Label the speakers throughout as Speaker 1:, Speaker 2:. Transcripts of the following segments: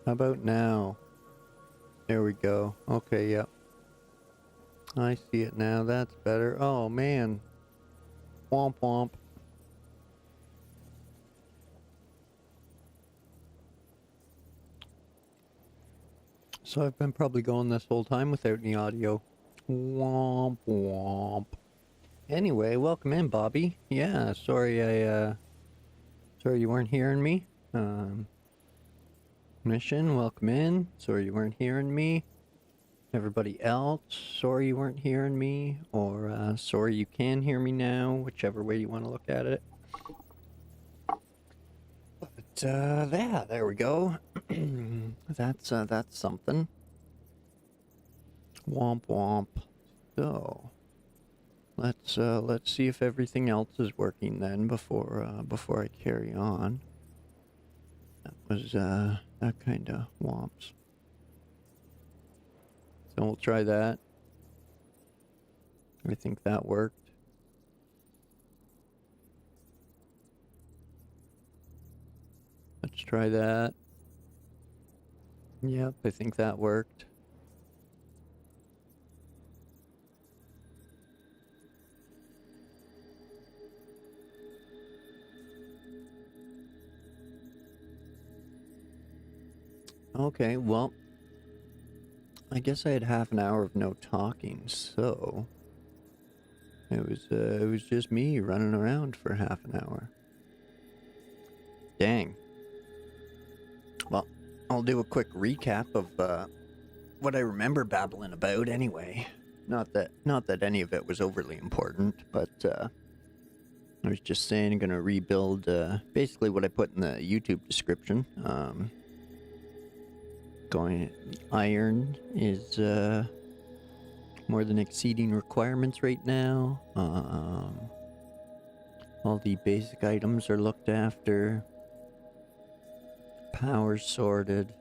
Speaker 1: How about now? There we go. Okay, yep. I see it now. That's better. Oh, man. Womp womp. So I've been probably going this whole time without any audio. Womp womp. Anyway, welcome in, Bobby. Yeah, sorry you weren't hearing me. Mission, welcome in. Sorry you weren't hearing me. Everybody else, sorry you weren't hearing me, or sorry you can hear me now, whichever way you want to look at it. But yeah, there we go. That's something. Womp womp. So let's see if everything else is working then before I carry on. That was that kind of womps. So we'll try that. I think that worked. Let's try that. Yep, I think that worked. Okay, well, I guess I had half an hour of no talking, so it was just me running around for half an hour. Dang. Well, I'll do a quick recap of what I remember babbling about anyway. Not that any of it was overly important, but I was just saying I'm gonna rebuild basically what I put in the YouTube description. Iron is more than exceeding requirements right now. All the basic items are looked after. Power sorted.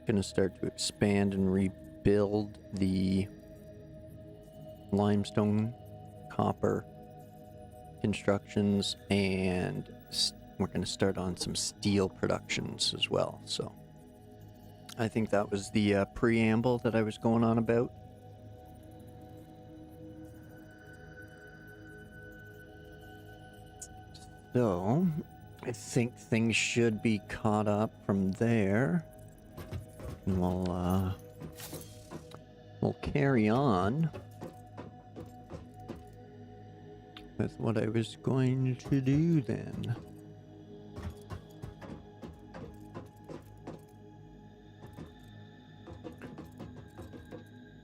Speaker 1: Gonna start to expand and rebuild the limestone, copper constructions, and we're gonna start on some steel productions as well. So I think that was the preamble that I was going on about. So I think things should be caught up from there. And we'll carry on with what I was going to do then.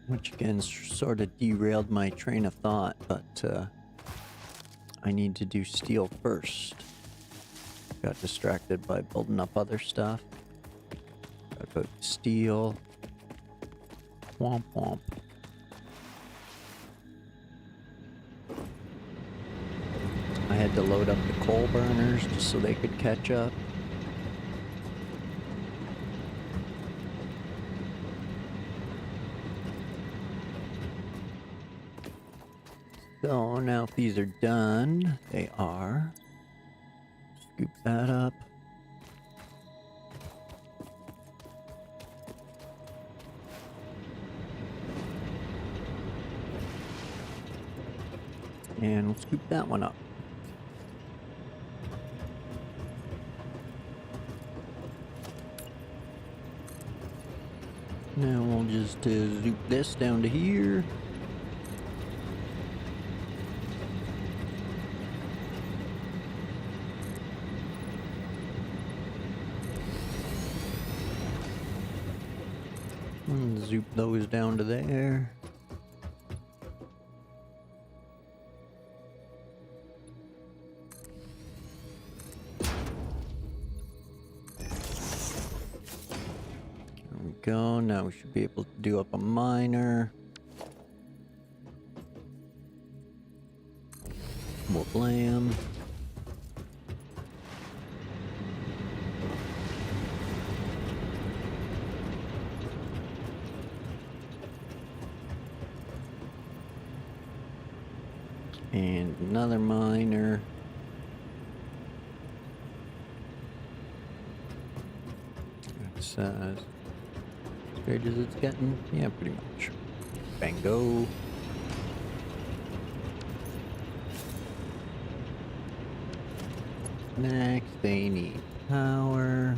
Speaker 1: Which again sort of derailed my train of thought, but I need to do steel first. Got distracted by building up other stuff. Got about steel. Womp womp. I had to load up the coal burners just so they could catch up. So now if these are done, they are. Scoop that up. And we'll scoop that one up. Now we'll just zoop this down to here. And zoop those down to there. There we go. Now we should be able to do up a miner. We'll play 'em. And another miner. as straight as it's getting? Yeah, pretty much. Bango. Next, they need power.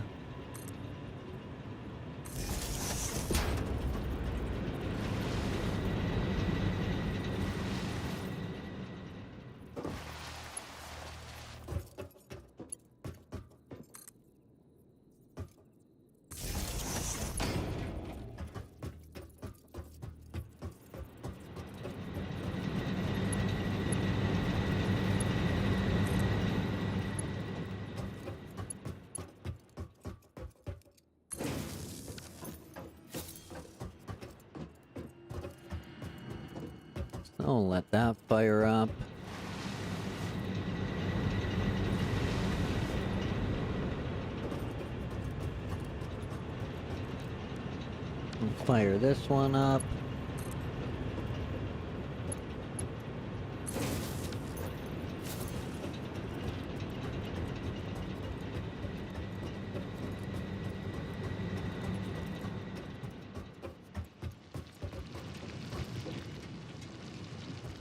Speaker 1: So let that fire up. And fire this one up.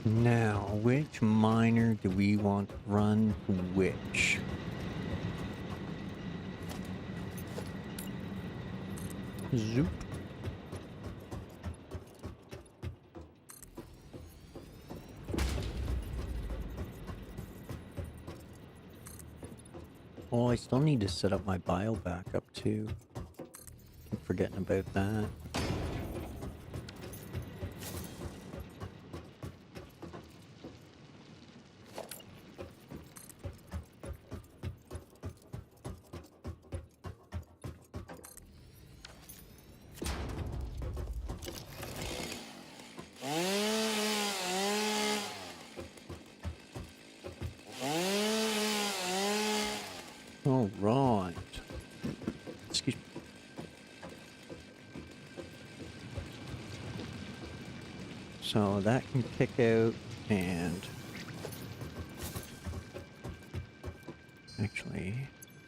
Speaker 1: Now, which miner do we want to run which? Zoop. Oh, I still need to set up my bio backup too. Keep forgetting about that. All right. Excuse me. So that can kick out, and actually,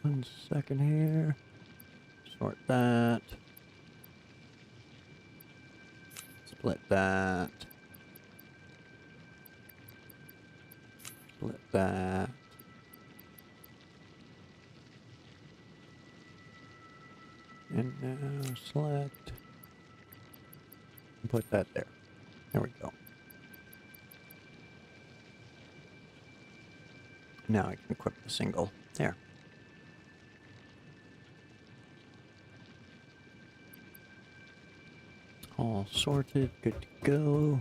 Speaker 1: 1 second here. Sort that. Split that. Split that. And now select. And put that there. There we go. Now I can equip the single. There. All sorted. Good to go.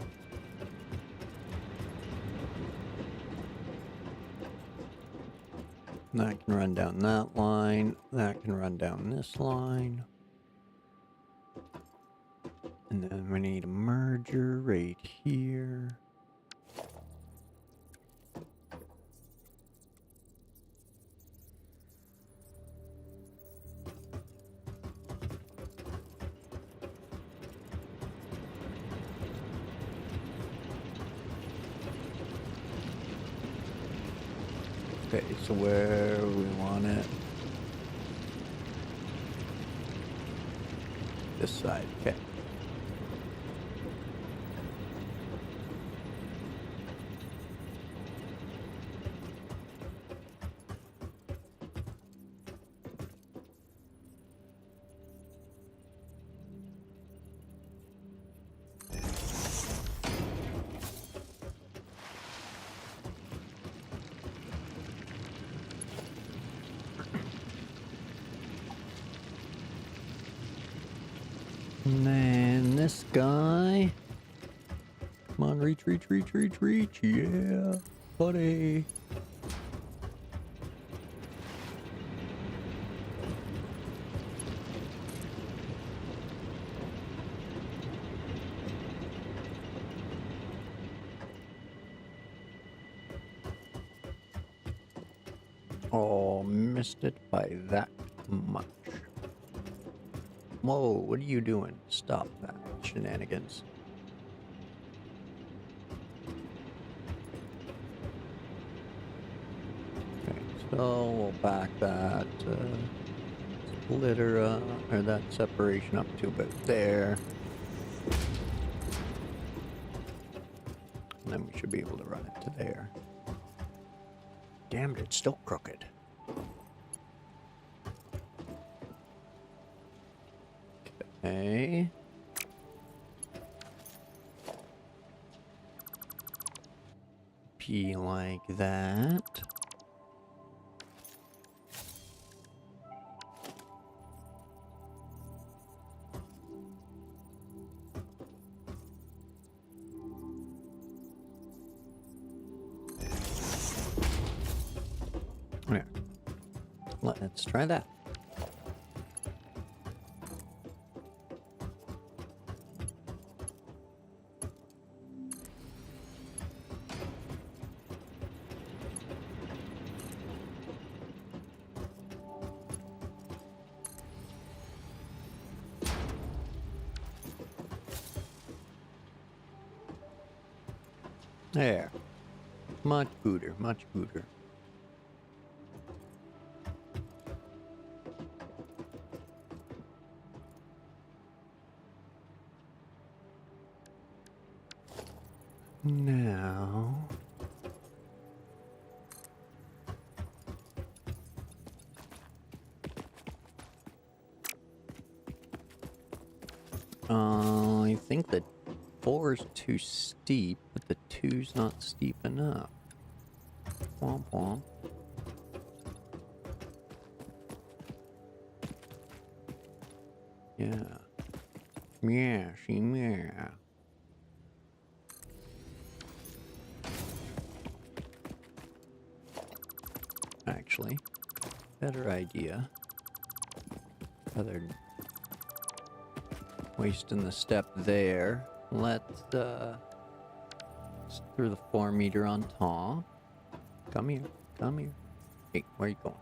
Speaker 1: That can run down that line. That can run down this line. And then we need a merger right here. Okay, so where we want it? This side, okay. And then this guy. Come on, reach, reach, reach, reach, reach. Yeah, buddy. Oh, missed it by that much. Whoa, what are you doing? Stop that shenanigans. Okay, so we'll back that, splitter, or that separation up to about there. And then we should be able to run it to there. Damn it, it's still crooked. Okay. P like that. There. Let's try that. There. Much gooder, much gooder. Now... I think that 4 is too steep, but the 2's not steep enough. Womp womp. Yeah. Yeah, yeah. Actually, better idea. Rather than wasting the step there, let's throw the 4 meter on top. Come here, come here. Hey, where are you going?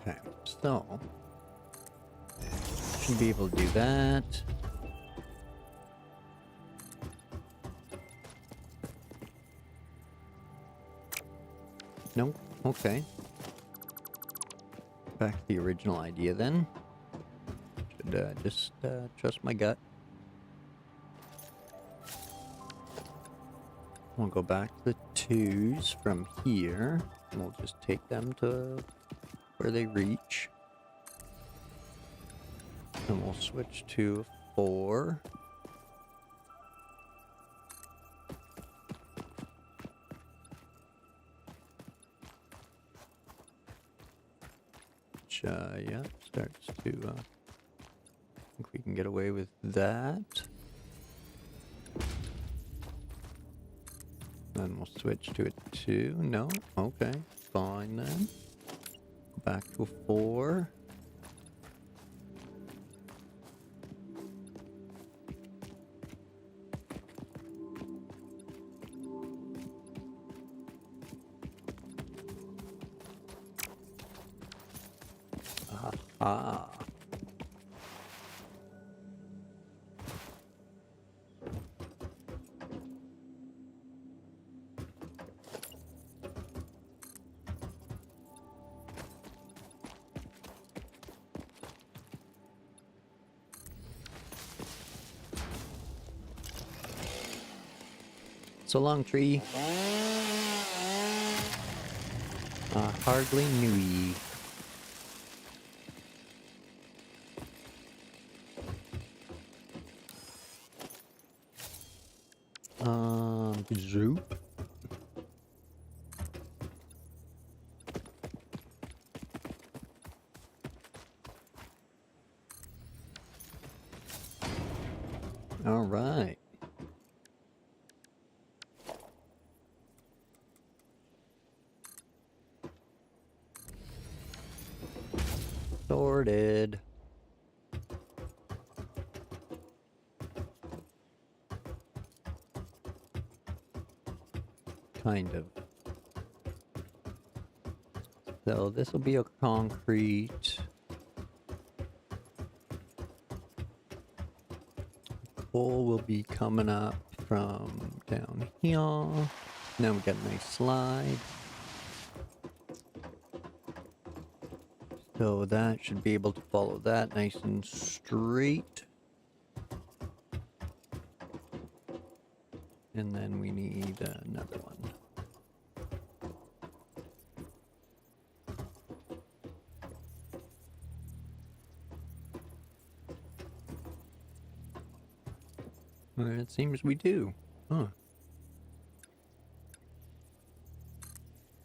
Speaker 1: Okay, so should be able to do that. Nope. Okay. Back to the original idea then. Should just trust my gut. We'll go back to the 2s from here. And we'll just take them to where they reach. And we'll switch to 4. Which, yeah, starts to, I think we can get away with that. Then we'll switch to a 2. No? Okay, fine then. Back to a 4. Ah. So long, tree. Hardly knew ye. Zoop. All right. Sorted. Kind of. So this will be a concrete coal will be coming up from down here. Now we got a nice slide. So that should be able to follow that nice and straight. And then we need another one. It seems we do. Huh.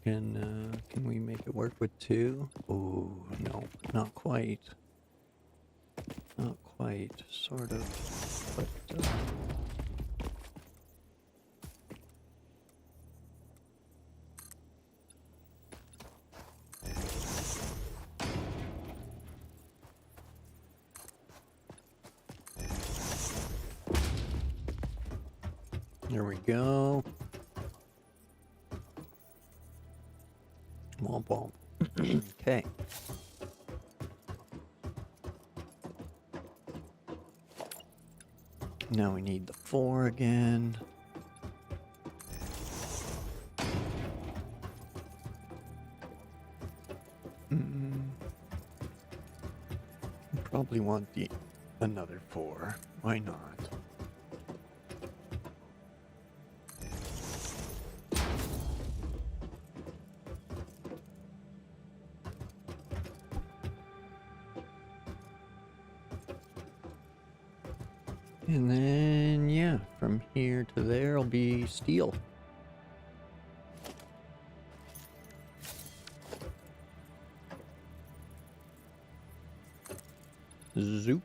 Speaker 1: Can we make it work with 2? Oh, no, not quite. Not quite, sort of. But, there we go. Womp womp. Okay. Now we need the 4 again. Probably want another 4. Why not? And then, yeah, from here to there will be steel. Zoop.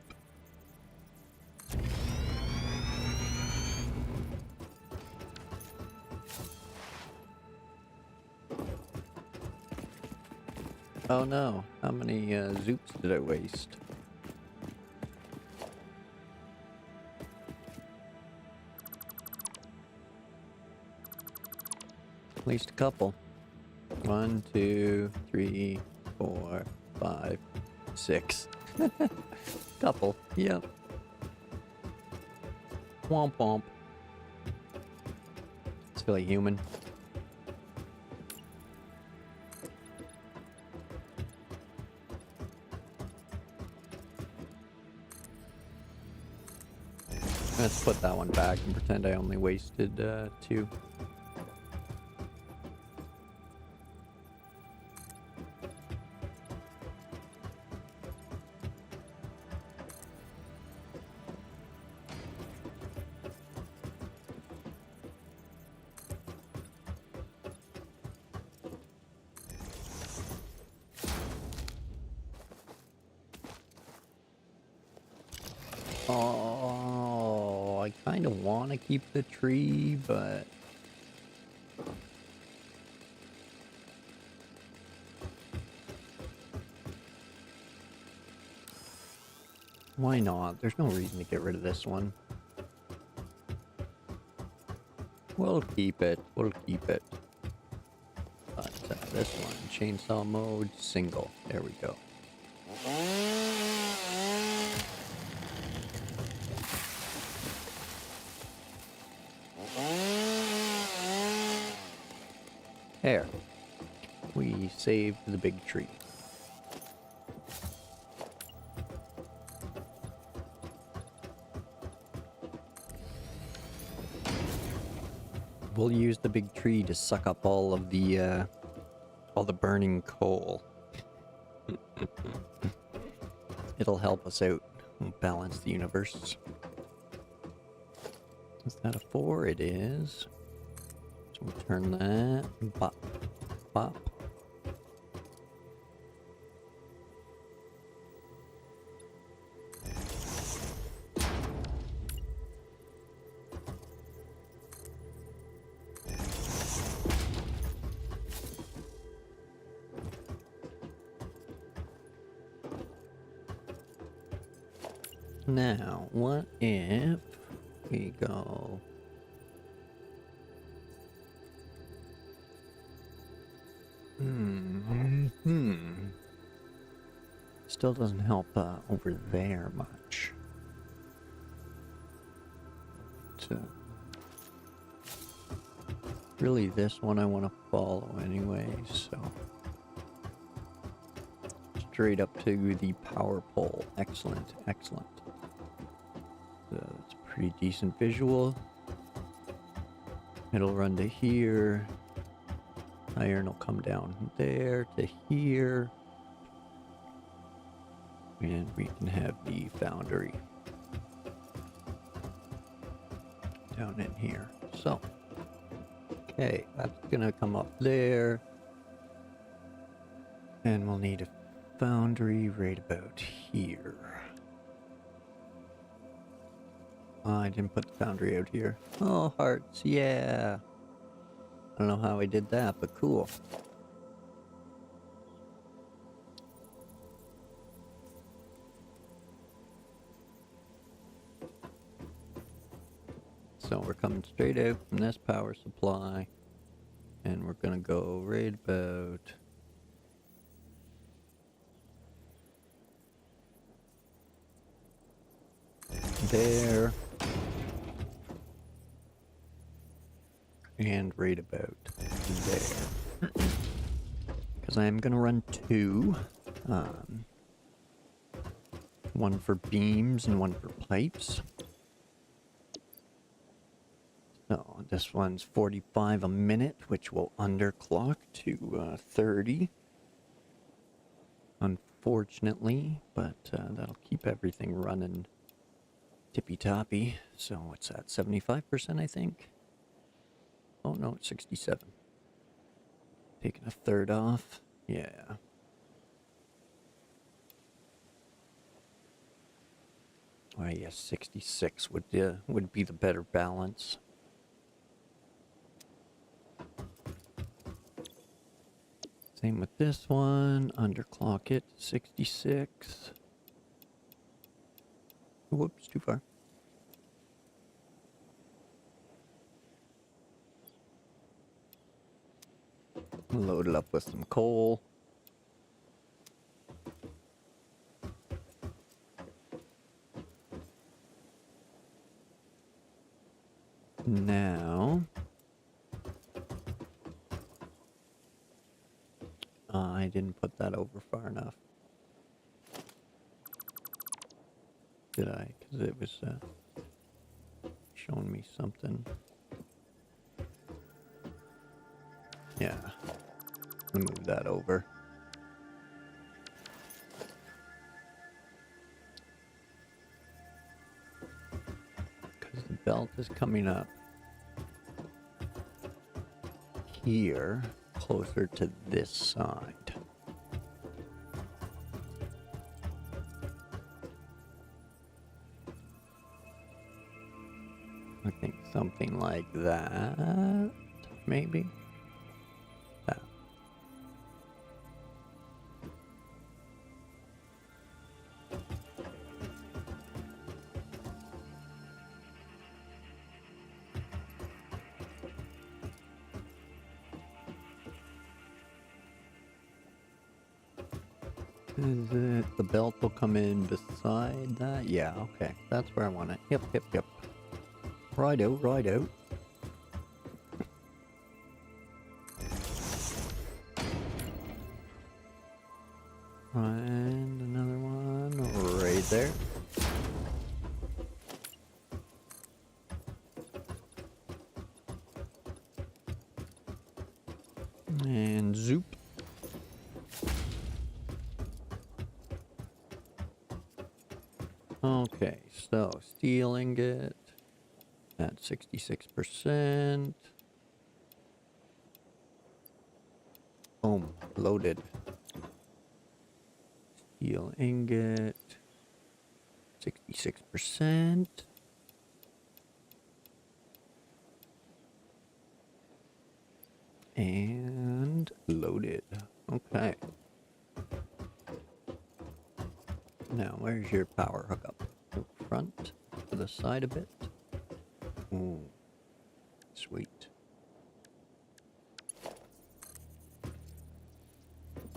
Speaker 1: Oh no, how many zoops did I waste? At least a couple. 1, 2, 3, 4, 5, 6. Couple, yep. Womp womp. It's really human. Let's put that one back and pretend I only wasted 2. Oh, I kind of want to keep the tree, but why not? There's no reason to get rid of this one. We'll keep it. We'll keep it. But this one, chainsaw mode, single. There we go. There. We saved the big tree. We'll use the big tree to suck up all the burning coal. It'll help us out and balance the universe. Is that a 4? It is. So we'll turn that. Bop. Bop. Now, what if we go... Still doesn't help over there much. Really, this one I want to follow anyway, so straight up to the power pole. Excellent, excellent. So it's a pretty decent visual. It'll run to here. Iron will come down there to here. And we can have the foundry down in here. So, okay, that's gonna come up there. And we'll need a foundry right about here. I didn't put the foundry out here. Oh, hearts, yeah. I don't know how I did that, but cool. So we're coming straight out from this power supply, and we're gonna go right about there, and right about there. Because I am gonna run two, one for beams and one for pipes. So this one's 45 a minute, which will underclock to 30. Unfortunately, but that'll keep everything running tippy-toppy. So what's that, 75% I think? Oh no, it's 67. Taking a third off. Yeah. Well, yes, 66 would be the better balance. Same with this one. Underclock it, 66. Whoops, too far. Load it up with some coal. Now, I didn't put that over far enough. Did I? Because it was showing me something. Yeah. Move that over. Because the belt is coming up here, closer to this side. I think something like that, maybe. That. Is it the belt will come in beside that? Yeah, okay. That's where I want it. Yep, yep, yep. Righto, righto. And another one right there. And zoop. Okay, so steel ingot at 66%. Boom, loaded. Steel ingot, 66%. And loaded. Okay. Now, where's your power hookup? To the front, to the side a bit. Ooh, sweet.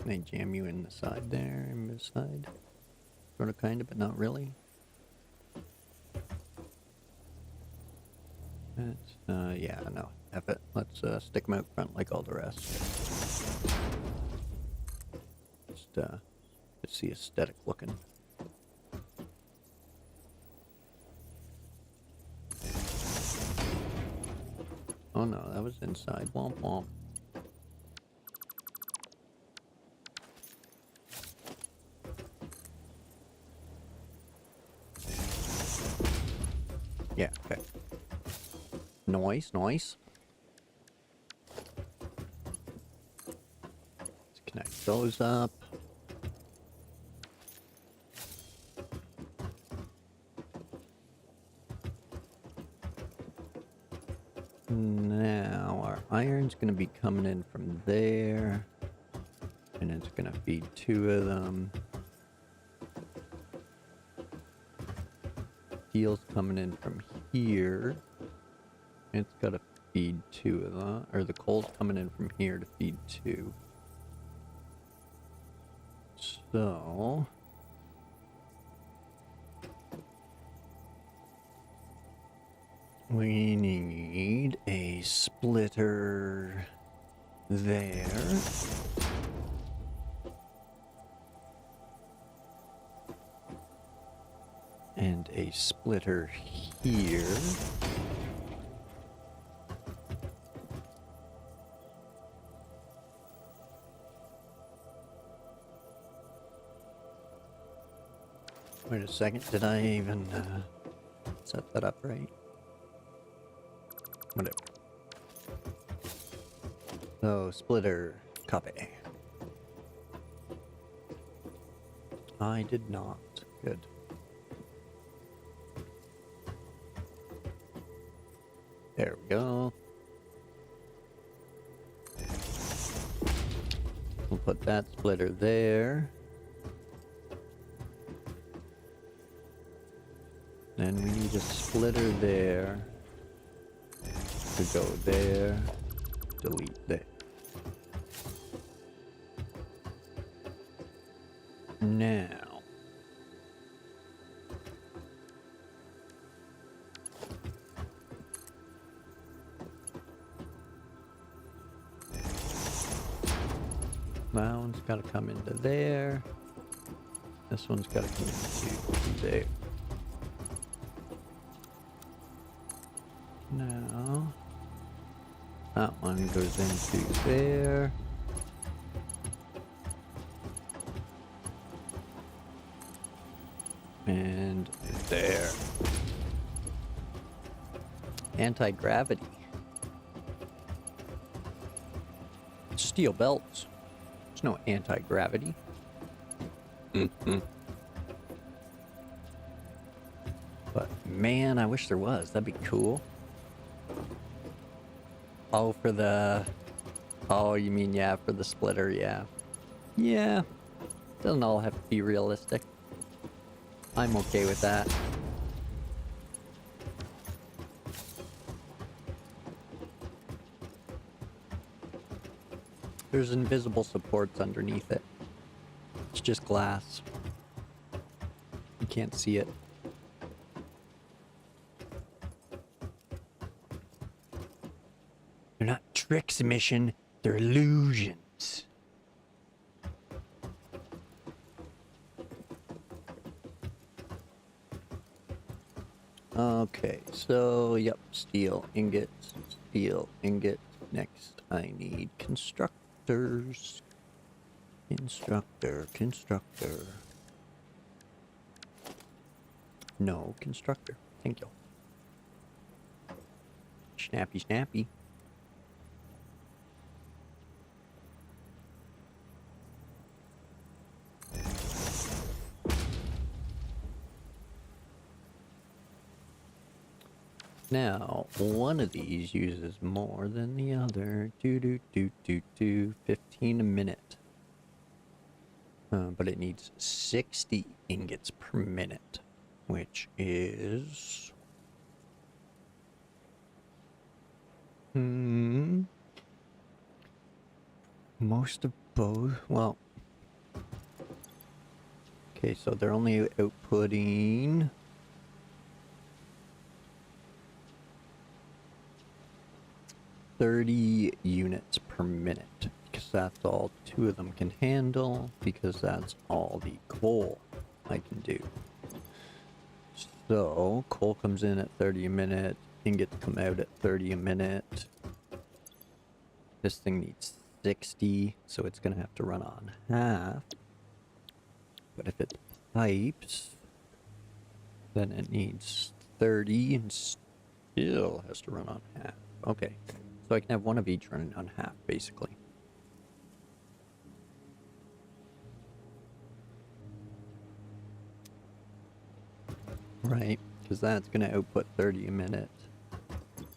Speaker 1: Can I jam you in the side there, in the side? Sort of, kind of, but not really. Yeah, no. F it. Let's stick them out front like all the rest. Just see aesthetic looking. Oh no, that was inside. Womp womp. Yeah, okay. Nice, nice. Let's connect those up. Now our iron's gonna be coming in from there, and it's gonna feed 2 of them. Steel's coming in from here. It's gotta feed 2 of them, or the coal's coming in from here to feed 2. So we need a splitter there. And a splitter here. Wait a second, did I even set that up right? Whatever. So, splitter, copy. I did not. Good. There we go. We'll put that splitter there. Then we need a splitter there. To go there. Delete there. Now. That one's got to come into there. This one's got to come into there. Now, that one goes into there. And there. Anti-gravity. Steel belts. There's no anti-gravity. But man, I wish there was. That'd be cool. Oh, for the... Oh, you mean, yeah, for the splitter, yeah. Yeah. Doesn't all have to be realistic. I'm okay with that. There's invisible supports underneath it. It's just glass. You can't see it. They're not tricks, Mission. They're illusions. Okay, so, yep, steel ingots, steel ingot. Next, I need constructors. Constructor. No, constructor. Thank you. Snappy. Now, one of these uses more than the other. 15 a minute. But it needs 60 ingots per minute, which is... most of both. Well... Okay, so they're only outputting... 30 units per minute, because that's all 2 of them can handle, because that's all the coal I can do. So, coal comes in at 30 a minute, ingots come out at 30 a minute. This thing needs 60, so it's going to have to run on half. But if it's pipes, then it needs 30 and still has to run on half. Okay, so I can have one of each running on half, basically. Right, because that's going to output 30 a minute.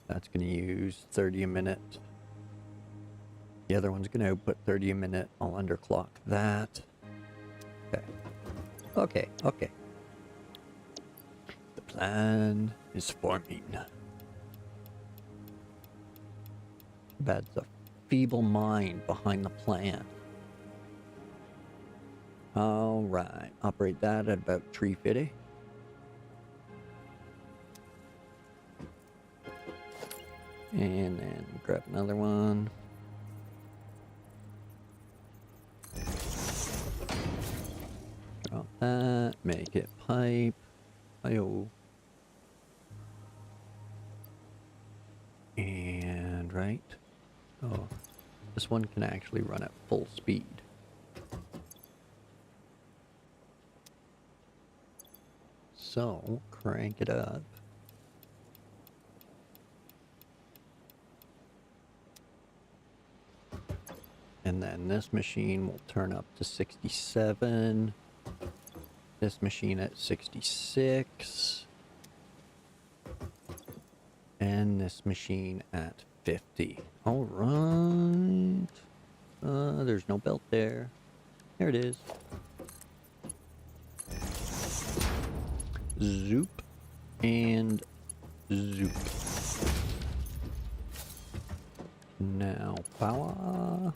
Speaker 1: That's going to use 30 a minute. The other one's going to output 30 a minute. I'll underclock that. Okay. Okay. The plan is forming. That's a feeble mind behind the plan. Alright, operate that at about 350. And then grab another one. Drop that, make it pipe. Ayo. And right. Oh, this one can actually run at full speed. So, crank it up. And then this machine will turn up to 67. This machine at 66. And this machine at 50. Alright. There's no belt there. There it is. Zoop. And zoop. Now, power.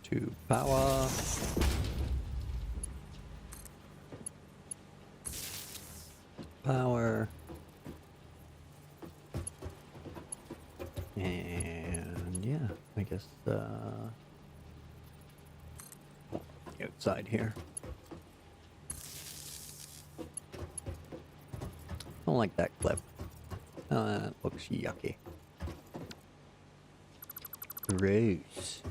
Speaker 1: To power. Power. And yeah, I guess outside here. Don't like that clip. It looks yucky. Gross.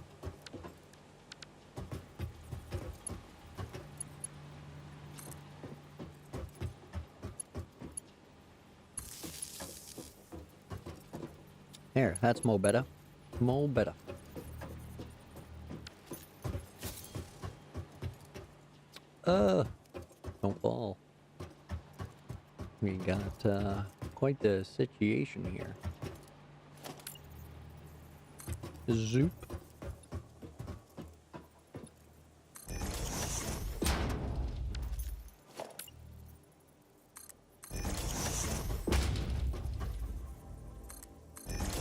Speaker 1: There, that's more better. More better. Don't fall. We got quite the situation here. Zoop.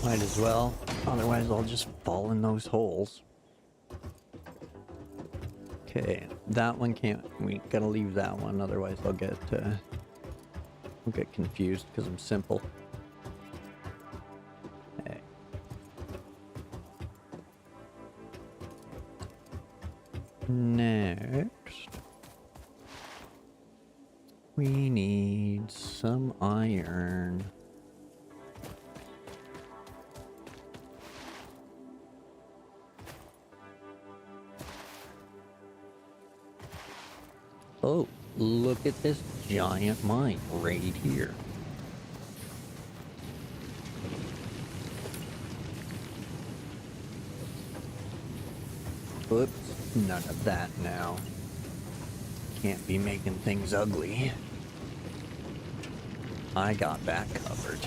Speaker 1: Might as well, otherwise I'll just fall in those holes. Okay, that one can't, we gotta leave that one, otherwise I'll get confused because I'm simple. Okay. Next, we need some iron. Oh, look at this giant mine right here. Oops, none of that now. Can't be making things ugly. I got that covered.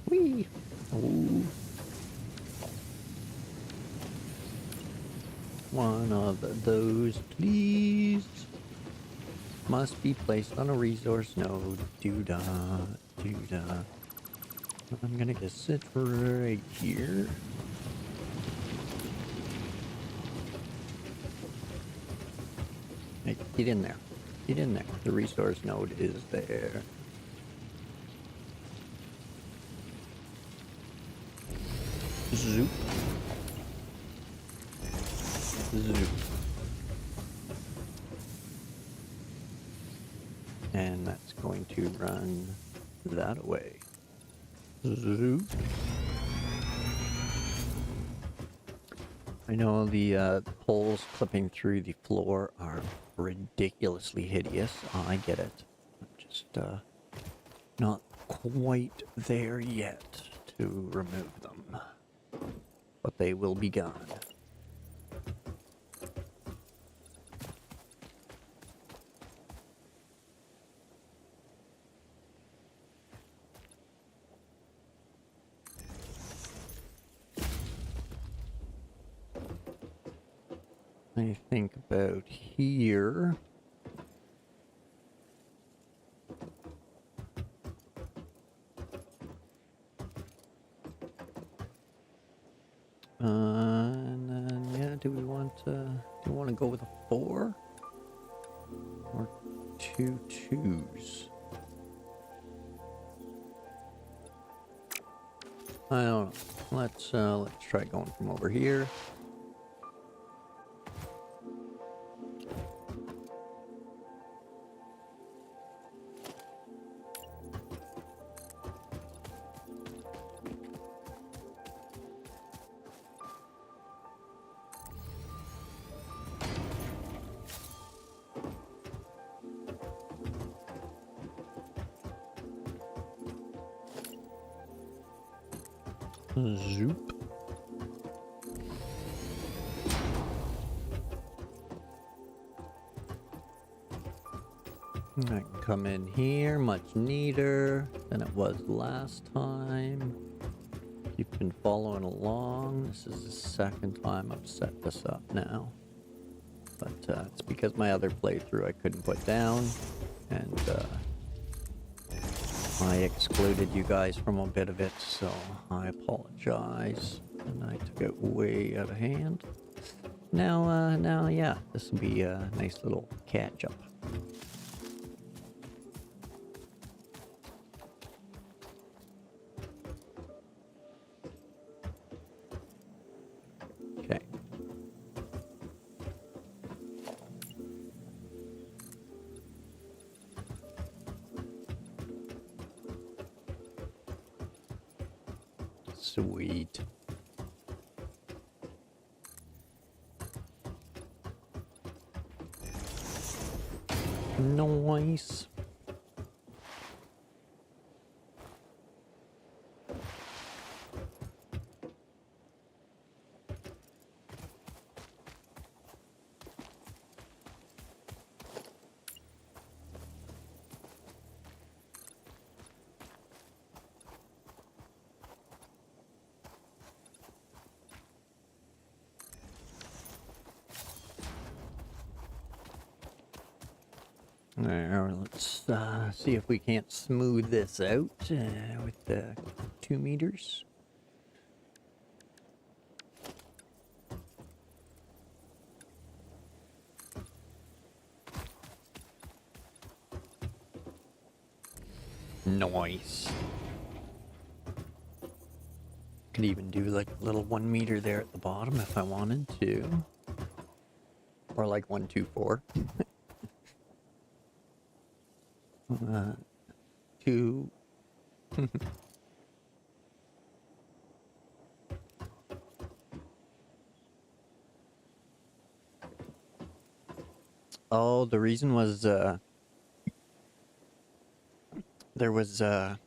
Speaker 1: Whee! Ooh. One of those, please. Must be placed on a resource node. Doo-dah, doo-dah. I'm gonna get sit right here. Hey, get in there. Get in there. The resource node is there. Zoop. Zoop. And that's going to run that way. Zoop. I know the poles clipping through the floor are ridiculously hideous. I get it. I'm just not quite there yet to remove them. But they will be gone. I think about here. And then, yeah, do we want to go with a 4? Or 2 2s? I don't know. Let's try going from over here. Zoop. I can come in here much neater than it was last time. You've been following along. This is the second time I've set this up now. But it's because my other playthrough I couldn't put down. And I excluded you guys from a bit of it, so I apologize. And I took it way out of hand. Now, yeah, this will be a nice little catch-up. Okay. Sweet. Nice. There, let's see if we can't smooth this out with the 2 meters. Nice. Could even do like a little 1 meter there at the bottom if I wanted to. Or like 1, 2, 4. 2. Oh, the reason was there was the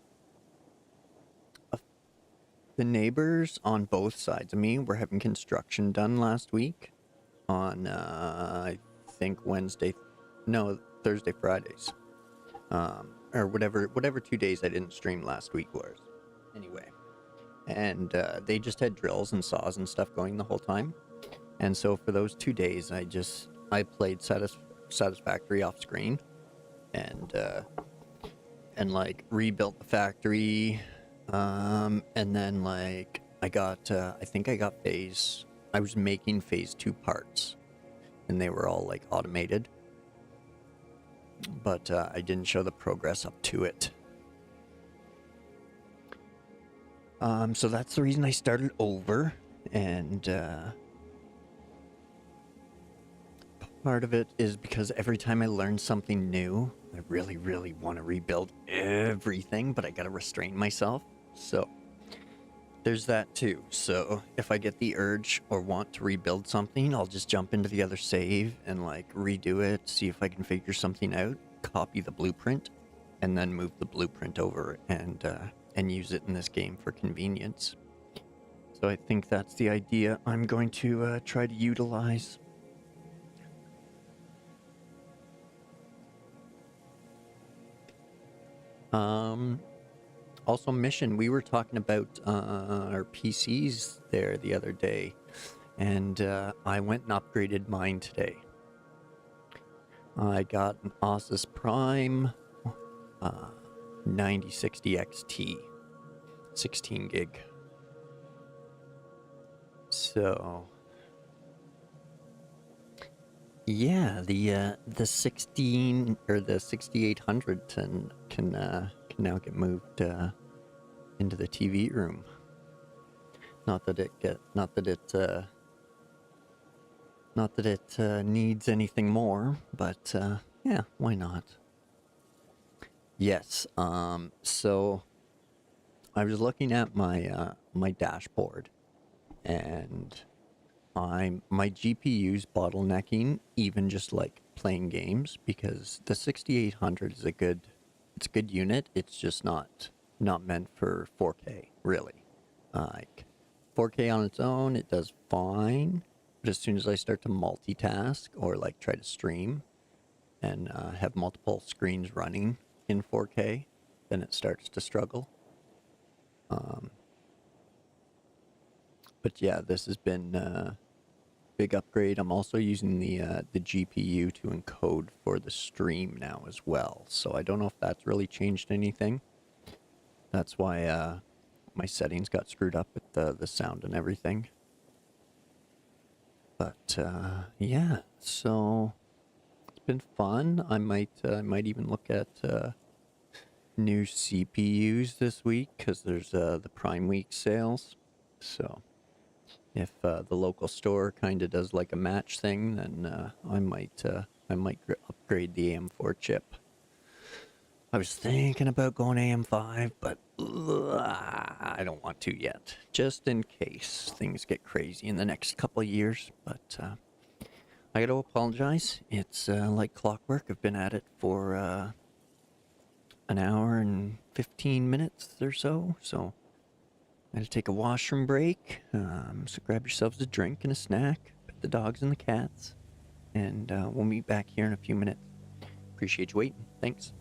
Speaker 1: neighbors on both sides of me were having construction done last week on I think Thursday, Fridays. Or whatever 2 days I didn't stream last week was. Anyway. And they just had drills and saws and stuff going the whole time. And so for those 2 days, I played Satisfactory off screen and like rebuilt the factory, And then like I think I got I was making phase 2 parts, and they were all like automated, but I didn't show the progress up to it. So that's the reason I started over, and part of it is because every time I learn something new, I really, really want to rebuild everything, but I gotta restrain myself. So there's that too. So if I get the urge or want to rebuild something, I'll just jump into the other save and like redo it, see if I can figure something out, copy the blueprint, and then move the blueprint over and use it in this game for convenience. So I think that's the idea I'm going to try to utilize. Also, Mission, we were talking about our PCs there the other day, and I went and upgraded mine today. I got an Asus Prime 9060 XT, 16 gig. So, yeah, the 16 or the 6800 can now get moved into the TV room. Not that it needs anything more, but yeah, why not? Yes. So I was looking at my dashboard, and my GPU's bottlenecking, even just like playing games, because the 6800 is a good unit. It's just not meant for 4K really. Like 4K on its own, it does fine, but as soon as I start to multitask or like try to stream and have multiple screens running in 4K, then it starts to struggle. But yeah, this has been big upgrade. I'm also using the GPU to encode for the stream now as well. So I don't know if that's really changed anything. That's why my settings got screwed up with the sound and everything. But yeah, so it's been fun. I might even look at new CPUs this week because there's the Prime Week sales. So if the local store kind of does like a match thing, then I might upgrade the AM4 chip. I was thinking about going AM5, but I don't want to yet, just in case things get crazy in the next couple of years. But I got to apologize. It's like clockwork. I've been at it for an hour and 15 minutes or so. So I had to take a washroom break. So grab yourselves a drink and a snack, pet the dogs and the cats, and we'll meet back here in a few minutes. Appreciate you waiting. Thanks.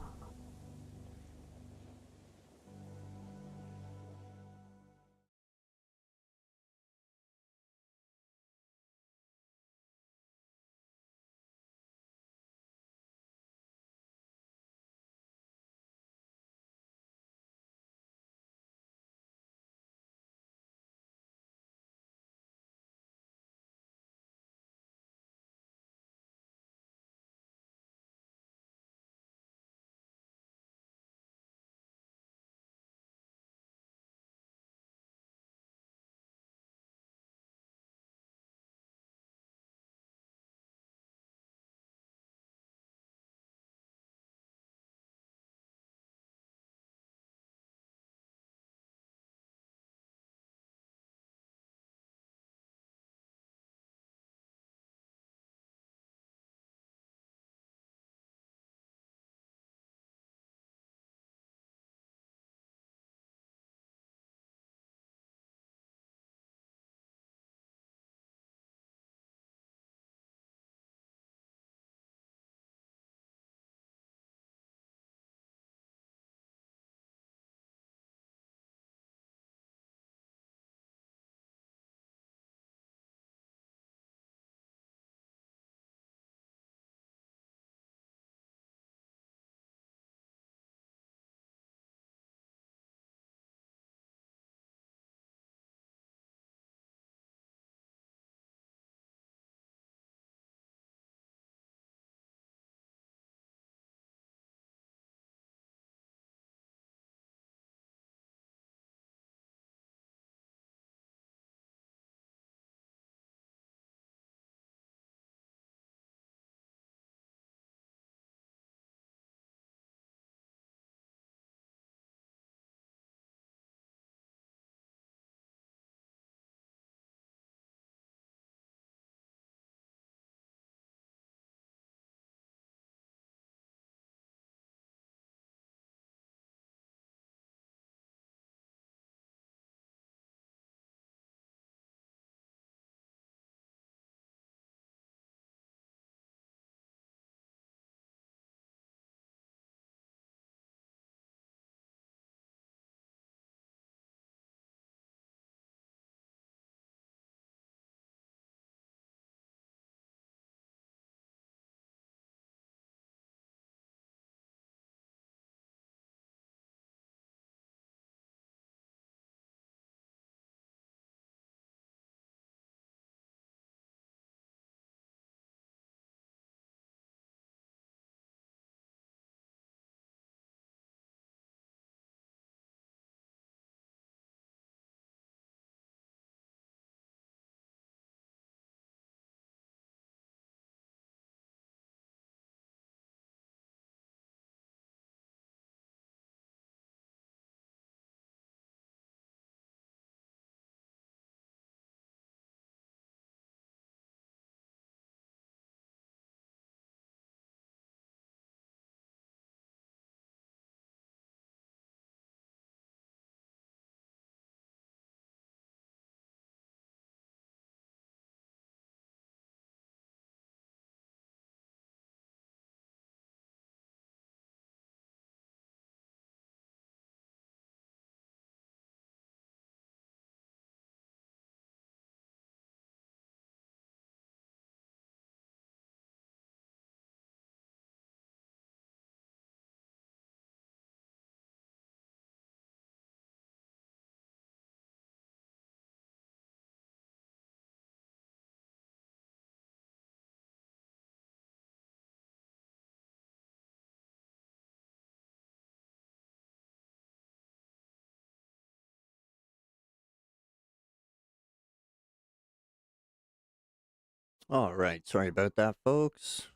Speaker 1: All right, sorry about that, folks.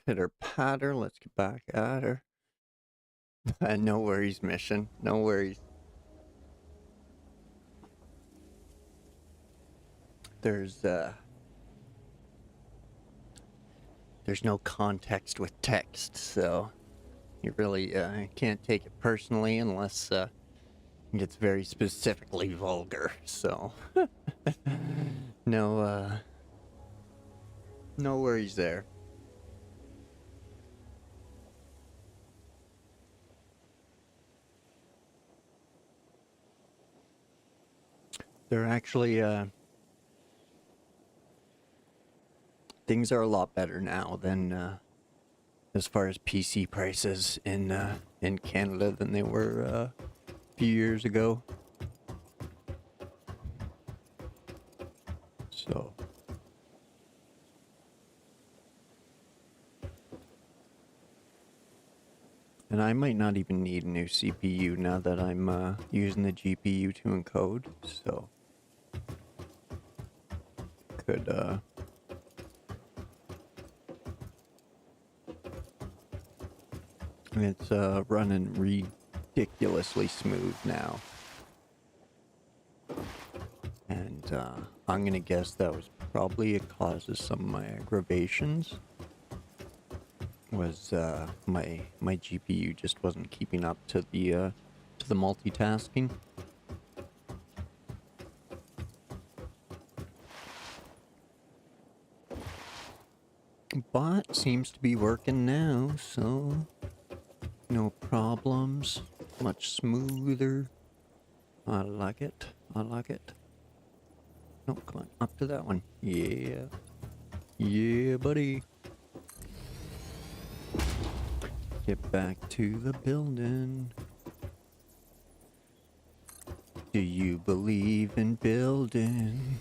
Speaker 1: Pitter patter, let's get back at her. No worries, mission. No worries. There's no context with text, so you really can't take it personally unless it gets very specifically vulgar. So no worries there. They're actually things are a lot better now than as far as PC prices in Canada than they were a few years ago. So and I might not even need a new CPU now that I'm using the GPU to encode, so could it's running ridiculously smooth now. And I'm gonna guess that was probably it causes some of my aggravations. Was my GPU just wasn't keeping up to the multitasking. But seems to be working now, so no problems. Much smoother. I like it. I like it. No, come on, up to that one. Yeah. Yeah, buddy. Get back to the building. Do you believe in building?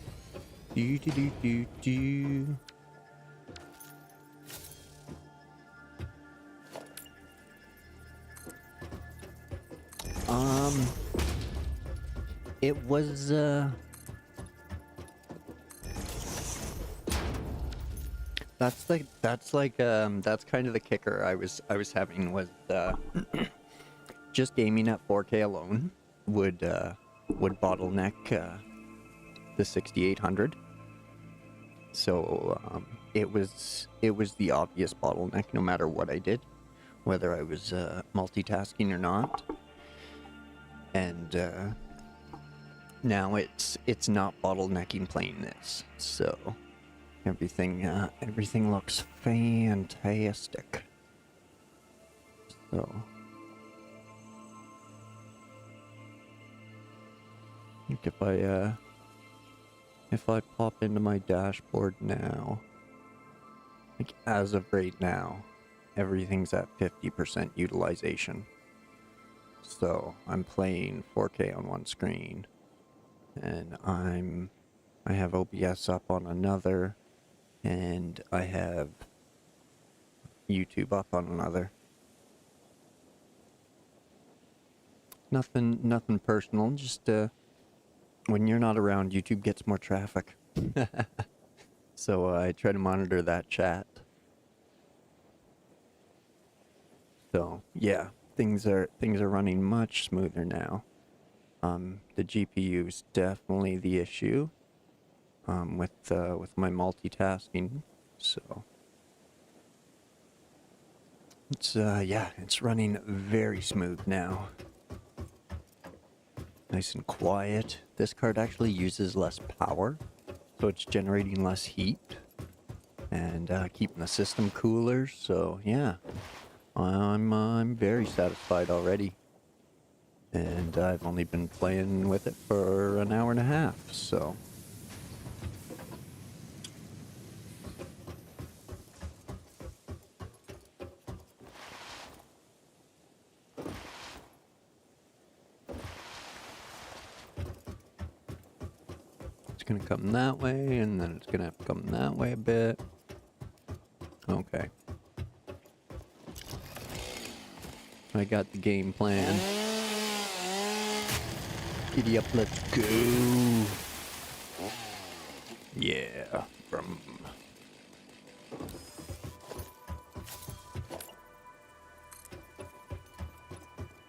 Speaker 1: Do do do do do. It was that's kind of the kicker I was having was just gaming at 4K alone would bottleneck the 6800. So it was the obvious bottleneck no matter what I did, whether I was multitasking or not. And now it's not bottlenecking playing this, so everything looks fantastic. So I think if I pop into my dashboard now, like as of right now, everything's at 50% utilization. So I'm playing 4K on one screen, and I have OBS up on another, and I have YouTube up on another. Nothing personal, just when you're not around, YouTube gets more traffic. So I try to monitor that chat. So yeah, things are running much smoother now. The GPU is definitely the issue with my multitasking. So it's it's running very smooth now. Nice and quiet. This card actually uses less power, so it's generating less heat and keeping the system cooler. So yeah, I'm very satisfied already. And I've only been playing with it for an hour and a half, so. It's gonna come that way, and then it's gonna have to come that way a bit. Okay. I got the game plan. Giddy up, let's go. Yeah, from...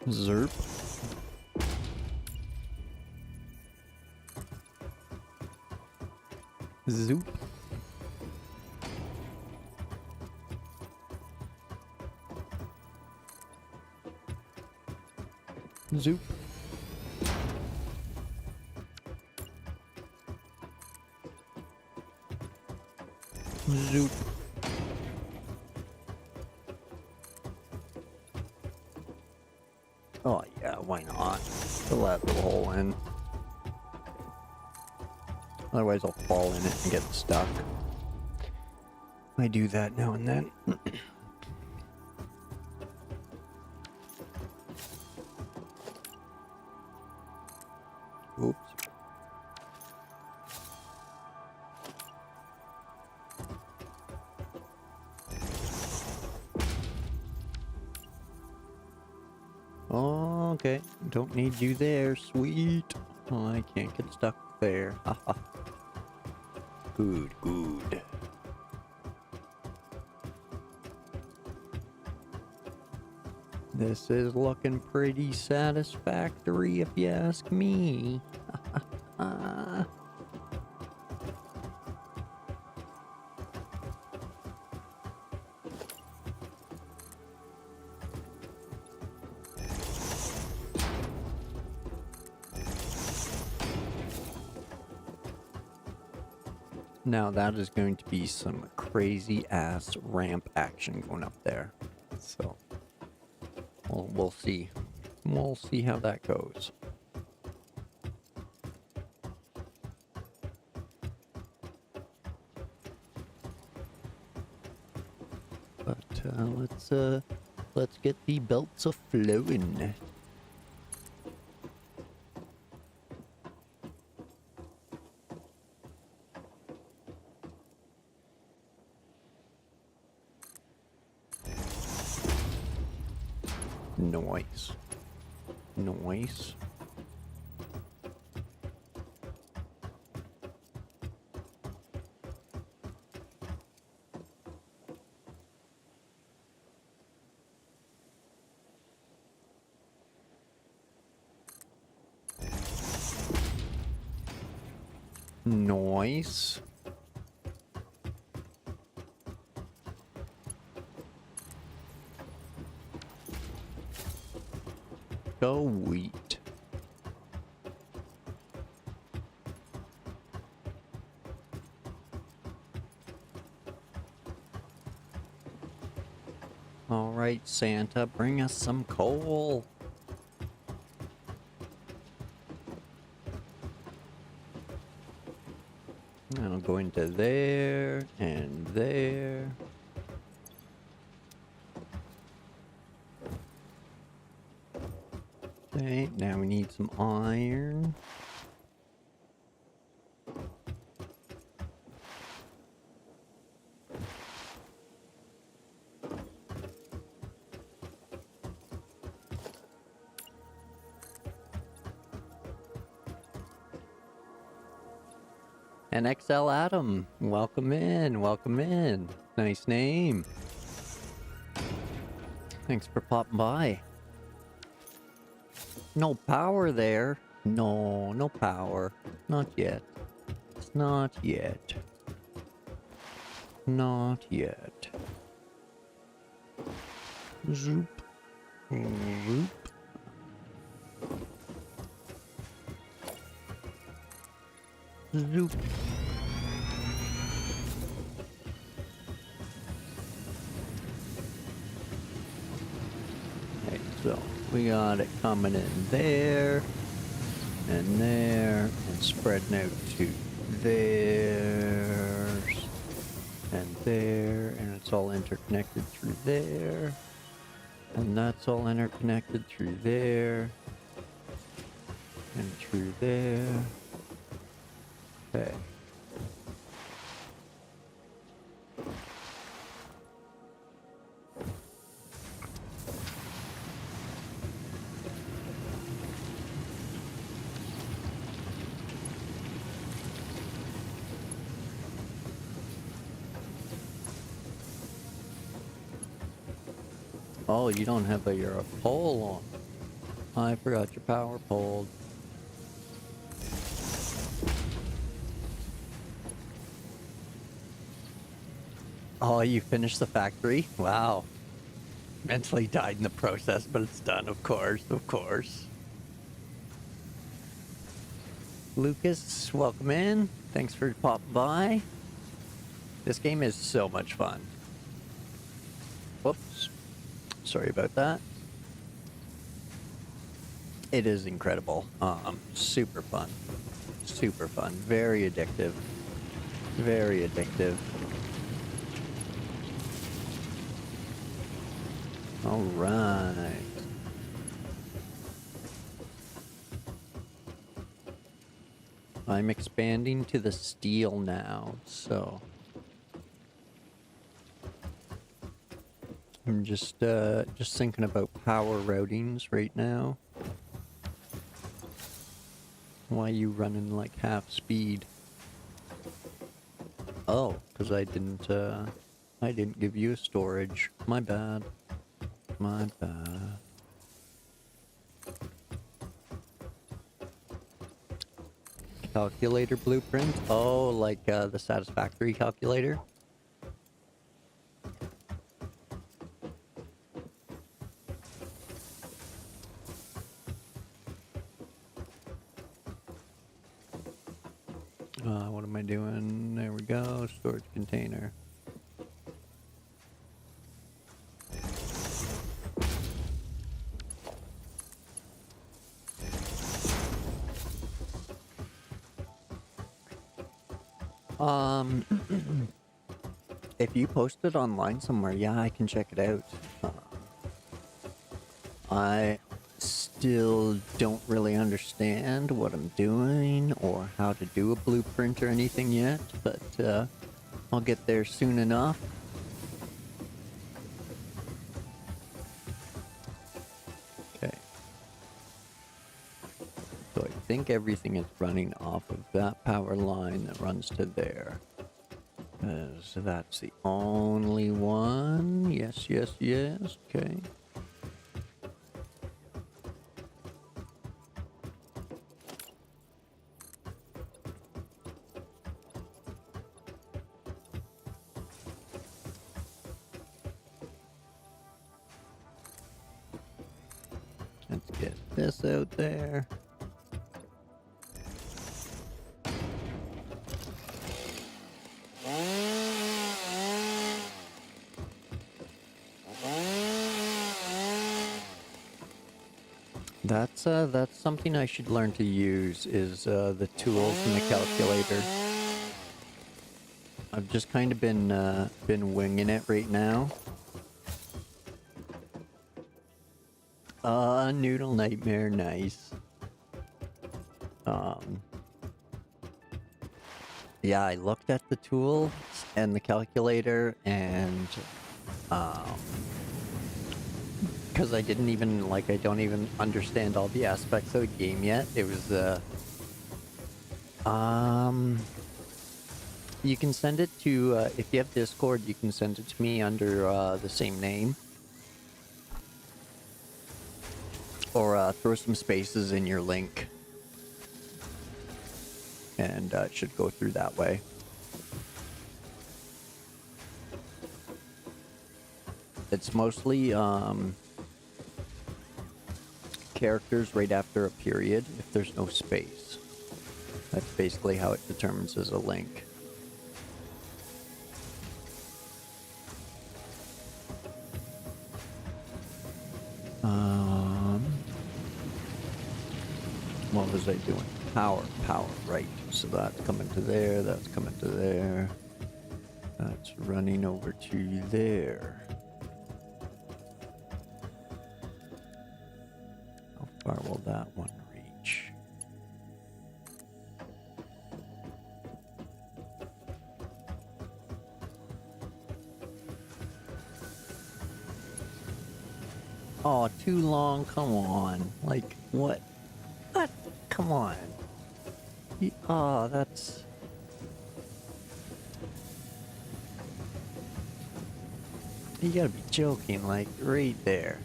Speaker 1: Zerp. Zoop. Zoop. Zoop. Oh yeah, why not? Fill that little hole in. Otherwise I'll fall in it and get stuck. I do that now and then. Oops. Okay, don't need you there, sweet. Oh, I can't get stuck there. Haha. Good, good. This is looking pretty satisfactory if you ask me. Now that is going to be some crazy ass ramp action going up there. So we'll see. We'll see how that goes. But let's get the belts a flowing. Nice. Nice. Nice. Go wheat. All right, Santa, bring us some coal. I'll go into there and there. Okay, now we need some iron. And XL Adam, welcome in, welcome in. Nice name. Thanks for popping by. No power there. No, no power. Not yet. It's not yet. Not yet. Zoop. Zoop. Zoop. Okay, so we got it coming in there and there and spreading out to there and there, and it's all interconnected through there, and that's all interconnected through there and through there. Okay. Oh, you don't have your pole on. I forgot your power pole. Oh, you finished the factory? Wow. Mentally died in the process, but it's done, of course, of course. Lucas, welcome in. Thanks for popping by. This game is so much fun. Whoops. Sorry about that. It is incredible. Super fun. Super fun. Very addictive. Very addictive. All right. I'm expanding to the steel now, so I'm just thinking about power routings right now. Why you running like half speed? Oh, because I didn't give you storage. My bad. My bad. Calculator blueprint? Oh, like the Satisfactory calculator? What am I doing? There we go. Storage container. If you post it online somewhere, yeah, I can check it out. I still don't really understand what I'm doing or how to do a blueprint or anything yet, but I'll get there soon enough. Okay. So I think everything is running off of that power line that runs to there. So that's the only one. Yes, yes, yes. Okay. Let's get this out there. That's something I should learn to use is the tools and the calculator. I've just kind of been winging it right now. Noodle Nightmare, nice. Yeah, I looked at the tools and the calculator and because I didn't even, I don't even understand all the aspects of the game yet. It was, you can send it to, if you have Discord, you can send it to me under, the same name. Or, throw some spaces in your link. And, it should go through that way. It's mostly, characters right after a period if there's no space. That's basically how it determines as a link. What was I doing? Power, right. So that's coming to there, that's coming to there. That's running over to there. How far will that one reach? Oh, too long, come on. Like, what? What? Come on. Oh, that's... You gotta be joking, like, right there.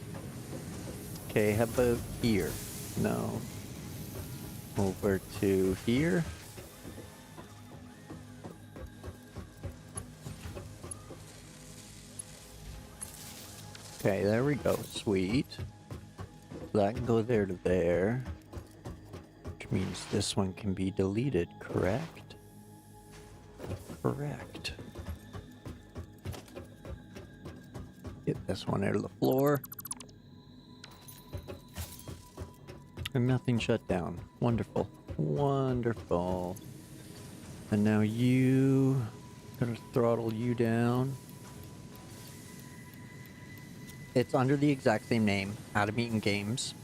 Speaker 1: Okay, how about here? No. Over to here. Okay, there we go. Sweet. So that can go there to there. Which means this one can be deleted, correct? Correct. Get this one out of the floor. And nothing shut down. Wonderful. Wonderful. And now you... gonna throttle you down. It's under the exact same name, Adam Eaton Games.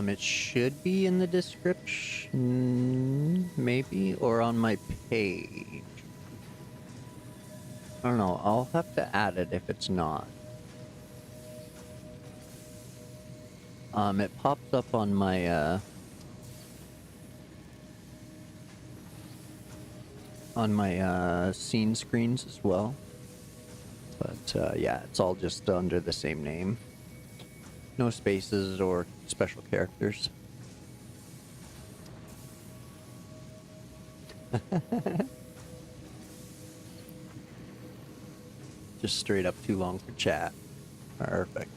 Speaker 1: It should be in the description, maybe, or on my page. I don't know, I'll have to add it if it's not. It pops up on my, scene screens as well. But, yeah, it's all just under the same name. No spaces or special characters. Just straight up too long for chat. Perfect.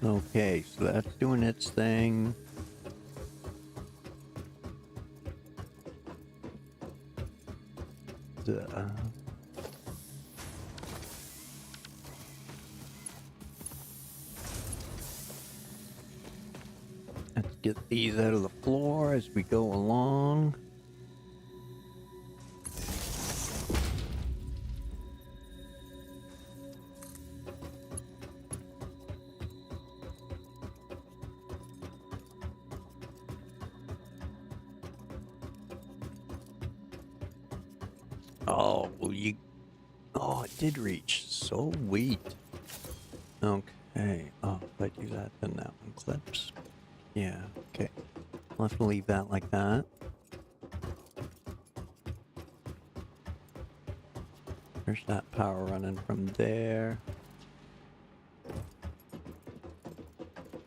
Speaker 1: Okay, so that's doing its thing. Let's get these out of the floor as we go along. Oh, you... Oh, it did reach. Sweet. Okay. Oh, if I do that, then that one clips. Yeah, okay. I'll have to leave that like that. There's that power running from there.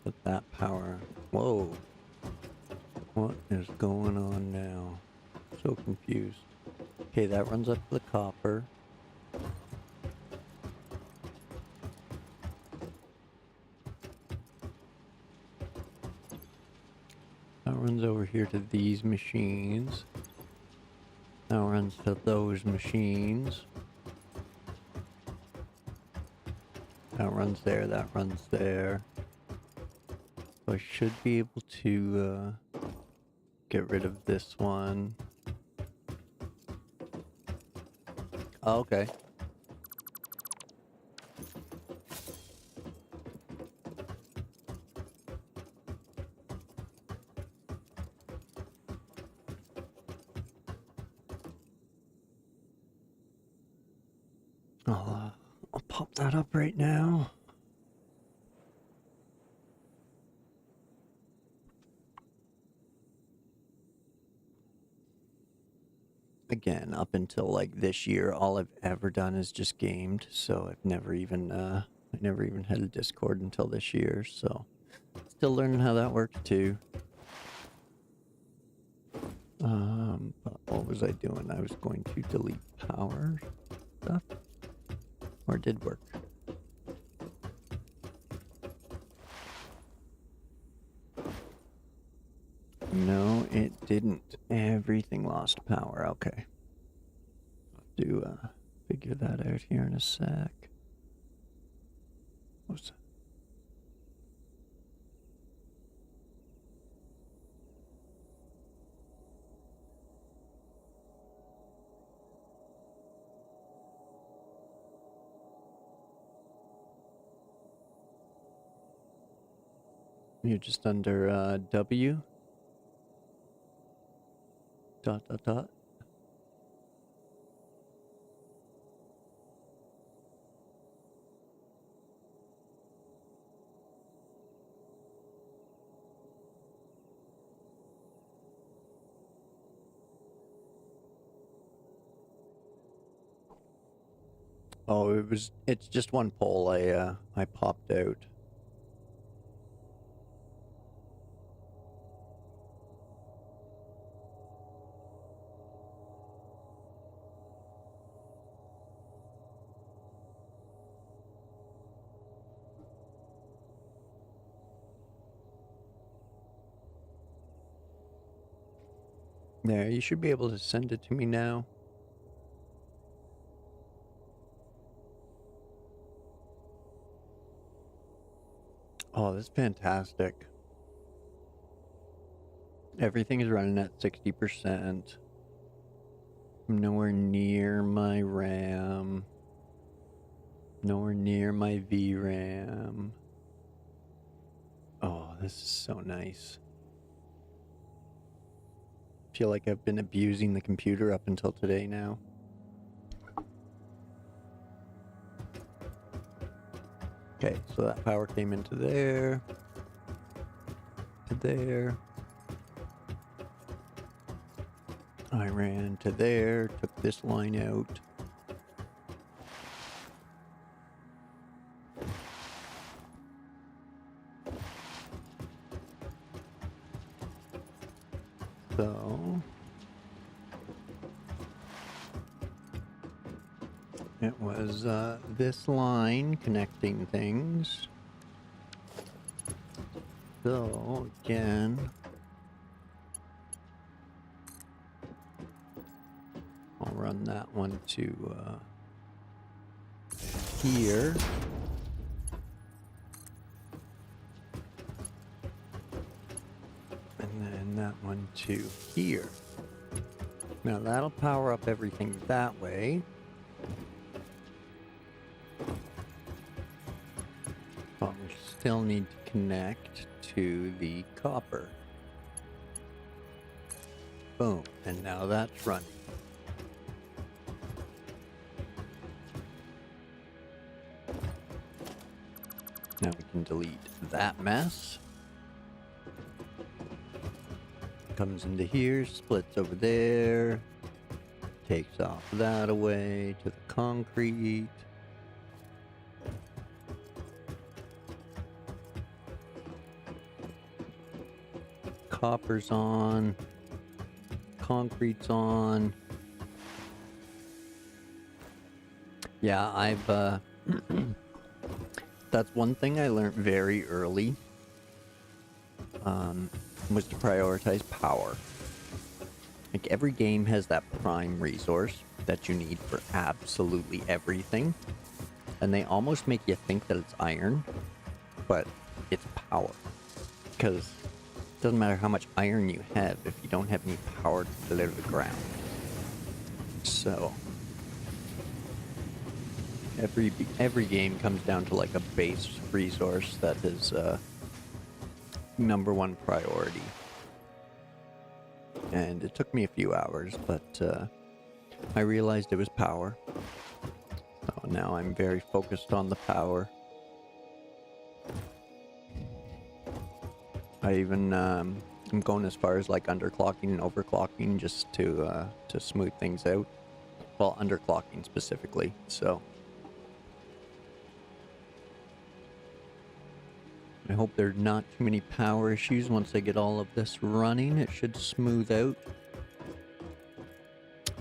Speaker 1: Put that power... Whoa. What is going on now? So confused. Okay, that runs up to the copper. That runs over here to these machines. That runs to those machines. That runs there, that runs there. So I should be able to get rid of this one. Oh, okay. I'll pop that up right now. Again, up until like this year, all I've ever done is just gamed. So I've never even, I never even had a Discord until this year. So still learning how that works too. But what was I doing? I was going to delete power stuff. Or it did work. No, it didn't. Everything lost power. Okay. I'll have to figure that out here in a sec. What's that? You're just under W. Dot, dot, dot. Oh, it's just one pole I popped out. There, you should be able to send it to me now. Oh, that's fantastic. Everything is running at 60%. I'm nowhere near my RAM. Nowhere near my VRAM. Oh, this is so nice. Feel like I've been abusing the computer up until today now. Okay, so that power came into there. To there. I ran to there, took this line out. So it was this line connecting things. So again, I'll run that one to here. And then that one to here. Now that'll power up everything that way. But we still need to connect to the copper. Boom, and now that's running. Now we can delete that mess. Comes into here, splits over there, takes off that away to the concrete. Copper's on, concrete's on. Yeah, I've that's one thing I learned very early. Was to prioritize power. Like every game has that prime resource that you need for absolutely everything. And they almost make you think that it's iron, but it's power. Because it doesn't matter how much iron you have if you don't have any power to put it out of the ground. So every game comes down to like a base resource that is number one priority. And it took me a few hours, but I realized it was power. So now I'm very focused on the power. I even I'm going as far as like underclocking and overclocking just to smooth things out. Well, underclocking specifically. So I hope there are not too many power issues once I get all of this running. It should smooth out.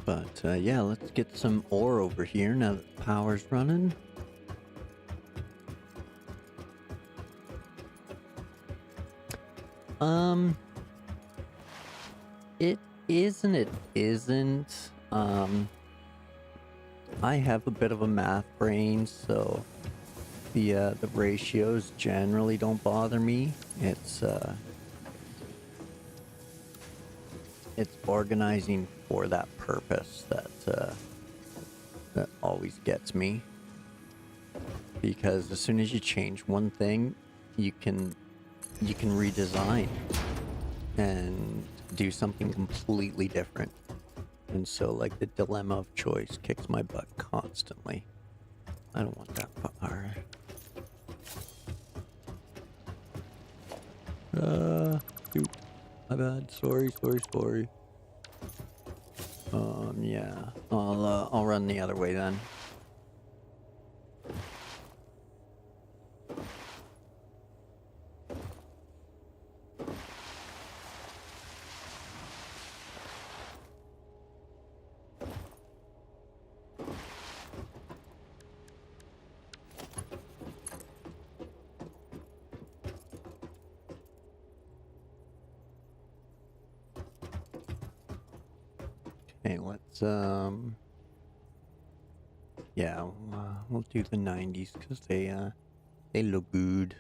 Speaker 1: But yeah, let's get some ore over here now that the power's running. It is and it isn't. I have a bit of a math brain, so the ratios generally don't bother me. It's organizing for that purpose that always gets me. Because as soon as you change one thing, you can redesign and do something completely different. And so like the dilemma of choice kicks my butt constantly. I don't want that bar. Shoot. My bad. Sorry. Yeah. I'll run the other way then. Okay, let's yeah, we'll do the 90s because they look good.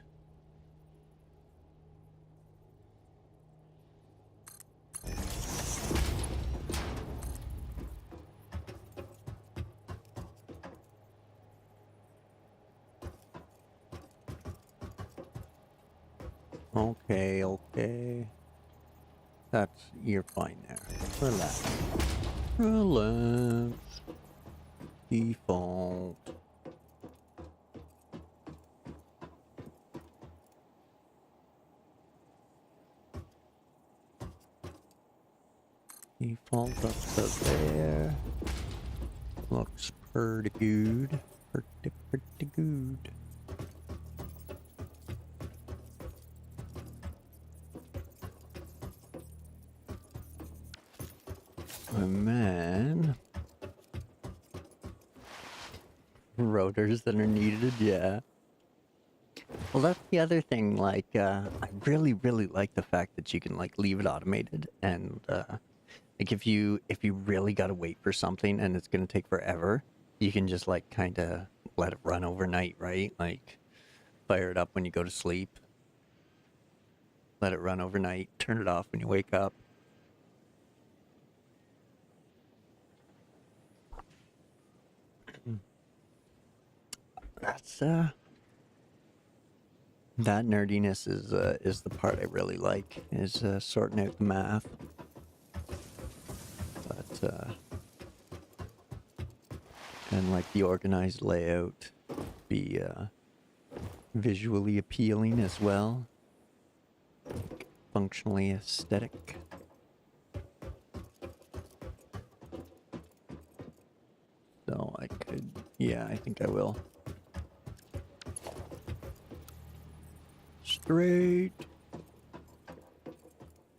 Speaker 1: Okay, okay. You're fine there. Relax. Relax. Default. Default up to there. Looks pretty good. Pretty good. And then rotors that are needed, yeah. Well, that's the other thing. Like, I really like the fact that you can like leave it automated, and like if you really gotta wait for something and it's gonna take forever, you can just like kind of let it run overnight, right? Like, fire it up when you go to sleep, let it run overnight, turn it off when you wake up. That's that nerdiness is the part I really like, is sorting out the math. But and like the organized layout, be visually appealing as well, like functionally aesthetic. So I could, yeah, I think I will. Straight.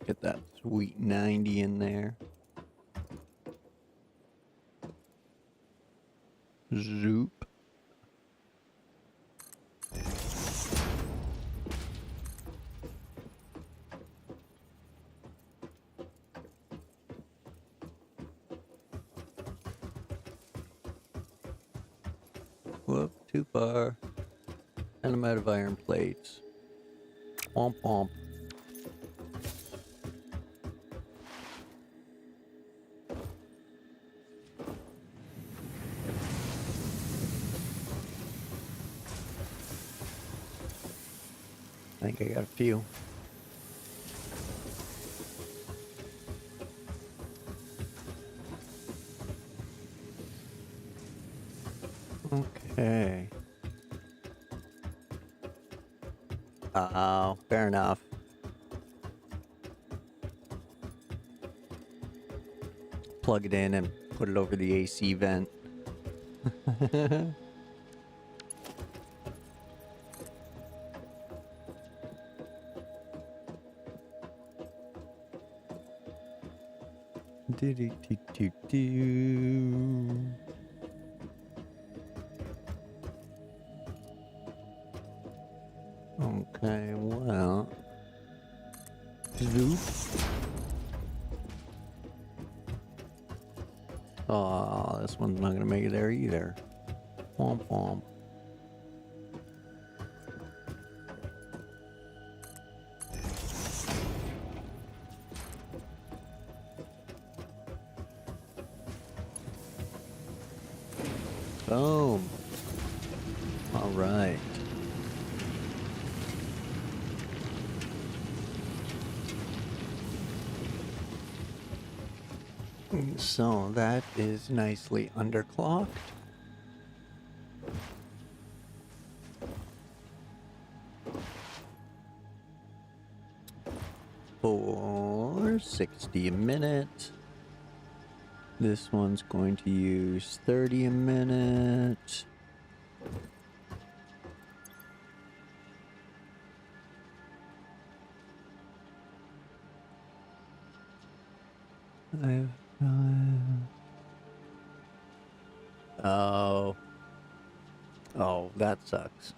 Speaker 1: Get that sweet 90 in there. Zoop. Whoop, too far. And I'm out of iron plates. Womp womp. I think I got a few. Okay. Oh, fair enough. Plug it in and put it over the AC vent. Do do do do do. Okay, well. Zoop. Oh, this one's not gonna make it there either. Womp womp. Boom. All right. So that is nicely underclocked. For 60 a minute. This one's going to use 30 a minute. Oh. Oh, that sucks.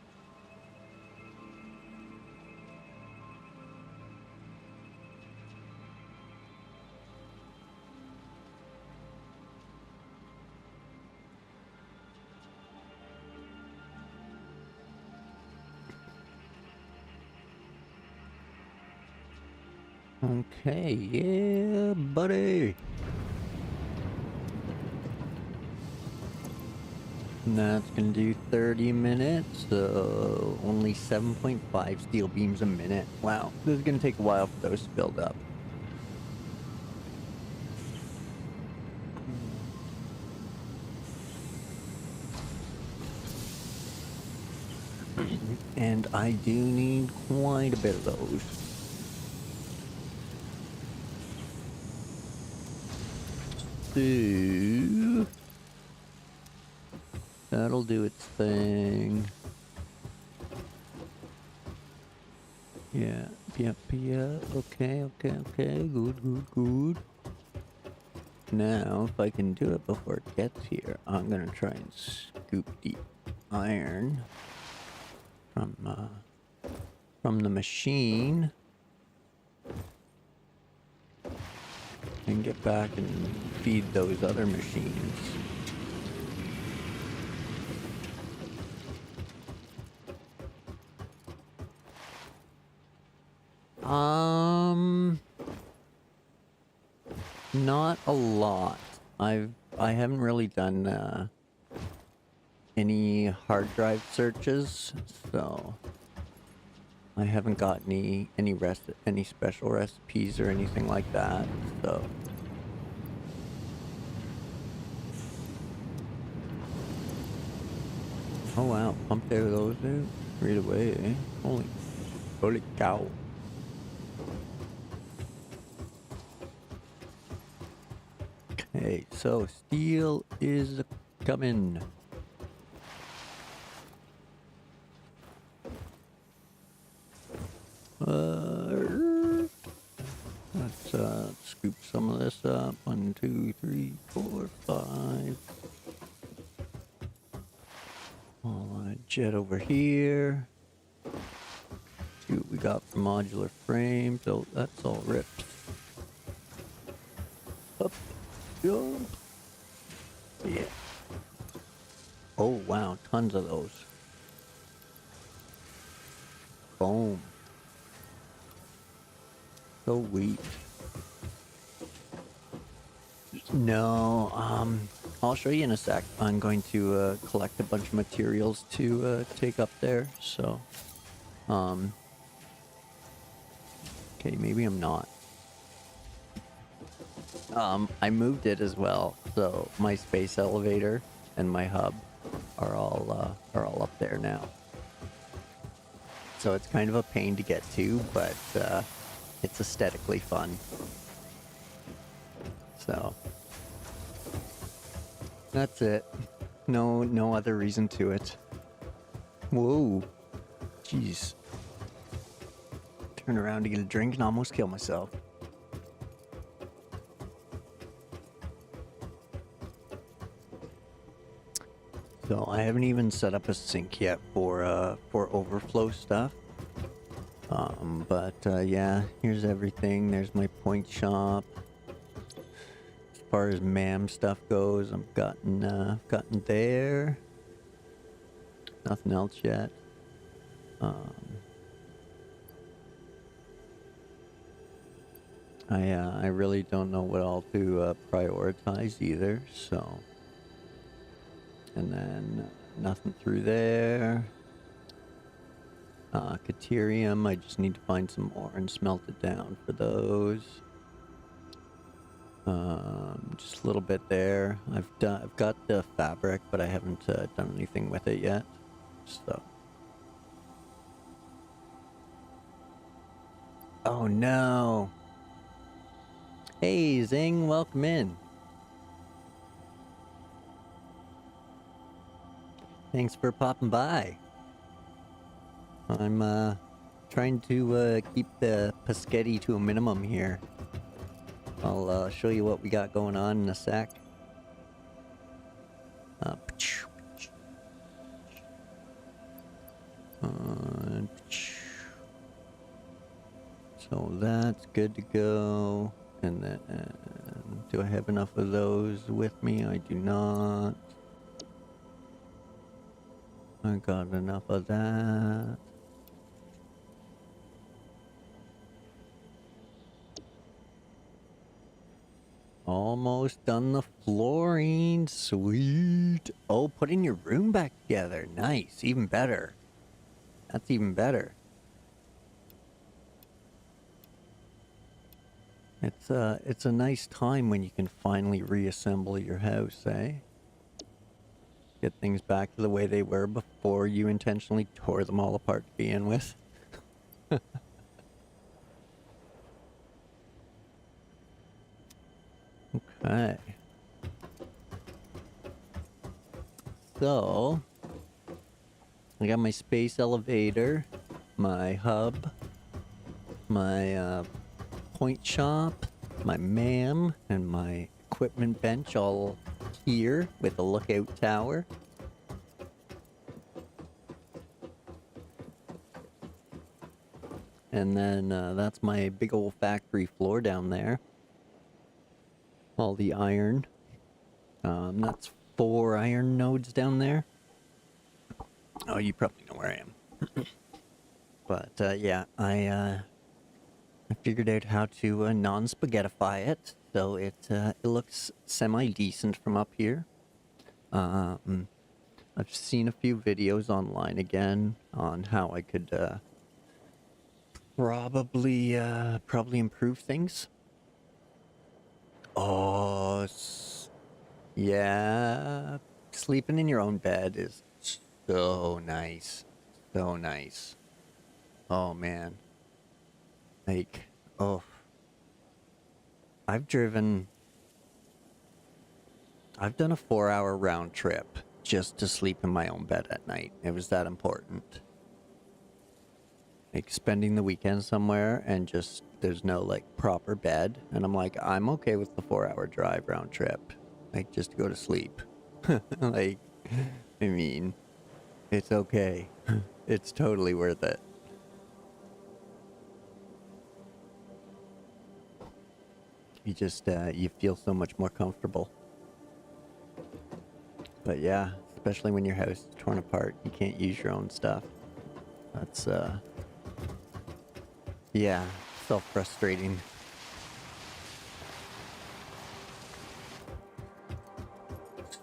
Speaker 1: Okay, yeah, buddy. And that's gonna do 30 minutes, so only 7.5 steel beams a minute. Wow, this is gonna take a while for those to build up. And I do need quite a bit of those. So that'll do its thing. Yeah, yep, yeah. Okay, good. Now, if I can do it before it gets here, I'm gonna try and scoop the iron from the machine and get back and feed those other machines. Not a lot. I haven't really done any hard drive searches, so I haven't got any special recipes or anything like that. So oh wow, pump those out right away, eh? Holy cow. Okay, so steel is coming. Let's scoop some of this up. 1, 2, 3, 4, 5. I'll jet over here. See what we got for modular frames. Oh, that's all ripped. Up, jump. Yeah. Oh wow, tons of those. Boom. So weak. No, I'll show you in a sec. I'm going to collect a bunch of materials to take up there, so okay, maybe I'm not. I moved it as well, so my space elevator and my hub are all up there now. So it's kind of a pain to get to, but it's aesthetically fun. So that's it. No other reason to it. Whoa. Jeez. Turn around to get a drink and almost kill myself. So I haven't even set up a sink yet for overflow stuff. But yeah, here's everything. There's my point shop. As far as MAM stuff goes, I've gotten there. Nothing else yet. I really don't know what all to prioritize either. So, and then nothing through there. Caterium, I just need to find some ore and smelt it down for those. Just a little bit there. I've got the fabric, but I haven't done anything with it yet. So. Oh no. Hey Zing, welcome in. Thanks for popping by. I'm trying to keep the Paschetti to a minimum here. I'll show you what we got going on in a sec. So that's good to go. And then, do I have enough of those with me? I do not. I got enough of that. Almost done the flooring. Sweet. Oh, putting your room back together. Nice. Even better. That's even better. It's a nice time when you can finally reassemble your house, eh? Get things back to the way they were before you intentionally tore them all apart to begin with. Okay. So, I got my space elevator, my hub, my point shop, my MAM, and my equipment bench all here with a lookout tower. And then that's my big old factory floor down there. All the iron. That's 4 iron nodes down there. Oh, you probably know where I am. But yeah, I figured out how to non-spaghettify it, so it looks semi-decent from up here. I've seen a few videos online again on how I could probably improve things. Oh, yeah, sleeping in your own bed is so nice, so nice. Oh man, like, oh, I've done a 4-hour round trip just to sleep in my own bed at night. It was that important. Like spending the weekend somewhere and just there's no like proper bed, and I'm like, I'm okay with the 4-hour drive round trip, like just to go to sleep. Like, I mean, it's okay. It's totally worth it. You just you feel so much more comfortable. But yeah, especially when your house is torn apart, you can't use your own stuff. That's yeah, self-frustrating.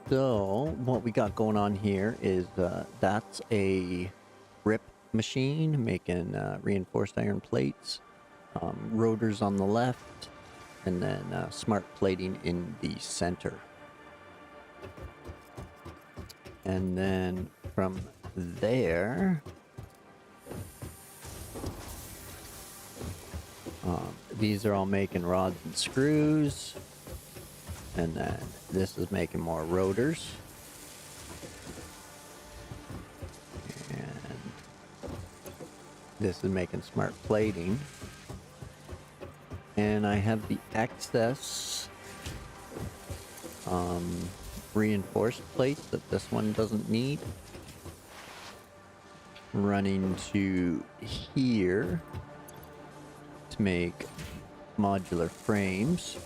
Speaker 1: So, what we got going on here is that's a rip machine making reinforced iron plates, rotors on the left, and then smart plating in the center. And then from there, these are all making rods and screws. And then this is making more rotors. And this is making smart plating. And I have the excess reinforced plates that this one doesn't need running to here to make modular frames.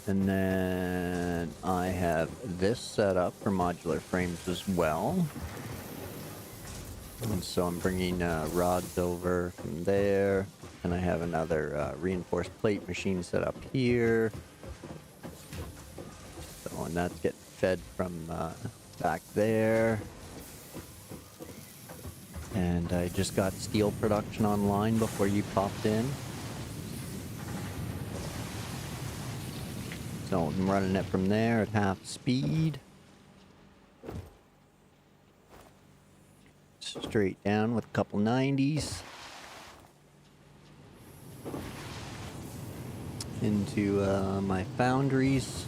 Speaker 1: And then I have this set up for modular frames as well. And so I'm bringing rods over from there. And I have another reinforced plate machine set up here. So, and that's getting fed from back there. And I just got steel production online before you popped in. So I'm running it from there at half speed. Straight down with a couple 90s. Into my foundries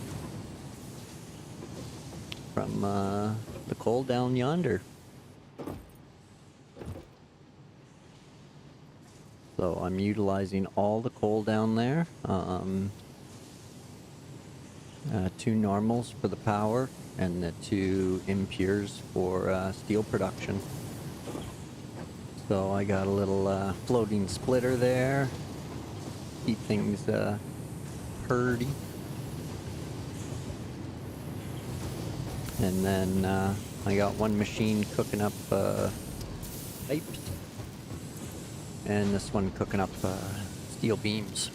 Speaker 1: from the coal down yonder. So I'm utilizing all the coal down there. 2 normals for the power and the 2 impures for steel production. So I got a little floating splitter there. Keep things purdy. And then I got one machine cooking up pipes. And this one cooking up steel beams.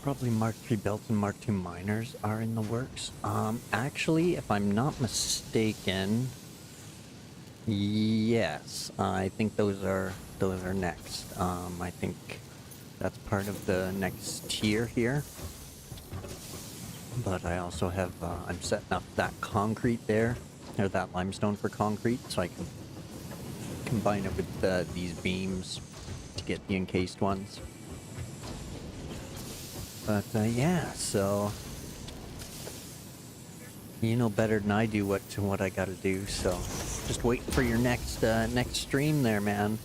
Speaker 1: Probably Mark III belts and Mark II miners are in the works. Actually, if I'm not mistaken, yes, I think those are next. I think that's part of the next tier here. But I also have I'm setting up that concrete there, or that limestone for concrete, so I can combine it with these beams to get the encased ones. But yeah, so you know better than I do what I gotta do. So just waiting for your next stream there, man.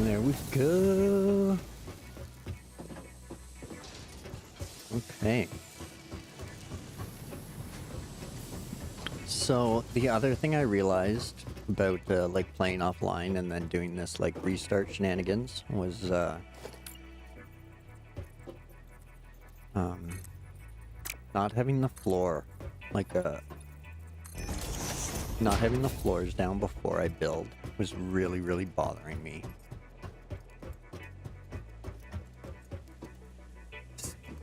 Speaker 1: There we go. Okay. So the other thing I realized about like playing offline and then doing this like restart shenanigans was not having the floor like not having the floors down before I build was really bothering me.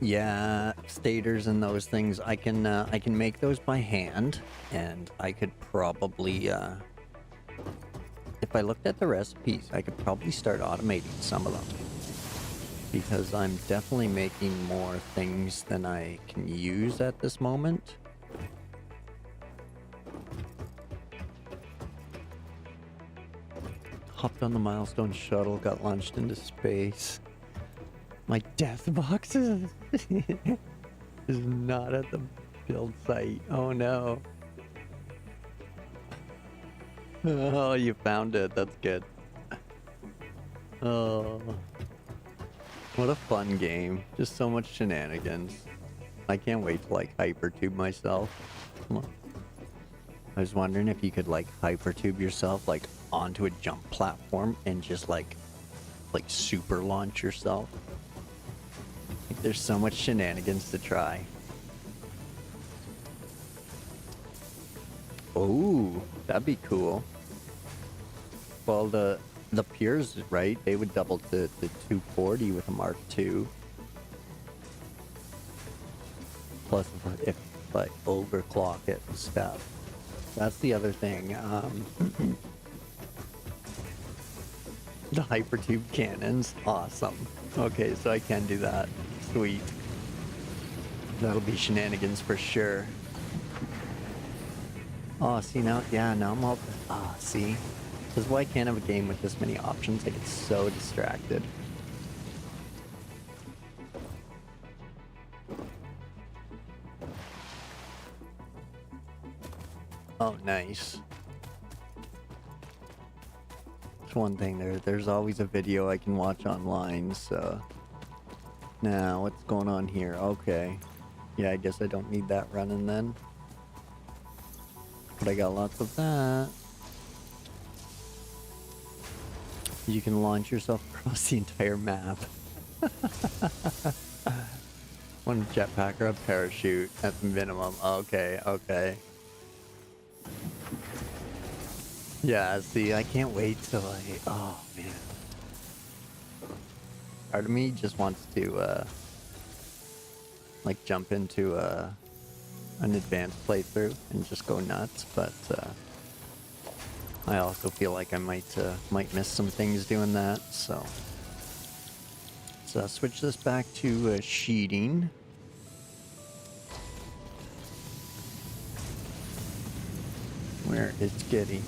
Speaker 1: Yeah, stators and those things, I can make those by hand, and I could probably, if I looked at the recipes, I could probably start automating some of them. Because I'm definitely making more things than I can use at this moment. Hopped on the milestone shuttle, got launched into space. My death box is not at the build site. Oh no. Oh, you found it. That's good. Oh. What a fun game. Just so much shenanigans. I can't wait to like hypertube myself. I was wondering if you could like hypertube yourself like onto a jump platform and just like super launch yourself. There's so much shenanigans to try. Oh, that'd be cool. Well, the Pures, right? They would double to 240 with a Mark II. Plus, if like overclock it and stuff. That's the other thing. The hypertube cannons, awesome. Okay, so I can do that. Sweet. That'll be shenanigans for sure. Oh, see now, yeah, now I'm all. Ah, see, this is why I can't have a game with this many options. I get so distracted. Oh, nice. That's one thing. There's always a video I can watch online. So now what's going on here? Okay, yeah, I guess I don't need that running then. But I got lots of that. You can launch yourself across the entire map. One jetpack or a parachute at the minimum. Okay, okay. Yeah, see, I can't wait till oh man. Part of me just wants to like jump into an advanced playthrough and just go nuts, but I also feel like I might miss some things doing that, so let's switch this back to sheeting. Where it's getting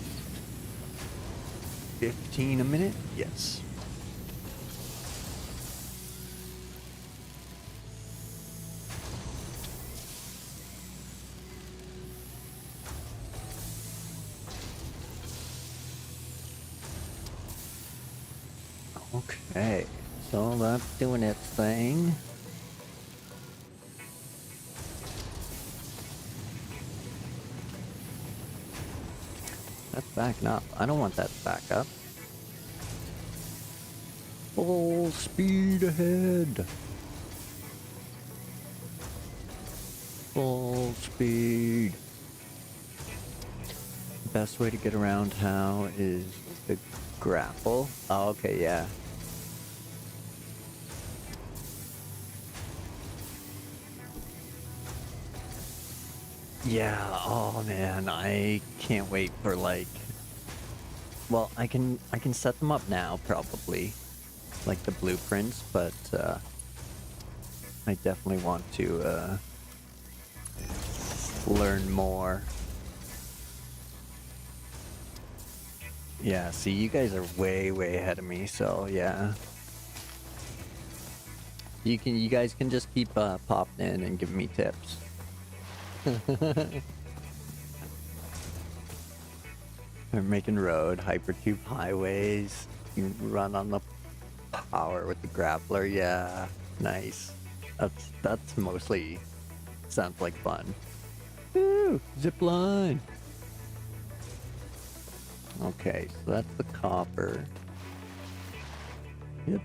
Speaker 1: 15 a minute? Yes. Okay, so that's doing its thing. That's backing up. I don't want that to back up. Full speed ahead. Full speed. Best way to get around how is the grapple. Oh, okay, yeah. Yeah, oh man, I can't wait for like, well, I can set them up now probably, like the blueprints, but I definitely want to learn more. Yeah, see, you guys are way ahead of me, so yeah. You guys can just keep popping in and giving me tips. They're making road, hypertube highways. You can run on the power with the grappler. Yeah, nice. That's mostly sounds like fun. Woo! Zip line. Okay, so that's the copper. Yep.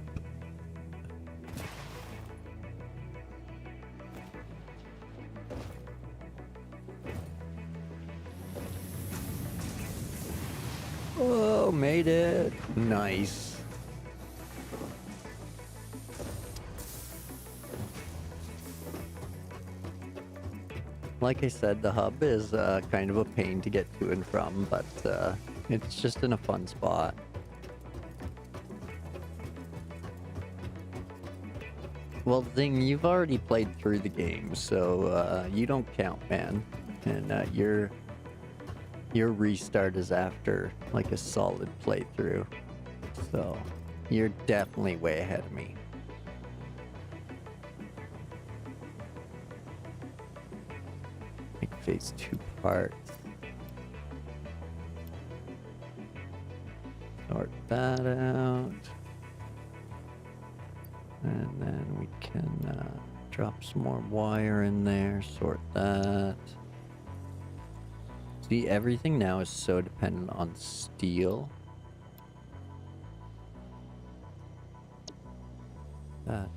Speaker 1: Oh, made it. Nice. Like I said, the hub is kind of a pain to get to and from, but it's just in a fun spot. Well, the thing, you've already played through the game, so you don't count, man. And your restart is after like a solid playthrough, so you're definitely way ahead of me. Make phase 2 parts. Sort that out. And then we can drop some more wire in there, sort that. See, everything now is so dependent on steel that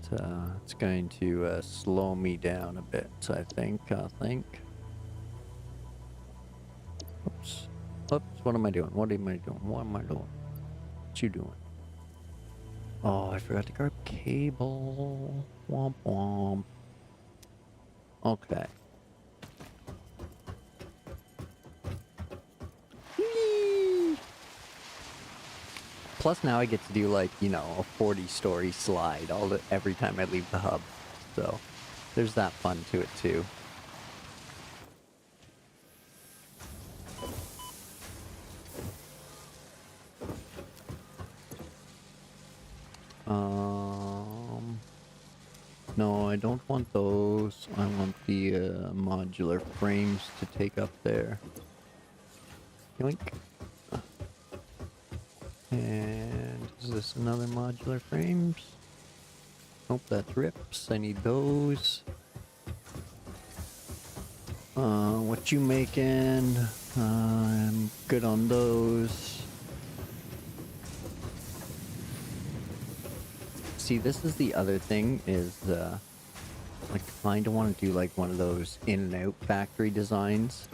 Speaker 1: it's going to slow me down a bit, I think. Oops. Oops, what am I doing? What am I doing? What am I doing? What you doing? Oh, I forgot to grab cable. Womp womp. Okay. Whee! Plus now I get to do like, you know, a 40-story slide every time I leave the hub. So there's that fun to it too. No, I don't want those. I want the modular frames to take up there. Yoink. And is this another modular frames? Nope, that's rips. I need those. What you making? I'm good on those. See, this is the other thing is, I kind of want to do like one of those in and out factory designs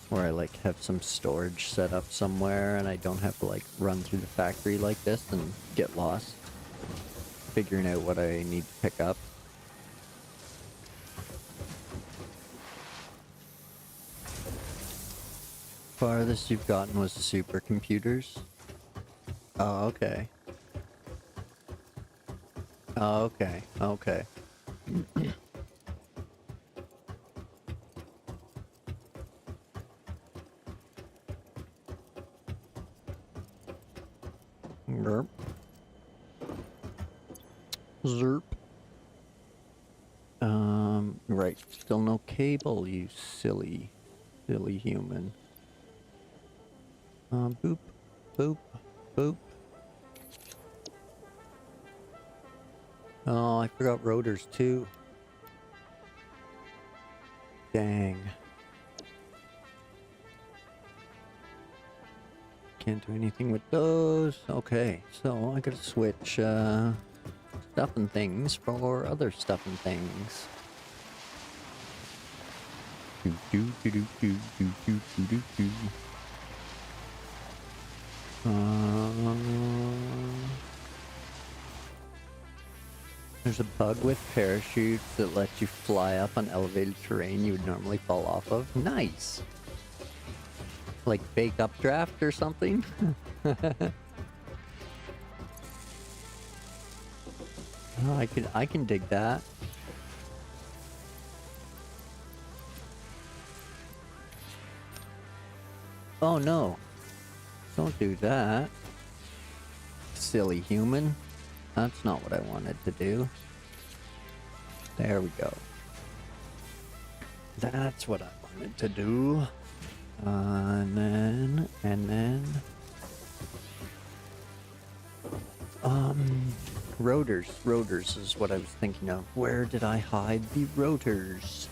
Speaker 1: where I like have some storage set up somewhere and I don't have to like run through the factory like this and get lost figuring out what I need to pick up. Farthest you've gotten was the supercomputers? Oh, okay. Oh, okay. Okay. Zerp. Zerp. Right. Still no cable, you silly human. Boop. Boop. Boop. Oh, I forgot rotors too. Dang. can't do anything with those. Okay, so I gotta switch stuff and things for other stuff and things. Do do do do do do do do do do. There's a bug with parachutes that lets you fly up on elevated terrain you would normally fall off of. Nice. Like fake updraft or something. Oh, I can dig that. Oh no. Don't do that. Silly human. That's not what I wanted to do. There we go. That's what I wanted to do. And then... Rotors. Rotors is what I was thinking of. Where did I hide the rotors?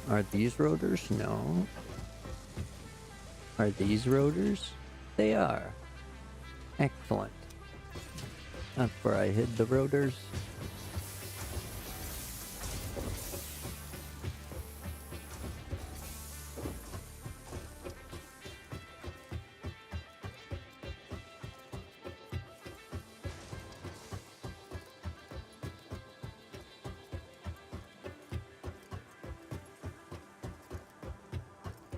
Speaker 1: Are these rotors? No. Are these rotors? They are. Excellent. That's where I hid the rotors.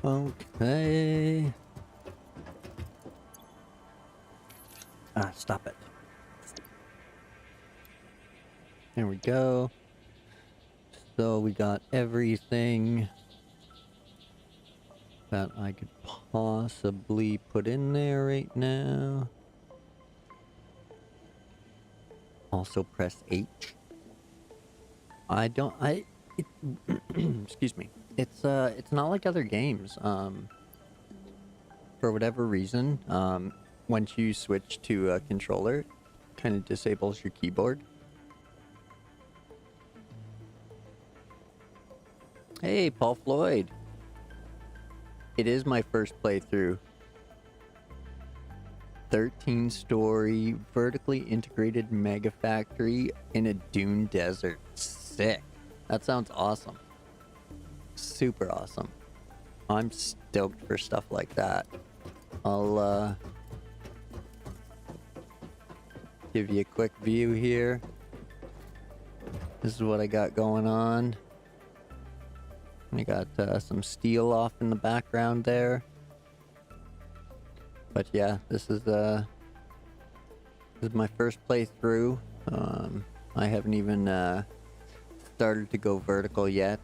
Speaker 1: Okay. Stop it. There we go. So we got everything that I could possibly put in there right now. Also press H. Excuse me. It's not like other games. For whatever reason, once you switch to a controller, it kind of disables your keyboard. Hey, Paul Floyd. It is my first playthrough. 13-story vertically integrated mega factory in a dune desert. Sick. That sounds awesome. Super awesome. I'm stoked for stuff like that. I'll give you a quick view here. This is what I got going on. I got some steel off in the background there. But yeah, this is my first playthrough. I haven't even started to go vertical yet.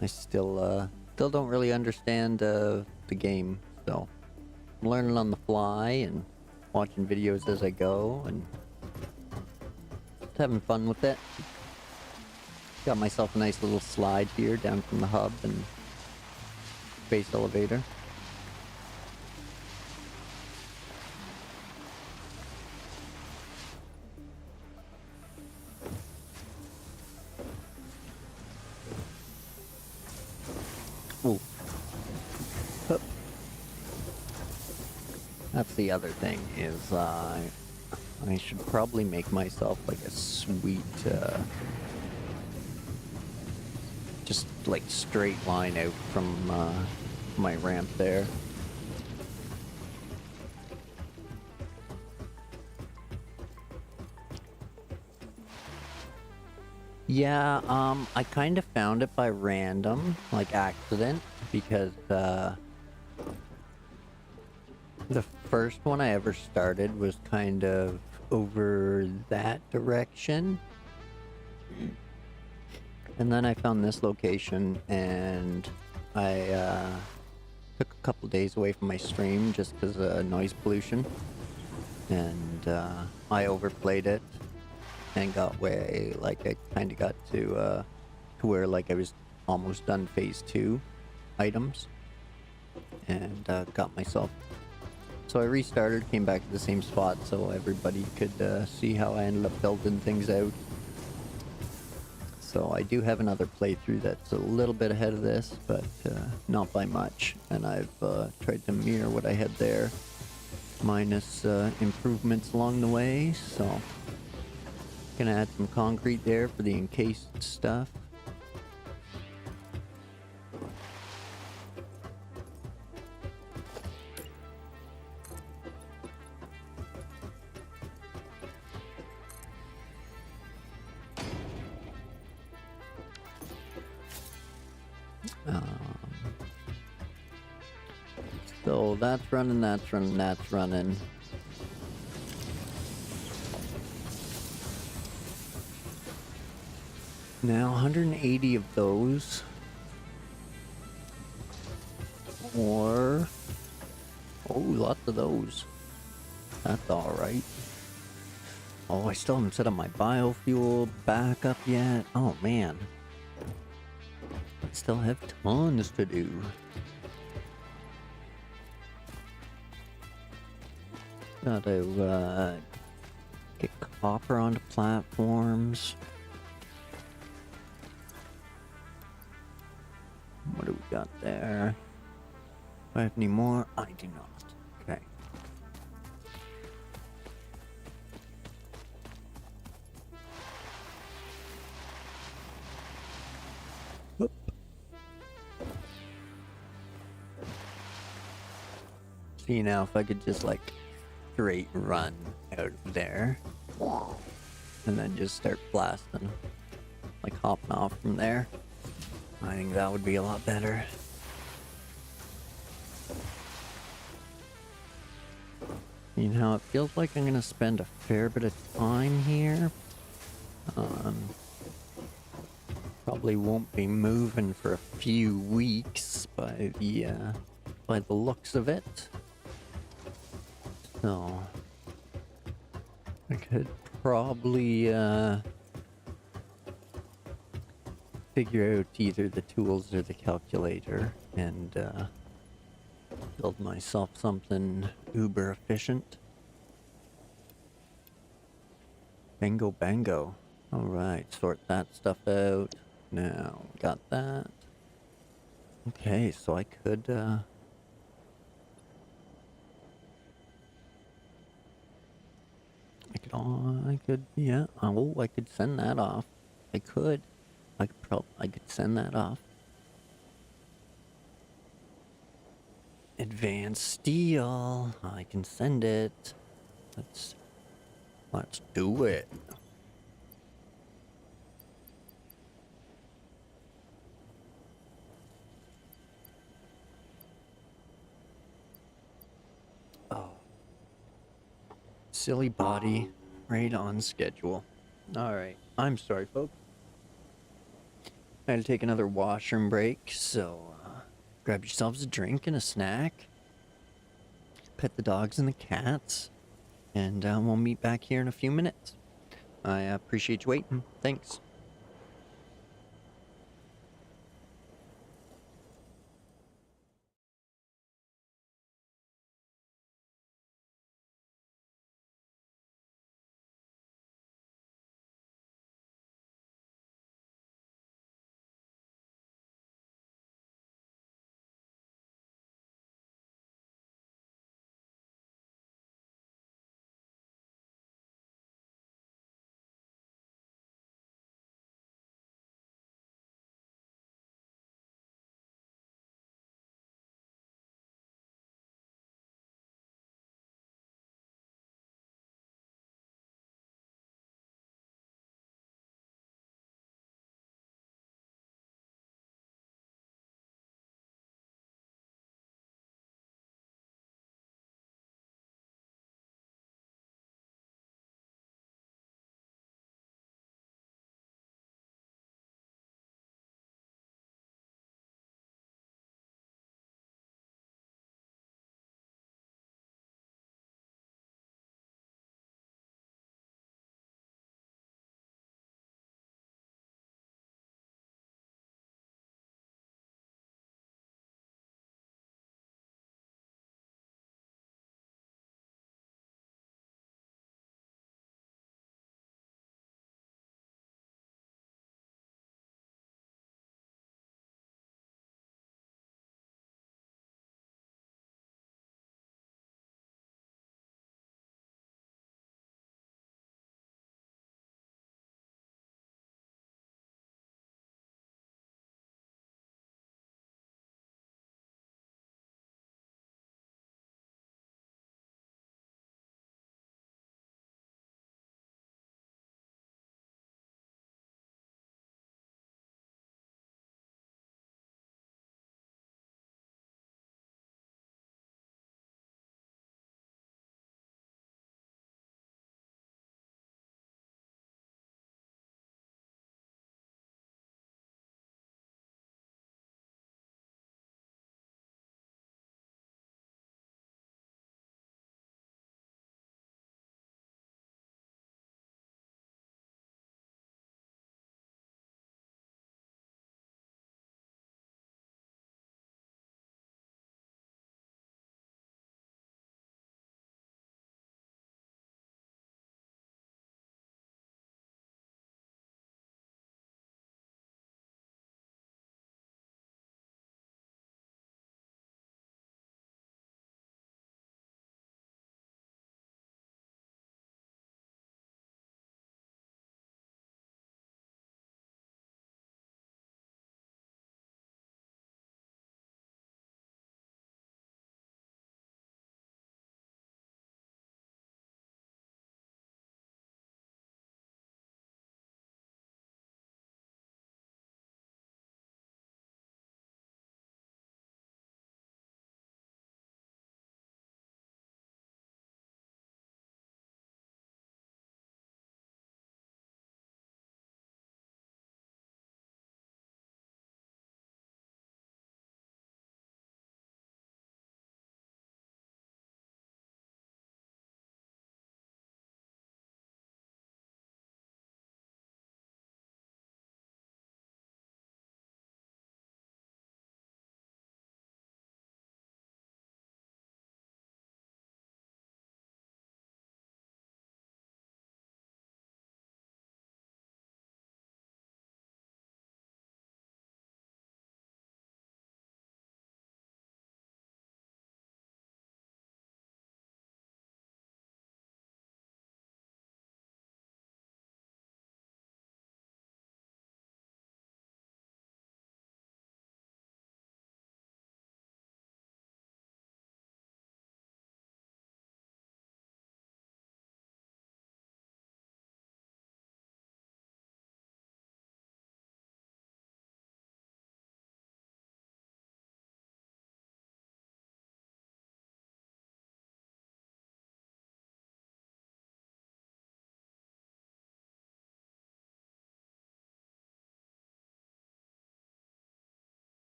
Speaker 1: I still don't really understand the game, so I'm learning on the fly and watching videos as I go and just having fun with it. Got myself a nice little slide here down from the hub and base elevator. Ooh. Hup. That's the other thing is I should probably make myself like a sweet just like straight line out from my ramp there. Yeah, I kind of found it by random, like accident, because the first one I ever started was kind of over that direction. And then I found this location and I took a couple days away from my stream just because of noise pollution. And I overplayed it. And got way, like I kind of got to where like I was almost done phase 2 items and got myself, so I restarted, came back to the same spot so everybody could see how I ended up building things out. So I do have another playthrough that's a little bit ahead of this, but not by much. And I've tried to mirror what I had there, minus improvements along the way. So gonna add some concrete there for the encased stuff. So that's running, that's running, that's running. Now 180 of those. Or... oh, lots of those. That's alright. Oh, I still haven't set up my biofuel backup yet. Oh, man. I still have tons to do. Gotta, get copper onto platforms. What do we got there? Do I have any more? I do not. Okay. Whoop. See now, if I could just like straight run out of there and then just start blasting, like hopping off from there, I think that would be a lot better. You know, it feels like I'm gonna spend a fair bit of time here. Probably won't be moving for a few weeks by the looks of it. So I could probably figure out either the tools or the calculator and build myself something uber efficient. Bingo bango. Alright, sort that stuff out. Now, got that. Okay, so I could yeah, oh, I could send that off. I could send that off. Advanced steel. I can send it. Let's do it. Oh. Silly body. Right on schedule. Alright. I'm sorry, folks. I had to take another washroom break, so grab yourselves a drink and a snack. Pet the dogs and the cats. And we'll meet back here in a few minutes. I appreciate you waiting. Thanks.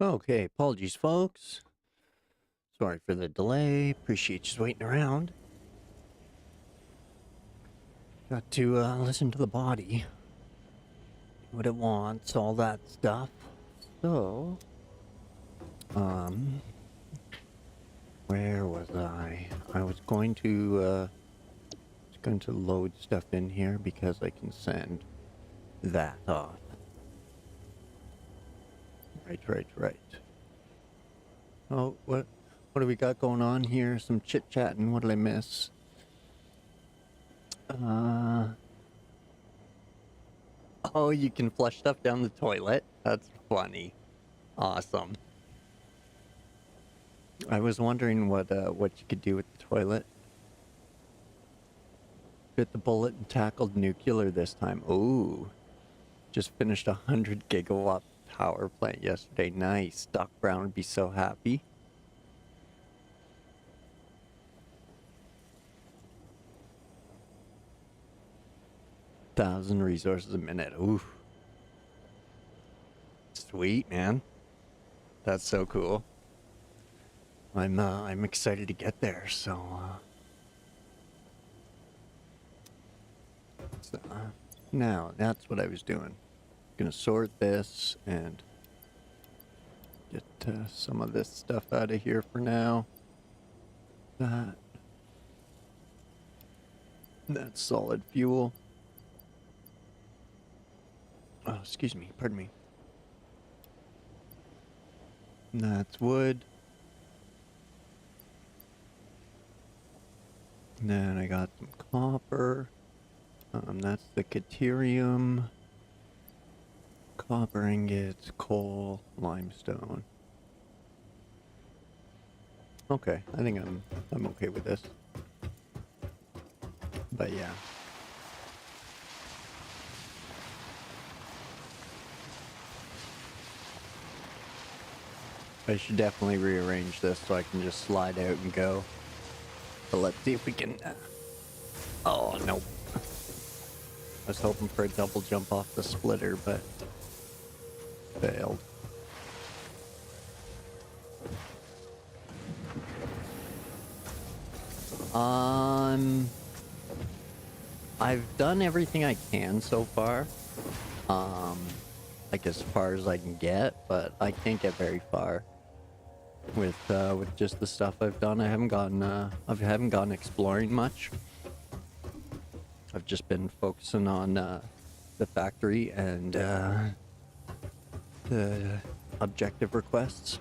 Speaker 1: Okay, apologies, folks. Sorry for the delay. Appreciate you just waiting around. Got to listen to the body, what it wants, all that stuff. So, where was I? I was going to load stuff in here because I can send that off. Right. Oh, what do we got going on here? Some chit-chatting. What did I miss? Oh, you can flush stuff down the toilet? That's funny. Awesome. I was wondering what you could do with the toilet. Bit the bullet and tackled nuclear this time. Ooh. Just finished a 100 gigawatt power plant yesterday. Nice. Doc Brown would be so happy. Thousand resources a minute. Ooh. Sweet, man. That's so cool. I'm excited to get there, so now that's what I was doing. Gonna sort this and get some of this stuff out of here for now. That's solid fuel. Oh, excuse me, pardon me. That's wood. And then I got some copper. That's the caterium. Copper ingots, coal, limestone. Okay, I think I'm okay with this. But yeah. I should definitely rearrange this so I can just slide out and go. But let's see if we can... Oh, no. I was hoping for a double jump off the splitter, but... failed. I've done everything I can so far. Like as far as I can get, but I can't get very far with just the stuff I've done. I haven't gone exploring much. I've just been focusing on the factory and the objective requests.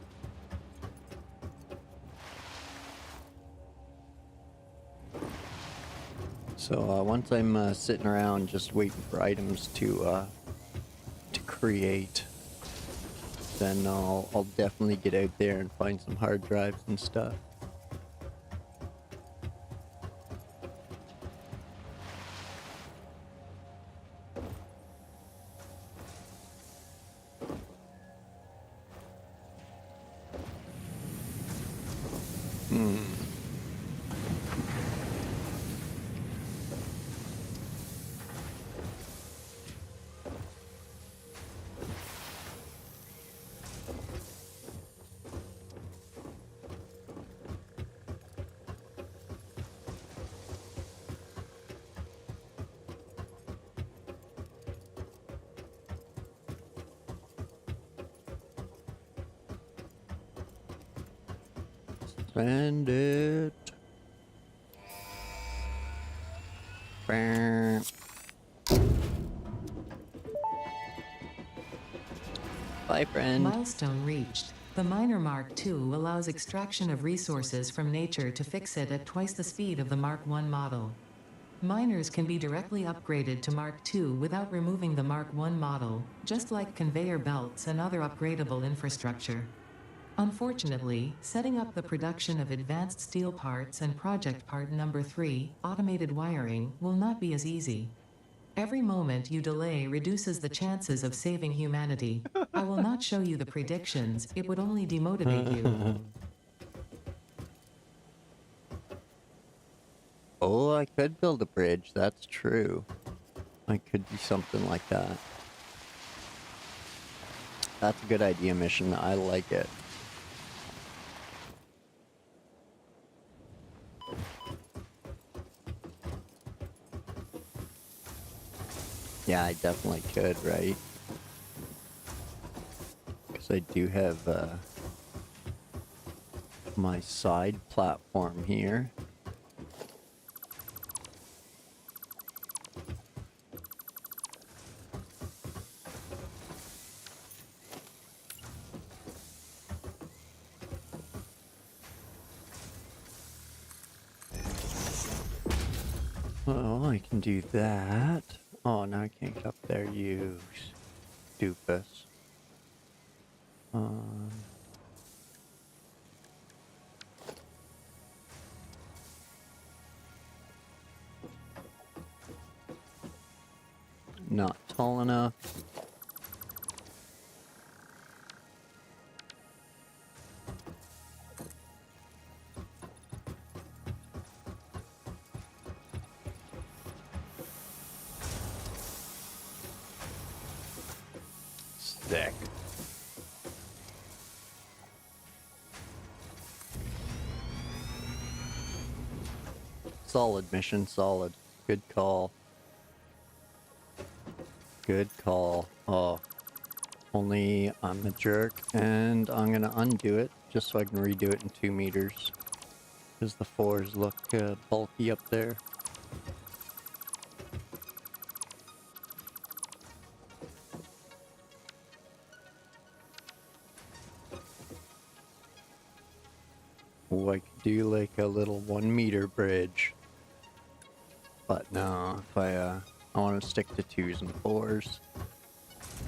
Speaker 1: So once I'm sitting around just waiting for items to create, then I'll definitely get out there and find some hard drives and stuff. Send it. Bam. Bye, friend.
Speaker 2: Milestone reached. The Miner Mark II allows extraction of resources from nature to fix it at twice the speed of the Mark I model. Miners can be directly upgraded to Mark II without removing the Mark I model, just like conveyor belts and other upgradable infrastructure. Unfortunately, setting up the production of advanced steel parts and project part number 3, automated wiring, will not be as easy. Every moment you delay reduces the chances of saving humanity. I will not show you the predictions, it would only demotivate you.
Speaker 1: Oh, I could build a bridge, that's true. I could do something like that. That's a good idea, mission. I like it. Yeah, I definitely could, right? Because I do have my side platform here. Oh, I can do that. Oh, now I can't get up there, you doofus. Not tall enough. Sick. Solid mission, solid. Good call. Good call. Oh, only I'm the jerk, and I'm gonna undo it just so I can redo it in 2 meters. Because the 4s look bulky up there. Oh, I could do like a little 1 meter bridge. But no, if I want to stick to 2s and 4s.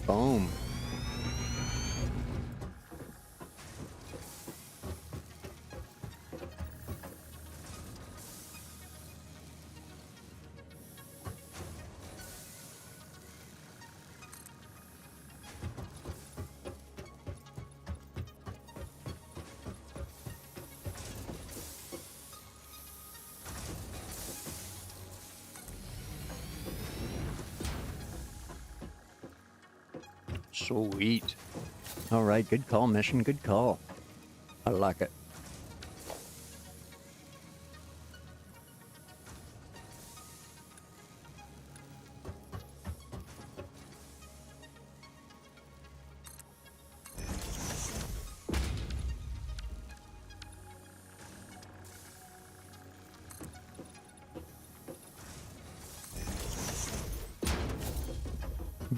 Speaker 1: Boom. Sweet. Alright, good call, mission, good call. I like it.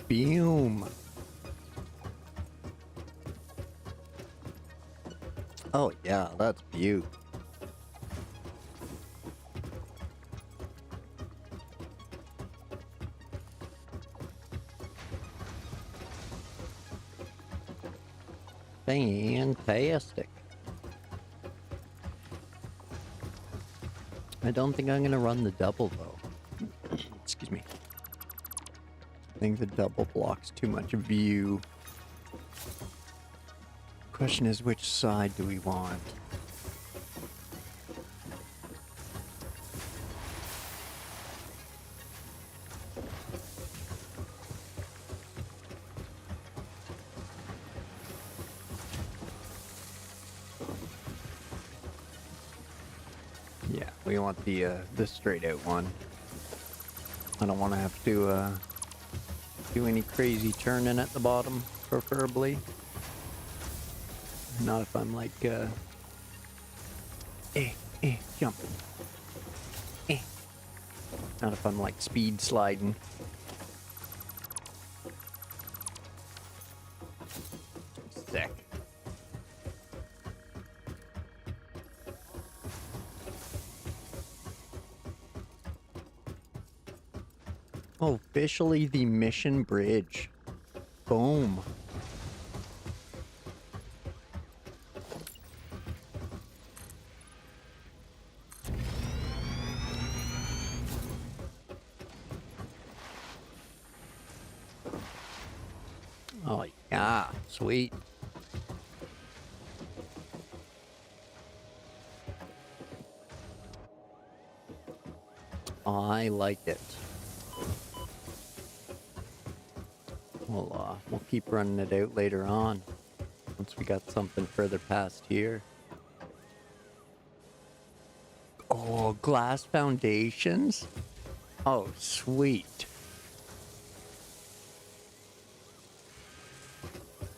Speaker 1: Boom. Oh yeah, that's beaut. Fantastic. I don't think I'm gonna run the double though. Excuse me. I think the double blocks too much view. Question is, which side do we want? Yeah, we want the straight out one. I don't want to have to do any crazy turning at the bottom, preferably. Not if I'm like jump. Not if I'm like speed sliding. Sick. Officially the mission bridge. Boom. Oh yeah, sweet. I like it. We'll keep running it out later on once we got something further past here. Oh, glass foundations? Oh, sweet.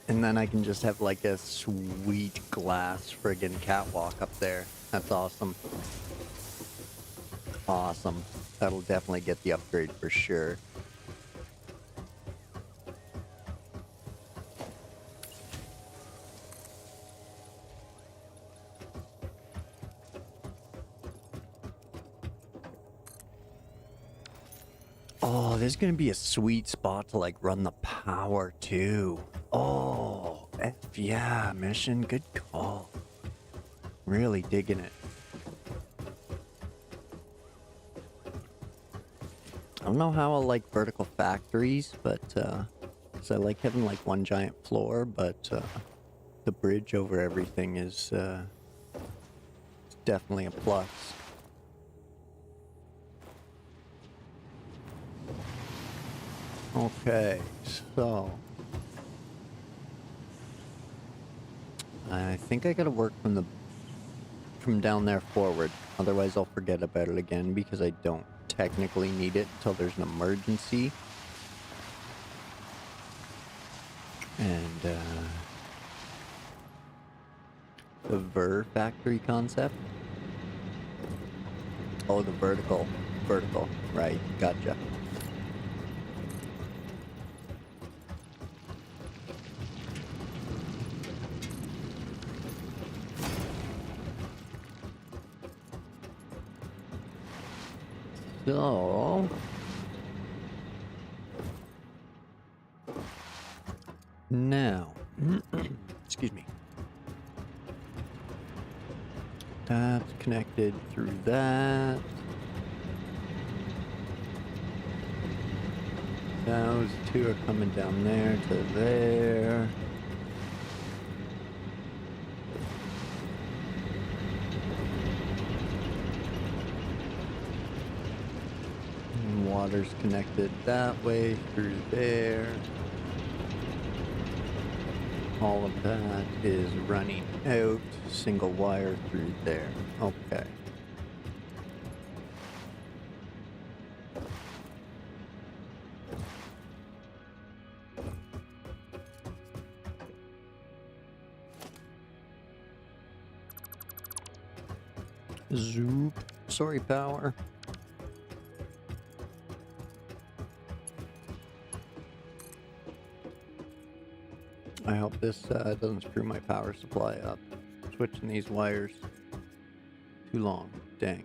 Speaker 1: And then I can just have like a sweet glass friggin' catwalk up there. That's awesome. Awesome. That'll definitely get the upgrade for sure. Oh, there's gonna be a sweet spot to like run the power too. Oh, F yeah, mission. Good call. Really digging it. I don't know how I'll like vertical factories, but cause I like having like one giant floor, but the bridge over everything is definitely a plus. Okay, so I think I gotta work from down there forward. Otherwise I'll forget about it again because I don't technically need it until there's an emergency. And the factory concept. Oh, the vertical, right, gotcha. So, now, excuse me, that's connected through that. Those two are coming down there to there. Water's connected that way through there. All of that is running out, single wire through there. Okay. Zoop. Sorry, power. I hope this doesn't screw my power supply up. Switching these wires too long. Dang.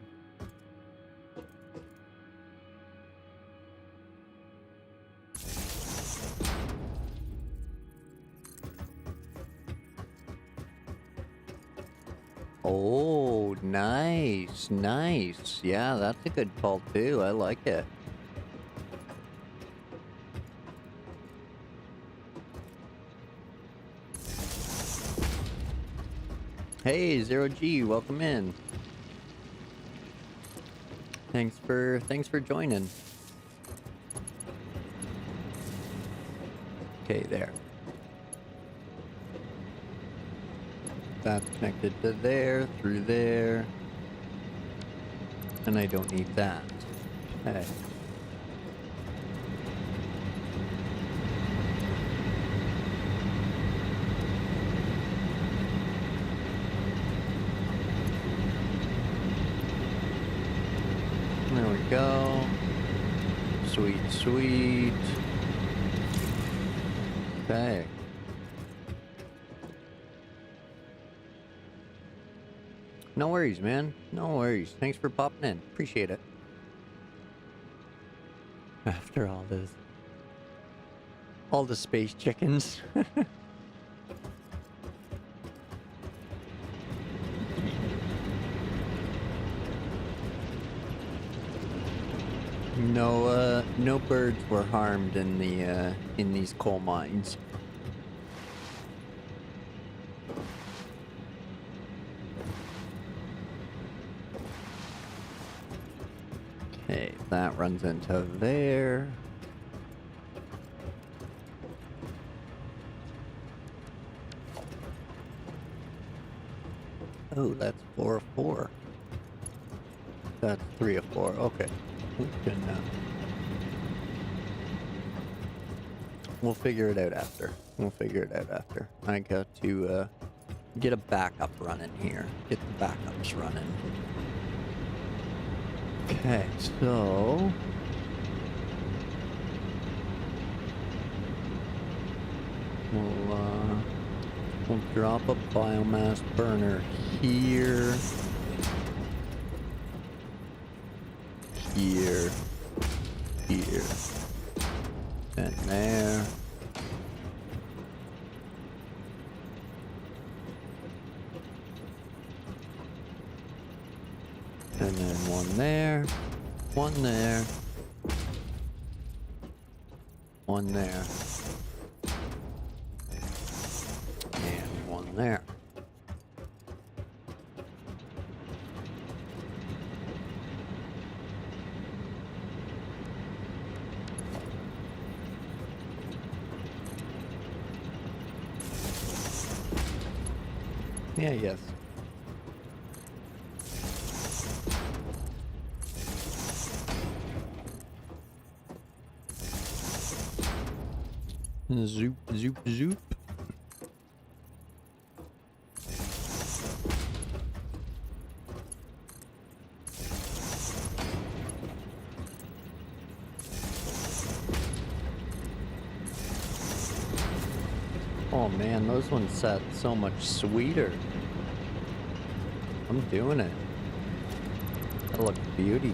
Speaker 1: Oh, nice, nice. Yeah, that's a good call too. I like it. Hey, Zero G, welcome in. Thanks for joining. Okay, there. That's connected to there, through there. And I don't need that. Okay. There we go. Sweet, sweet. Okay. No worries, man. No worries. Thanks for popping in. Appreciate it. After all the space chickens. No birds were harmed in these coal mines. Okay, that runs into there. Oh, that's 4 of 4. That's 3 of 4. Okay. We can, we'll figure it out after. We'll figure it out after. I got to, get a backup running here. Get the backups running. Okay, so... We'll drop a biomass burner here. Here. Here. And there. And then one there. One there. One there. And one there. Yeah, yes. Zoop, zoop, zoop. Oh man, those ones sat so much sweeter. I'm doing it. That looks beauty.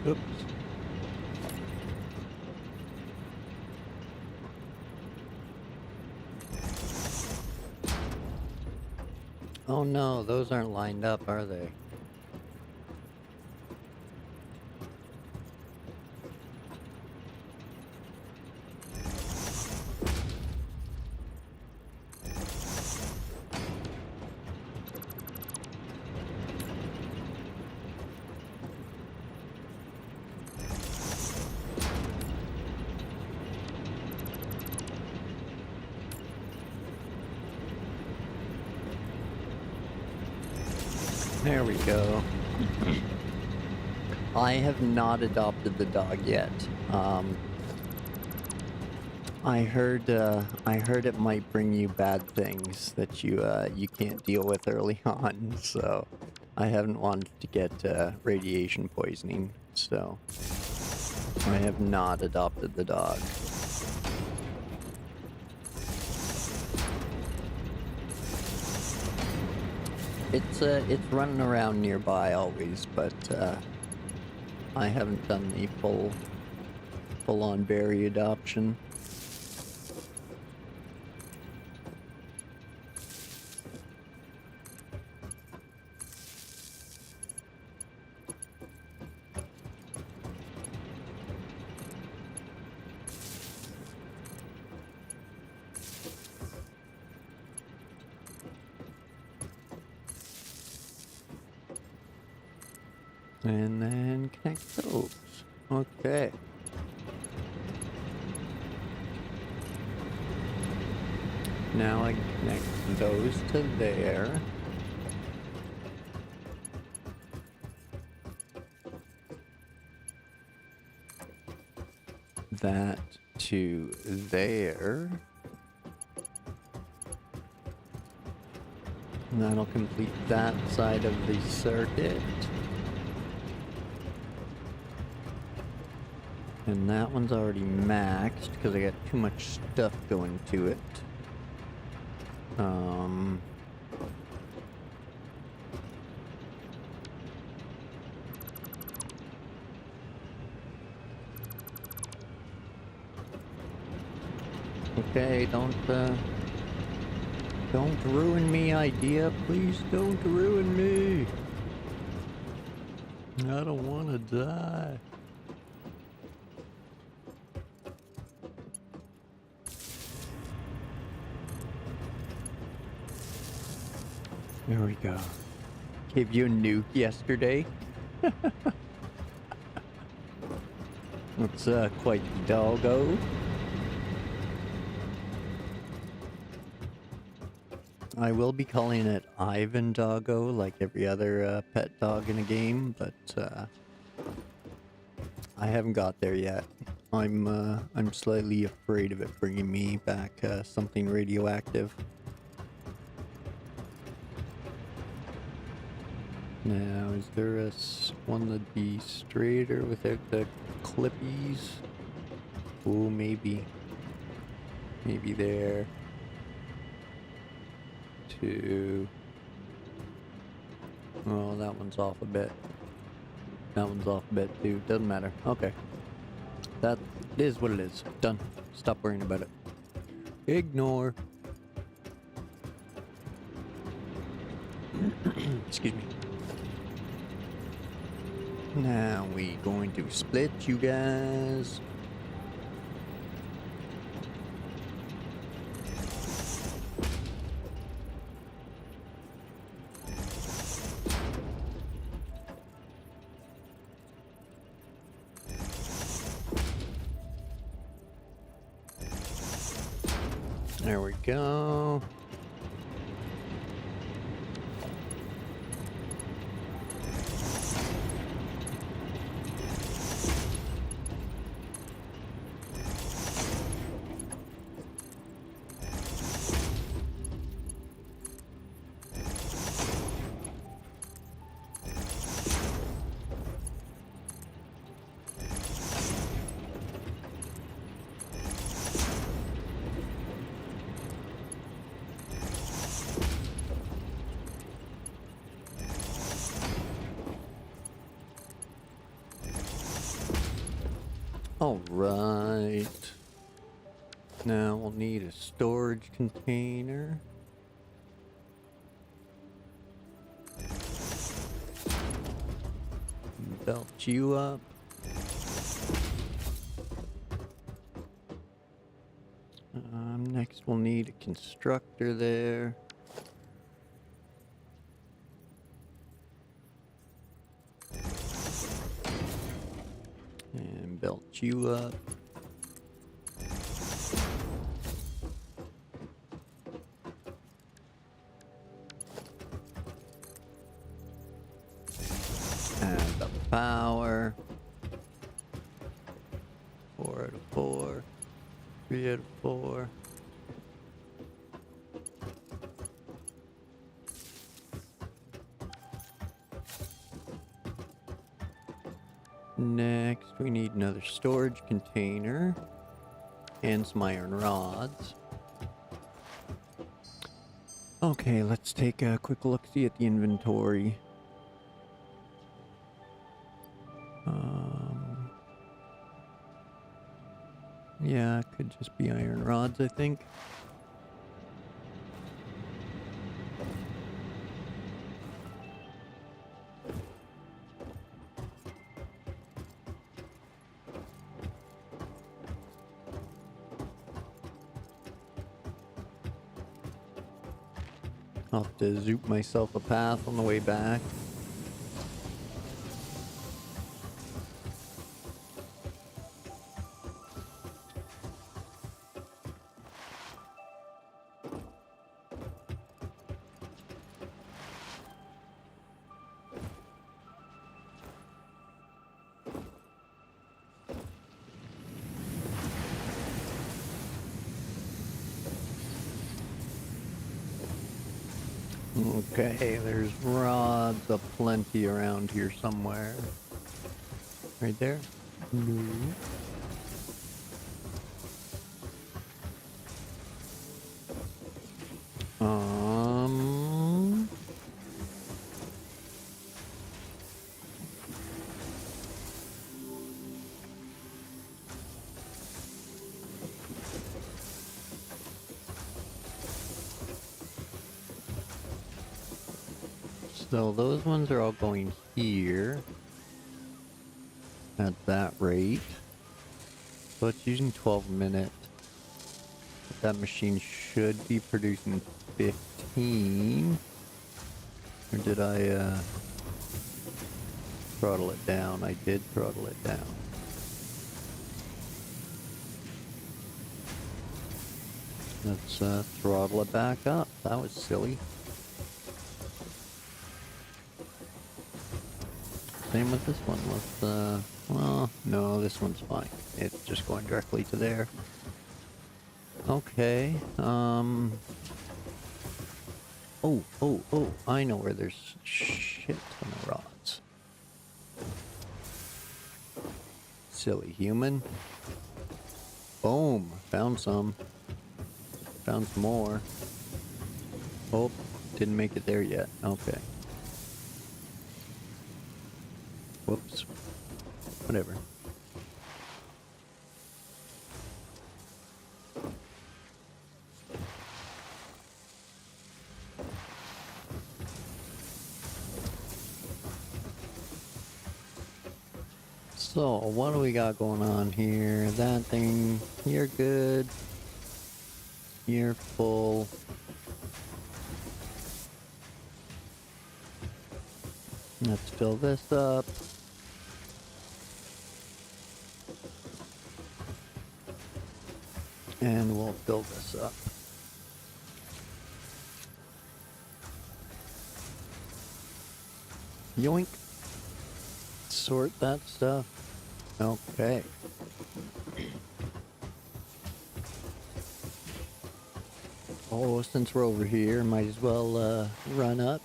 Speaker 1: Oops. Oh no, those aren't lined up, are they? There we go. I have not adopted the dog yet. I heard it might bring you bad things that you can't deal with early on, so I haven't wanted to get radiation poisoning, so I have not adopted the dog. It's running around nearby always, but I haven't done the full-on berry adoption. And then connect those. Okay. Now I can connect those to there. That to there. And that'll complete that side of the circuit. And that one's already maxed because I got too much stuff going to it. Okay, don't ruin me, idea. Please don't ruin me. I don't want to die. There we go. Gave you a nuke yesterday. It's quite the doggo. I will be calling it Ivan Doggo like every other pet dog in a game, but I haven't got there yet. I'm slightly afraid of it bringing me back something radioactive. Now, is there one that'd be straighter without the clippies? Oh, maybe. Maybe there. 2. Oh, that one's off a bit. That one's off a bit too. Doesn't matter. Okay. That is what it is. Done. Stop worrying about it. Ignore. Excuse me. Now we going to split you guys. There we go. All right. Now we'll need a storage container. Belt you up. Next we'll need a constructor there. And belt you up. And the power. 4 out of 4. 3 out of 4. Next, we need another storage container and some iron rods. Okay, let's take a quick look-see at the inventory. Yeah, it could just be iron rods, I think. I'll have to zoop myself a path on the way back. Okay, there's rods aplenty around here somewhere. Right there? No. So those ones are all going here at that rate. So it's using 12 minutes. But that machine should be producing 15. Or did I throttle it down? I did throttle it down. Let's throttle it back up. That was silly. Same with this one. Let's, well, no, this one's fine. It's just going directly to there. Okay, oh, I know where there's shit ton of rods. Silly human. Boom, found some. Found some more. Oh, didn't make it there yet. Okay. Whoops. Whatever. So, what do we got going on here? That thing, you're good. You're full. Let's fill this up. And we'll fill this up. Yoink. Sort that stuff. Okay. Oh, since we're over here, might as well run up.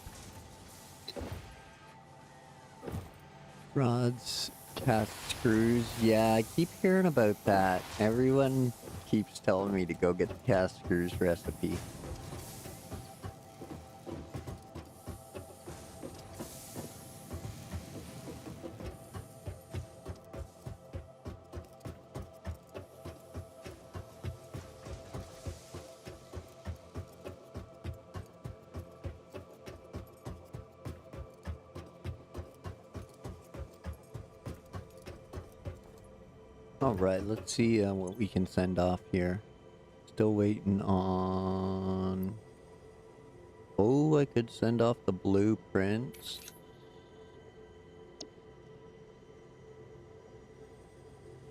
Speaker 1: Rods, cast screws. Yeah, I keep hearing about that. Everyone keeps telling me to go get the cast screws recipe. Alright, let's see what we can send off here. Still waiting on... Oh, I could send off the blueprints.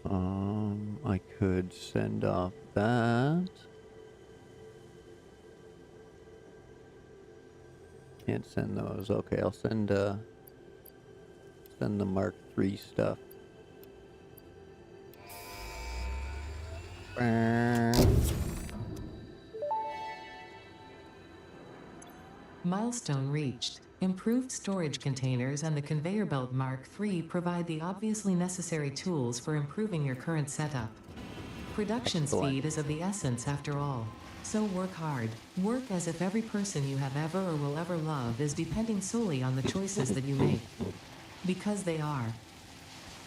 Speaker 1: I could send off that. Can't send those. Okay, I'll send the Mark III stuff.
Speaker 2: Milestone reached. Improved storage containers and the conveyor belt Mark III provide the obviously necessary tools for improving your current setup. Production speed is of the essence after all. So work hard. Work as if every person you have ever or will ever love is depending solely on the choices that you make. Because they are.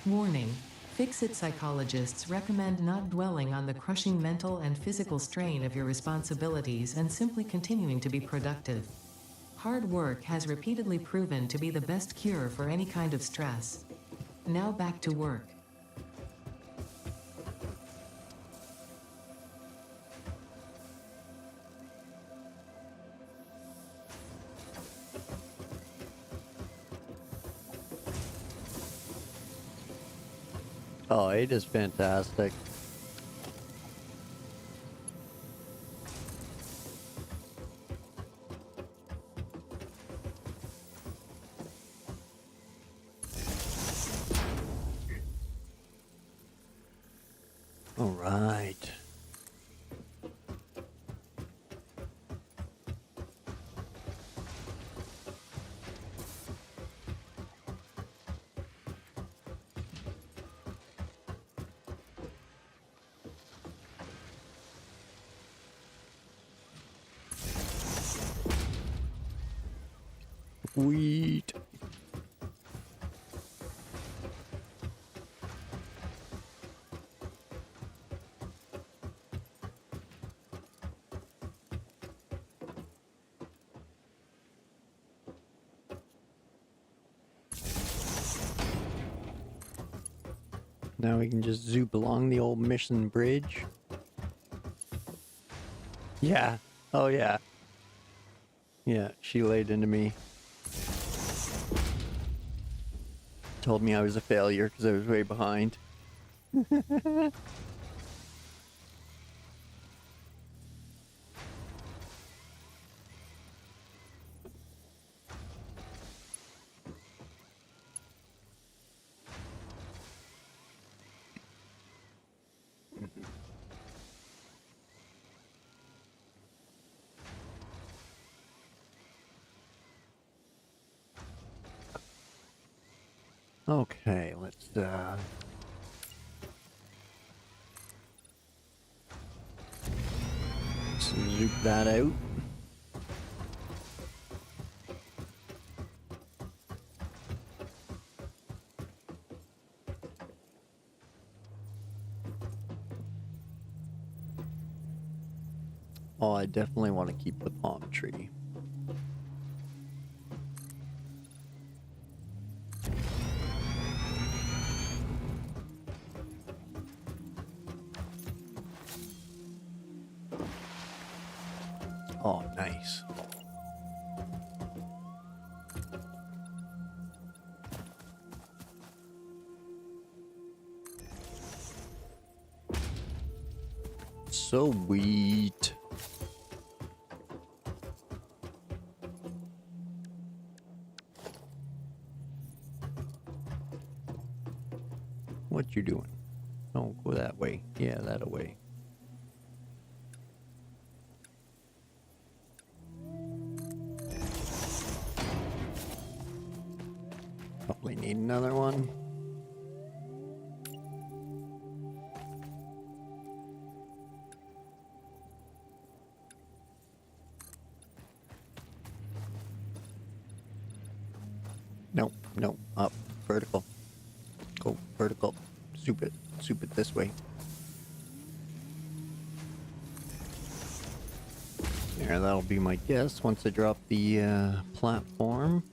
Speaker 2: Warning. Fix-it psychologists recommend not dwelling on the crushing mental and physical strain of your responsibilities and simply continuing to be productive. Hard work has repeatedly proven to be the best cure for any kind of stress. Now back to work.
Speaker 1: Oh, it is fantastic. All right. Sweet. Now we can just zoop along the old Mission Bridge. Yeah. Oh, yeah. Yeah, she laid into me. told me I was a failure because I was way behind. Okay, let's zoop that out. Oh, I definitely want to keep the palm tree. Oh, nice. Sweet. What you doing? Don't go that way. Yeah, that away. Probably need another one. Nope, nope, up, vertical. Go vertical. Zoop it this way. There, that'll be my guess once I drop the platform.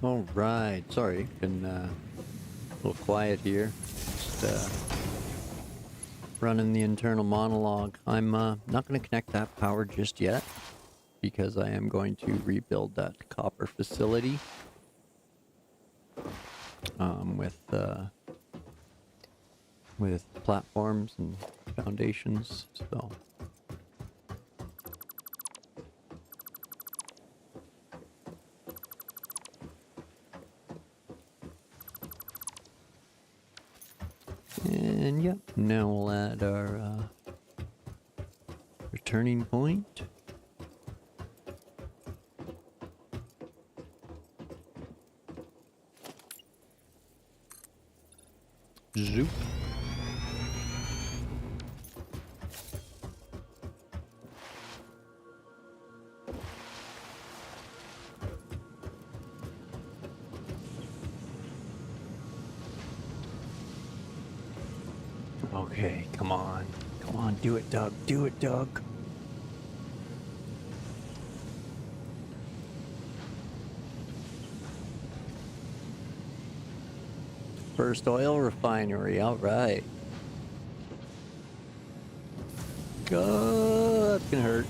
Speaker 1: All right, sorry, been a little quiet here. Just running the internal monologue. I'm not going to connect that power just yet because I am going to rebuild that copper facility with platforms and foundations. So. And yep, now we'll add our returning point. Zoop. Okay, come on. Come on, do it, Doug. Do it, Doug. First oil refinery, all right. God, that's gonna hurt.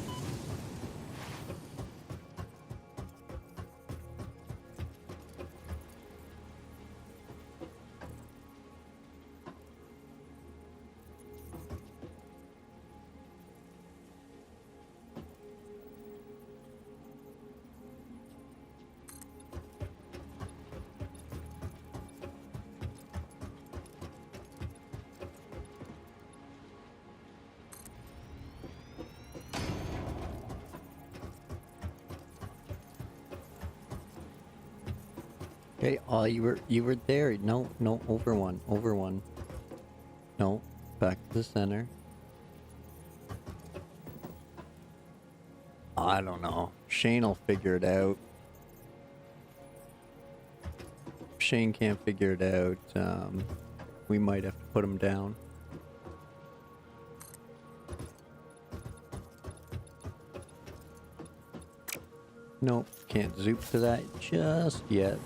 Speaker 1: Okay, oh, you were there. No, no, over one, over one. No, back to the center. I don't know. Shane will figure it out. If Shane can't figure it out, we might have to put him down. Nope, can't zoop to that just yet.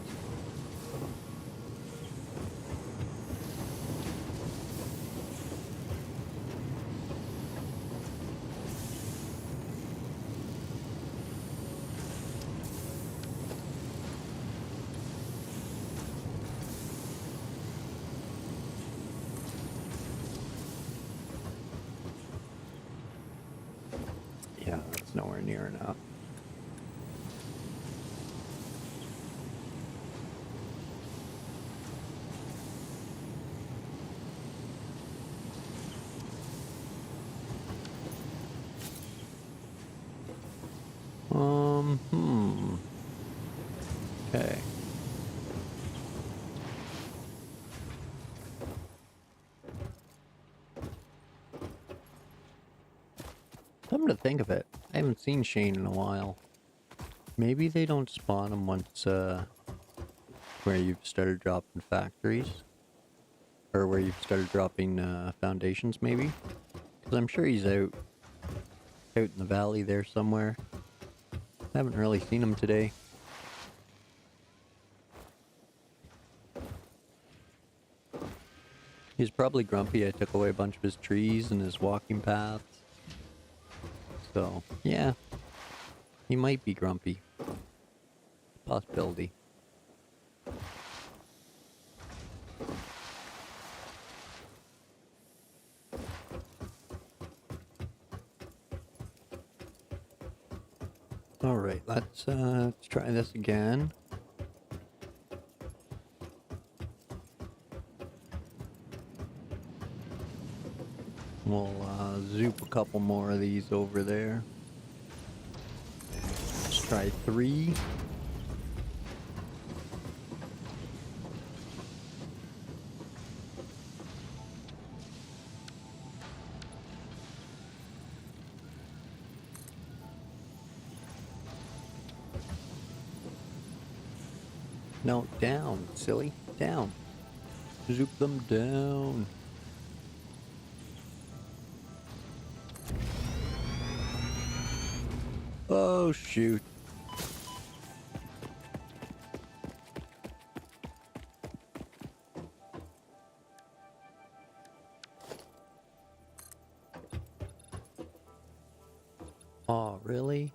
Speaker 1: Yeah, that's nowhere near enough. Okay. Come to think of it, I haven't seen Shane in a while. Maybe they don't spawn him once, where you've started dropping factories. Or where you've started dropping, foundations, maybe? Because I'm sure he's out in the valley there somewhere. Haven't really seen him today. He's probably grumpy I took away a bunch of his trees and his walking paths. So, yeah. He might be grumpy. Possibility. Alright, let's try this again. We'll zoop a couple more of these over there. Let's try 3. No, down, silly. Down. Zoop them down. Oh, shoot. Oh, really?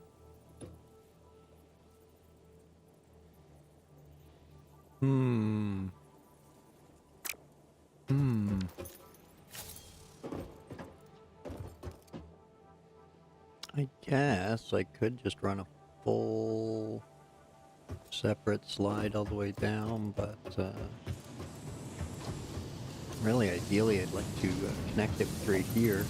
Speaker 1: I guess I could just run a full separate slide all the way down, but really ideally I'd like to connect it right here.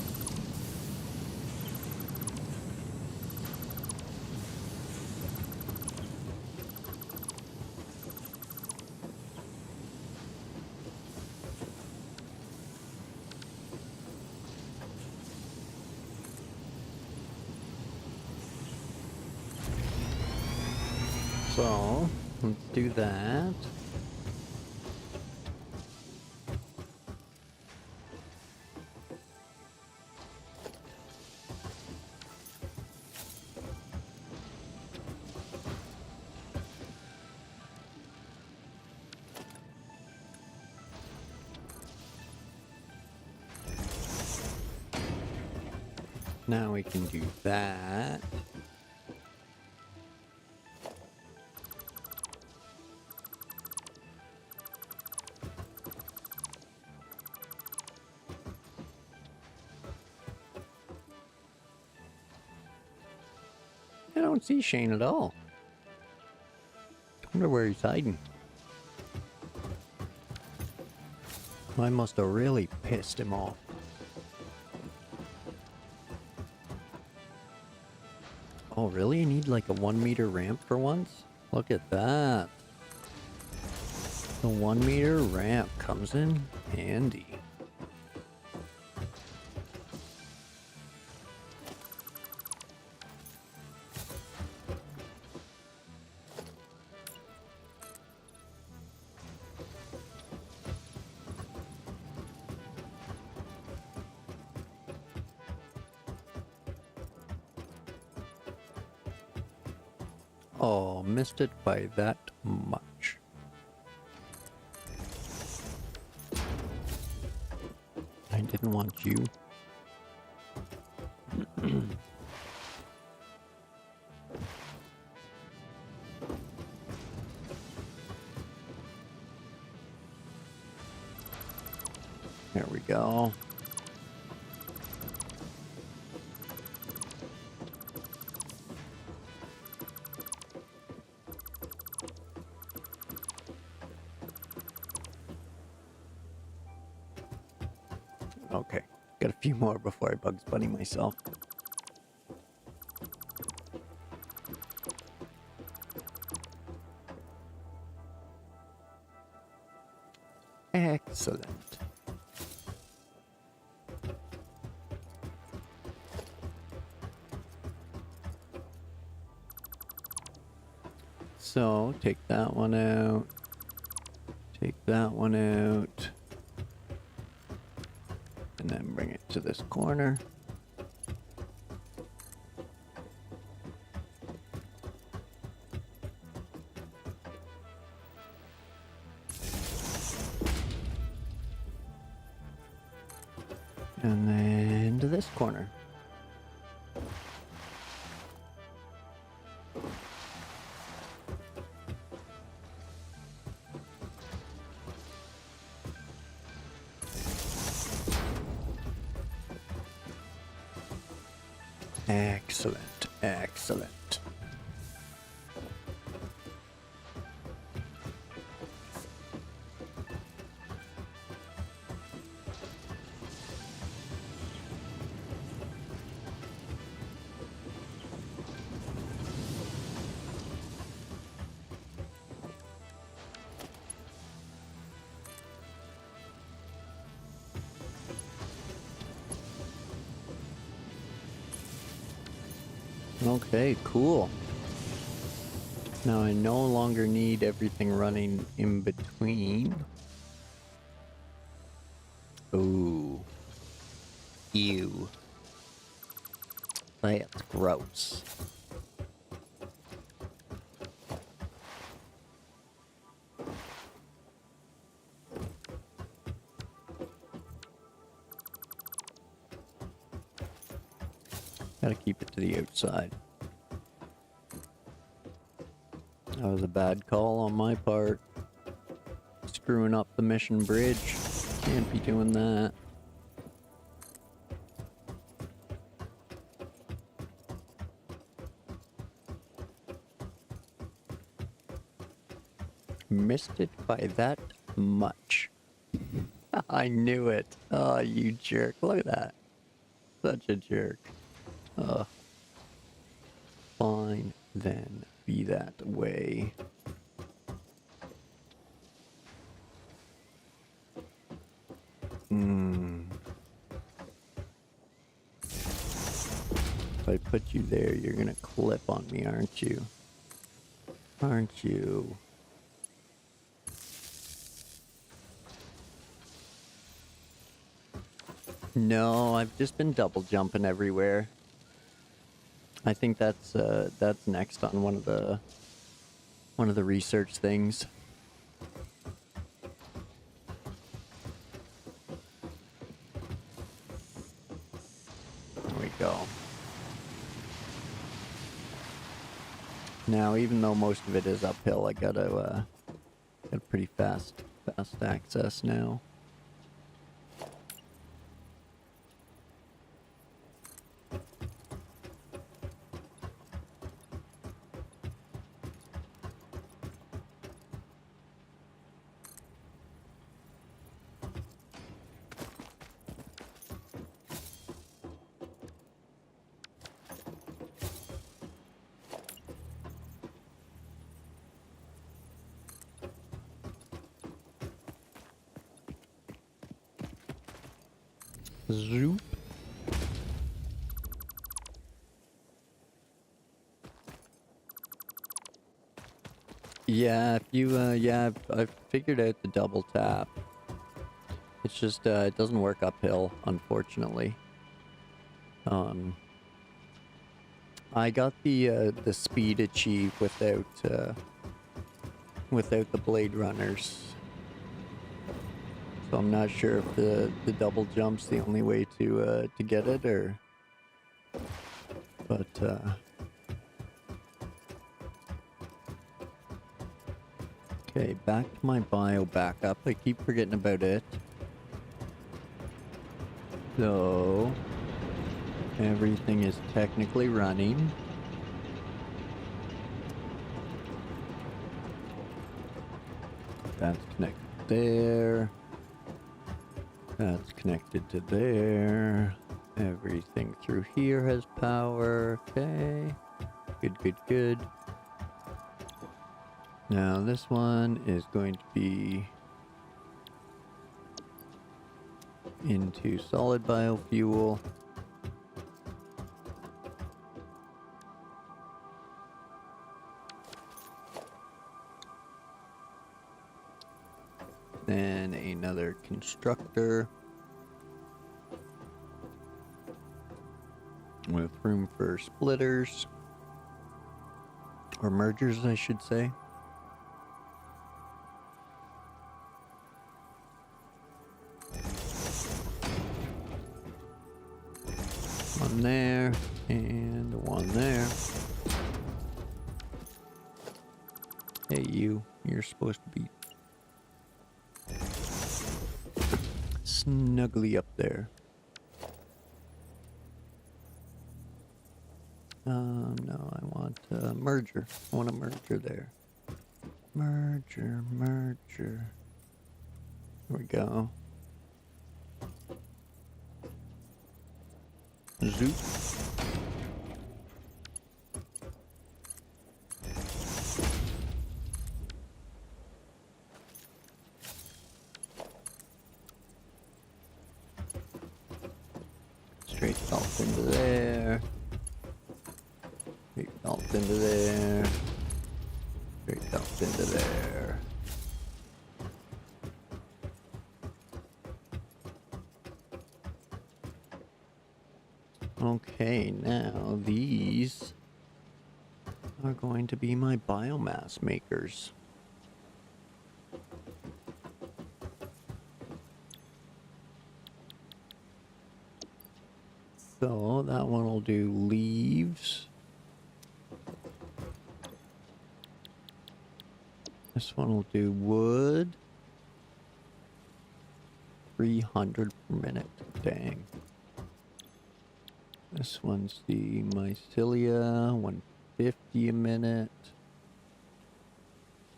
Speaker 1: So, let's do that. Now we can do that. I don't see Shane at all. Wonder where he's hiding. I must have really pissed him off. Oh, really? You need like a 1 meter ramp for once? Look at that. The 1 meter ramp comes in handy. Oh, missed it by that much. I didn't want you. There we go. Okay, got a few more before I Bugs Bunny myself. Excellent. So, take that one out. Take that one out. And then bring it to this corner. And then to this corner. Excellent, excellent. Okay, cool. Now I no longer need everything running in between. Ooh. Ew. That's gross. Gotta keep it to the outside. That was a bad call on my part. Screwing up the mission bridge. Can't be doing that. Missed it by that much. I knew it. Oh, you jerk. Look at that. Such a jerk. Fine, then. Be that way. If I put you there, you're gonna clip on me, aren't you? Aren't you? No, I've just been double jumping everywhere. I think that's next on one of the research things. There we go. Now, even though most of it is uphill, I got pretty fast access now. Zoop. Yeah, if you, yeah, I've figured out the double tap. It's just, it doesn't work uphill, unfortunately. I got the speed achieved without the blade runners. So I'm not sure if the double jump's the only way to get it, or... But, okay, back to my bio backup. I keep forgetting about it. So... everything is technically running. That's connected there. That's connected to there. Everything through here has power. Okay. Good, good, good. Now this one is going to be into solid biofuel. Then another constructor with room for splitters, or mergers, I should say. One there, and one there. Hey, you're supposed to be snugly up there. No, I want a merger. I want a merger there. Merger, merger. Here we go. Zoop. Straight salt into there. Straight salt into there. Straight salt into there. Okay, now these are going to be my biomass makers. So that one will do leaves. This one will do wood. 300 per minute. Dang. This one's the mycelia. 150 a minute.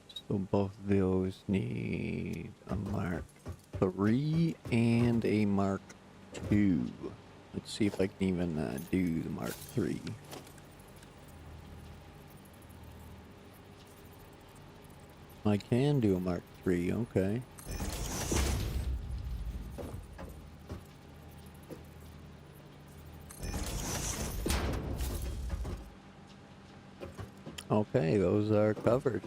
Speaker 1: So both of those need a Mark 3 and a Mark 2. Let's see if I can even do the Mark 3. I can do a Mark 3, okay. Okay, those are covered.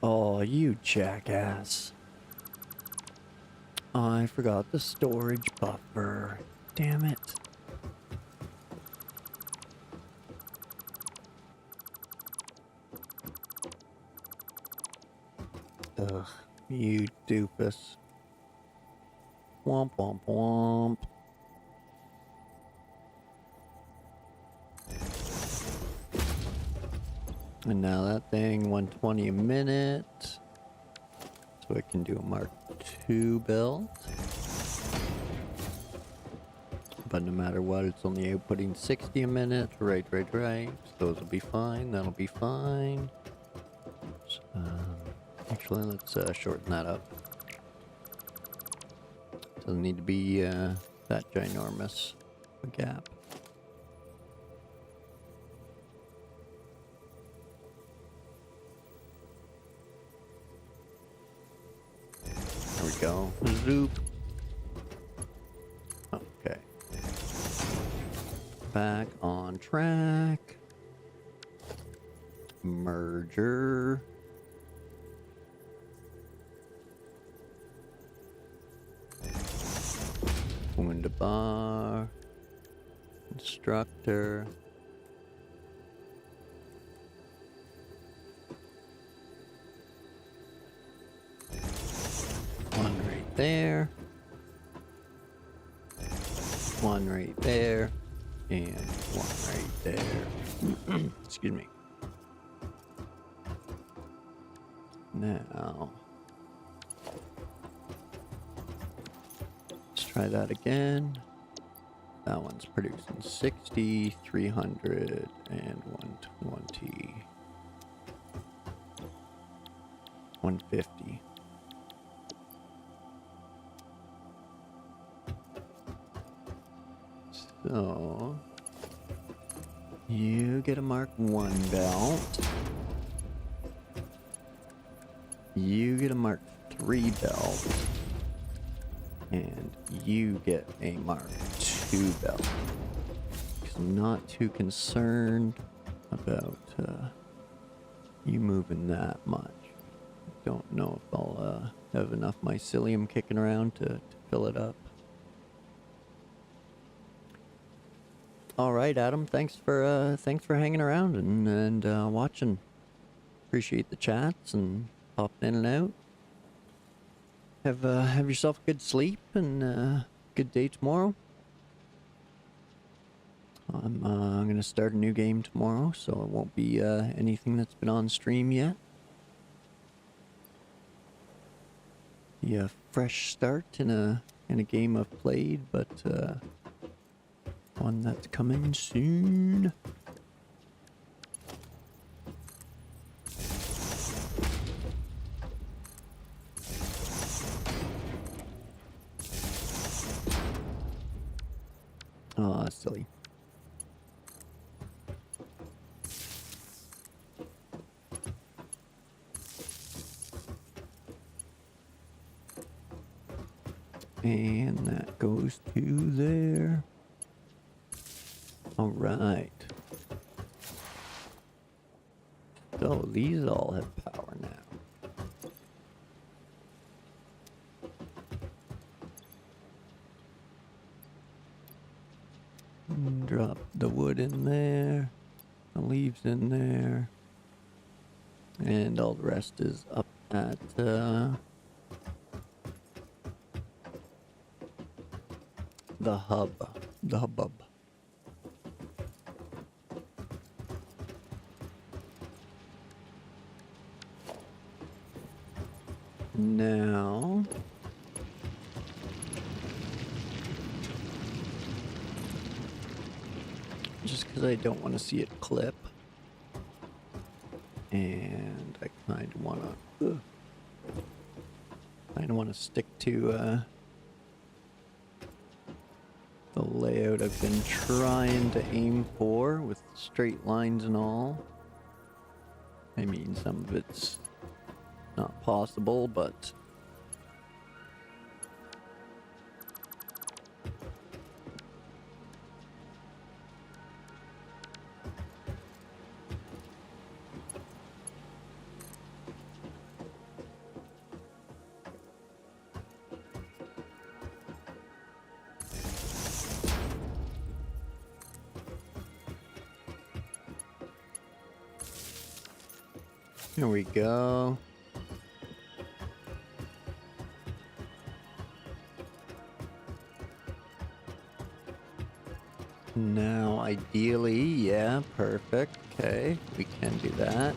Speaker 1: Oh, you jackass. I forgot the storage buffer. Damn it. Ugh, you doofus. Womp womp womp. And now that thing, 120 a minute. So I can do a Mark II build. But no matter what, it's only outputting 60 a minute. Right. So those will be fine. That'll be fine. So, actually, let's shorten that up. Doesn't need to be that ginormous a gap. There we go. Zoop. back on track. Merger. Wunderbar. Instructor. One right there. One right there. And one right there. Excuse me. Now, let's try that again. That one's producing 60, 300, and 120. 150. So, you get a Mark 1 belt. You get a Mark 3 belt. And you get a Mark 2 belt. 'Cause I'm not too concerned about you moving that much. Don't know if I'll have enough mycelium kicking around to fill it up. All right, Adam. Thanks for hanging around and watching. Appreciate the chats and popping in and out. Have yourself a good sleep and good day tomorrow. I'm gonna start a new game tomorrow, so it won't be anything that's been on stream yet. Yeah, fresh start in a game I've played, but one that's coming soon. Oh, silly. And that goes to there. All right. So these all have power now. Drop the wood in there, the leaves in there, and all the rest is up at the hubbub. Now, just because I don't want to see it clip, and I kind of want to stick to the layout I've been trying to aim for with straight lines and all. I mean, some of it's not possible, but here we go. Now, ideally, yeah, perfect. Okay, we can do that.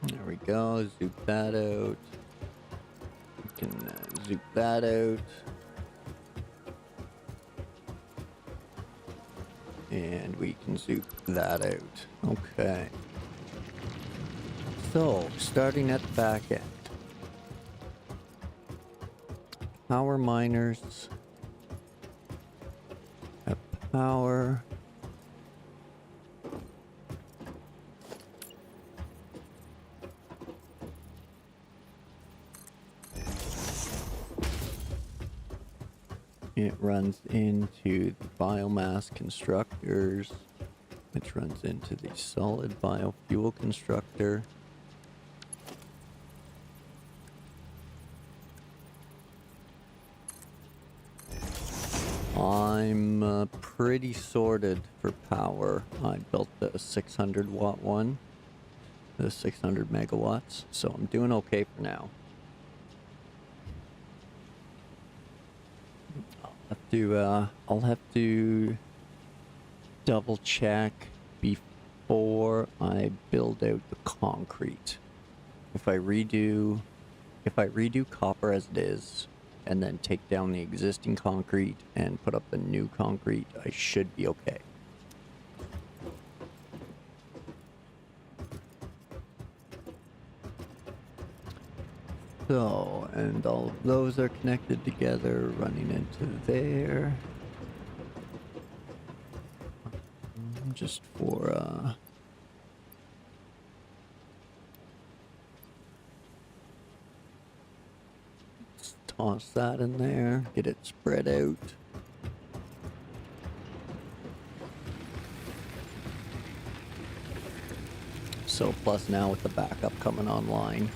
Speaker 1: There we go, zoop that out. We can zoop that out. And we can zoop that out. Okay. So, starting at the back end. Power miners. Have power. It runs into the biomass constructors, which runs into the solid biofuel constructor. I'm pretty sorted for power. I built the 600 watt one, the 600 megawatts, so I'm doing okay for now. I'll have to double check before I build out the concrete. If I redo copper as it is, and then take down the existing concrete and put up the new concrete, I should be okay. So, and all of those are connected together, running into there. Just for, let's toss that in there, get it spread out. So, plus now with the backup coming online,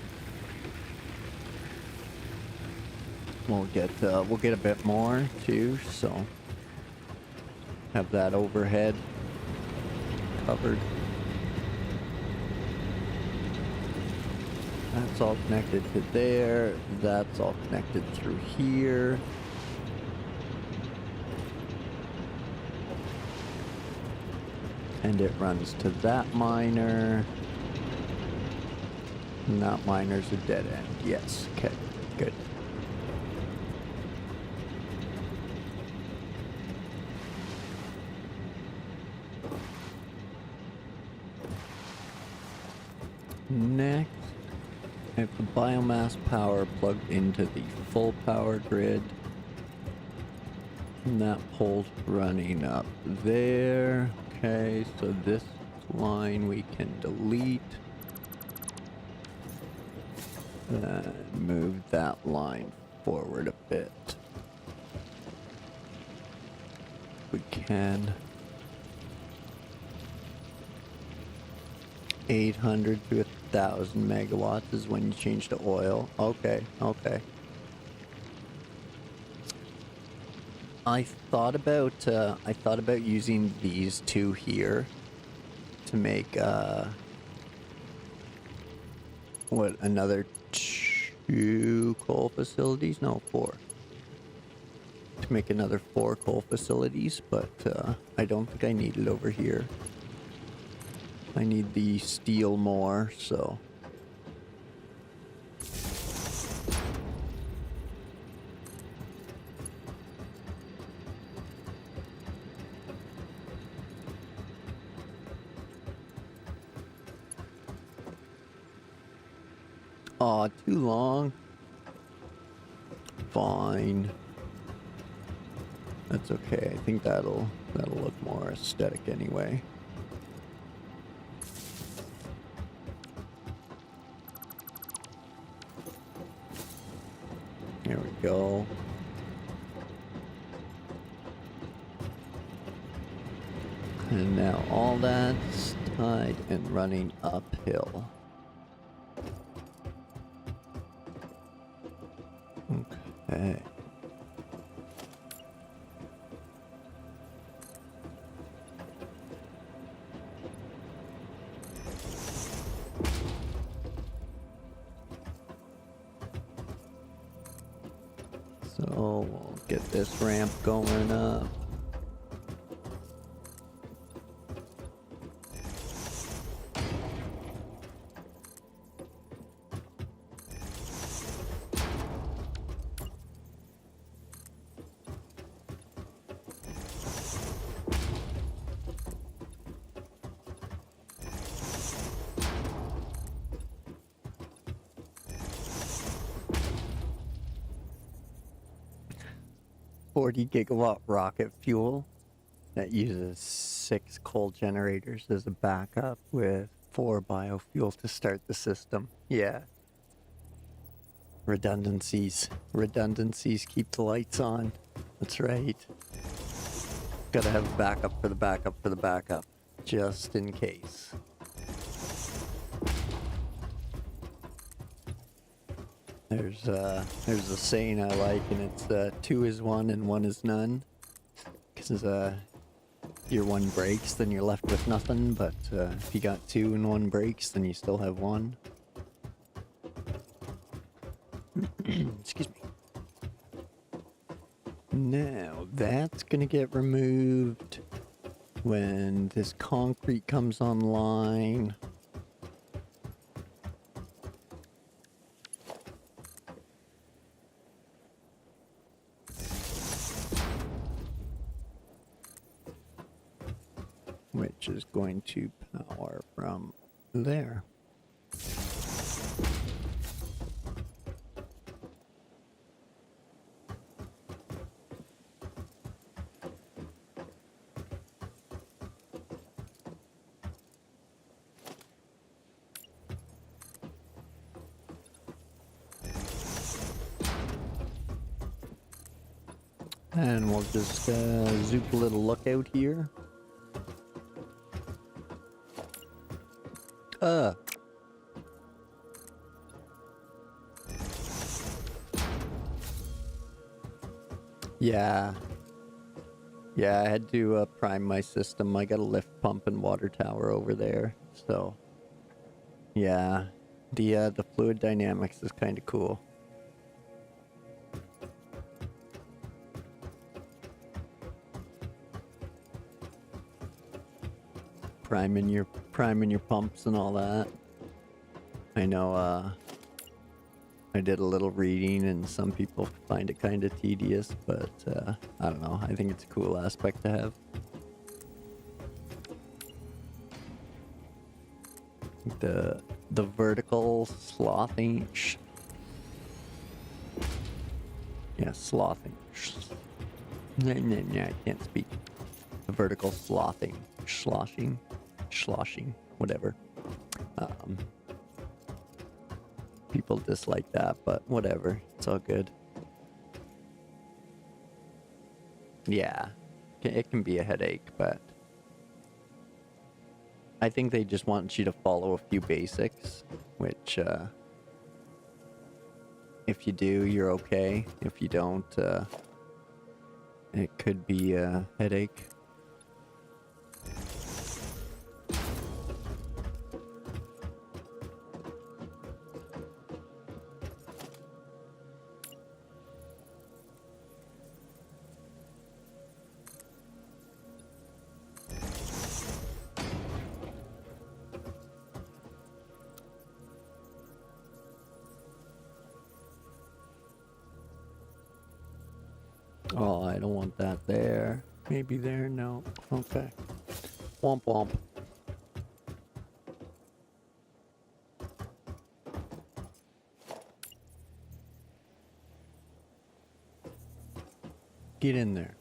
Speaker 1: we'll get a bit more too, so have that overhead covered. That's all connected to there, that's all connected through here. And it runs to that miner. And that miner's a dead end. Yes, okay, good. Next, I have the biomass power plugged into the full power grid. And that pole's running up there. Okay, so this line we can delete. And move that line forward a bit. We can. 800 to 1,000 megawatts is when you change to oil. Okay, okay. I thought about using these two here to make another 2 coal facilities? No, 4. To make another 4 coal facilities, but I don't think I need it over here. I need the steel more, so. Aw, too long. Fine. That's okay. I think that'll look more aesthetic anyway. There we go. And now all that's tied and running uphill. Okay. So we'll get this ramp going up. 40 gigawatt rocket fuel that uses 6 coal generators as a backup with 4 biofuel to start the system. Yeah. Redundancies. Redundancies keep the lights on. That's right. Gotta have a backup for the backup for the backup. Just in case. There's a saying I like, and it's 2 is 1 and 1 is none. Because your 1 breaks, then you're left with nothing. But if you got 2 and 1 breaks, then you still have 1. Excuse me. Now, that's gonna get removed when this concrete comes online. Which is going to power from there. And we'll just zoop a little look out here. Yeah. Yeah, I had to prime my system. I got a lift pump and water tower over there. So, yeah. The fluid dynamics is kind of cool. Priming your pumps and all that. I know I did a little reading and some people find it kind of tedious, but I don't know. I think it's a cool aspect to have. The vertical slothing. Yeah, slothing. Nah, I can't speak. The vertical slothing. Sloshing, whatever. People dislike that, but whatever. It's all good. Yeah, it can be a headache, but I think they just want you to follow a few basics, which if you do, you're okay. If you don't, it could be a headache. Oh, I don't want that there. Maybe there? No. Okay. Womp womp. Get in there.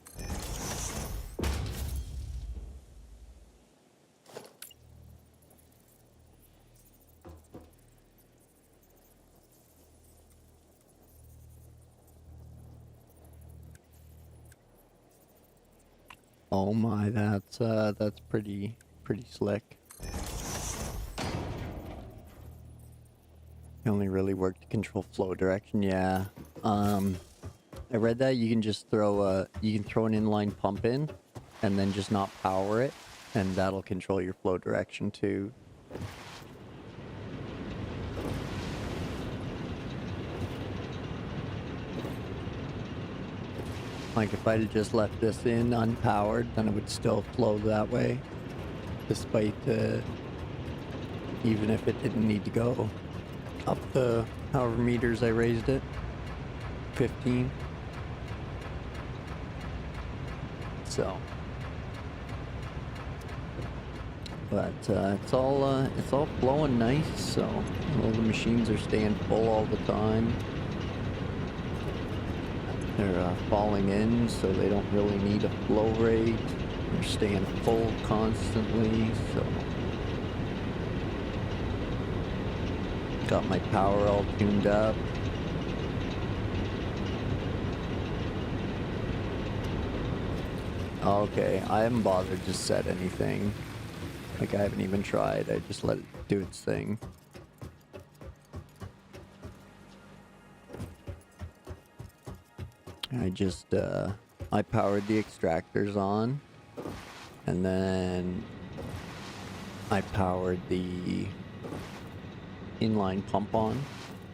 Speaker 1: Oh my, that's pretty slick. It only really worked to control flow direction. Yeah. I read that you can just throw an inline pump in, and then just not power it, and that'll control your flow direction too. Like if I'd have just left this in unpowered, then it would still flow that way, despite even if it didn't need to go up the however meters I raised it, 15. So, but it's all flowing nice. So all the machines are staying full all the time. They're falling in, so they don't really need a flow rate. They're staying full constantly, so... Got my power all tuned up. Okay, I haven't bothered to set anything. Like, I haven't even tried. I just let it do its thing. I powered the extractors on, and then I powered the inline pump on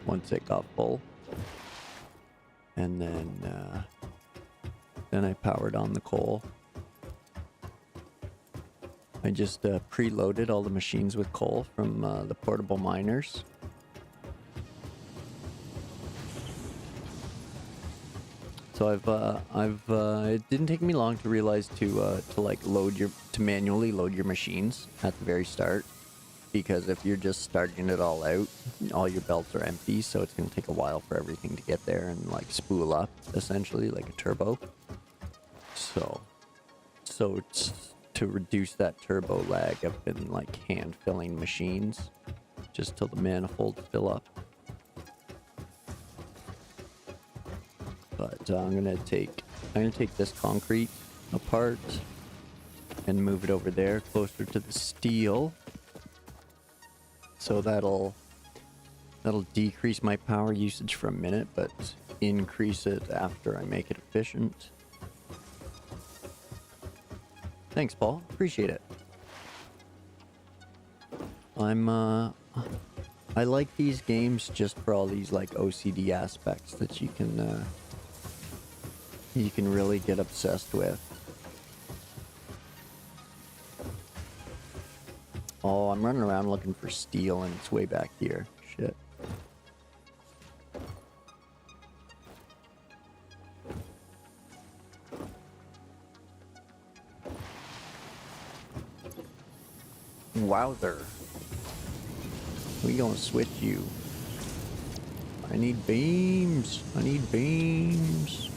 Speaker 1: once it got full, and then I powered on the coal. I just preloaded all the machines with coal from the portable miners. So it didn't take me long to realize to like manually load your machines at the very start, because if you're just starting it all out, all your belts are empty, so it's gonna take a while for everything to get there and like spool up, essentially like a turbo. So to reduce that turbo lag, I've been like hand filling machines just till the manifolds fill up. But I'm gonna take this concrete apart and move it over there closer to the steel. So that'll decrease my power usage for a minute, but increase it after I make it efficient. Thanks, Paul. Appreciate it. I like these games just for all these like OCD aspects that you can really get obsessed with. Oh, I'm running around looking for steel and it's way back here. Shit. Wowzer. We gonna switch you. I need beams. I need beams.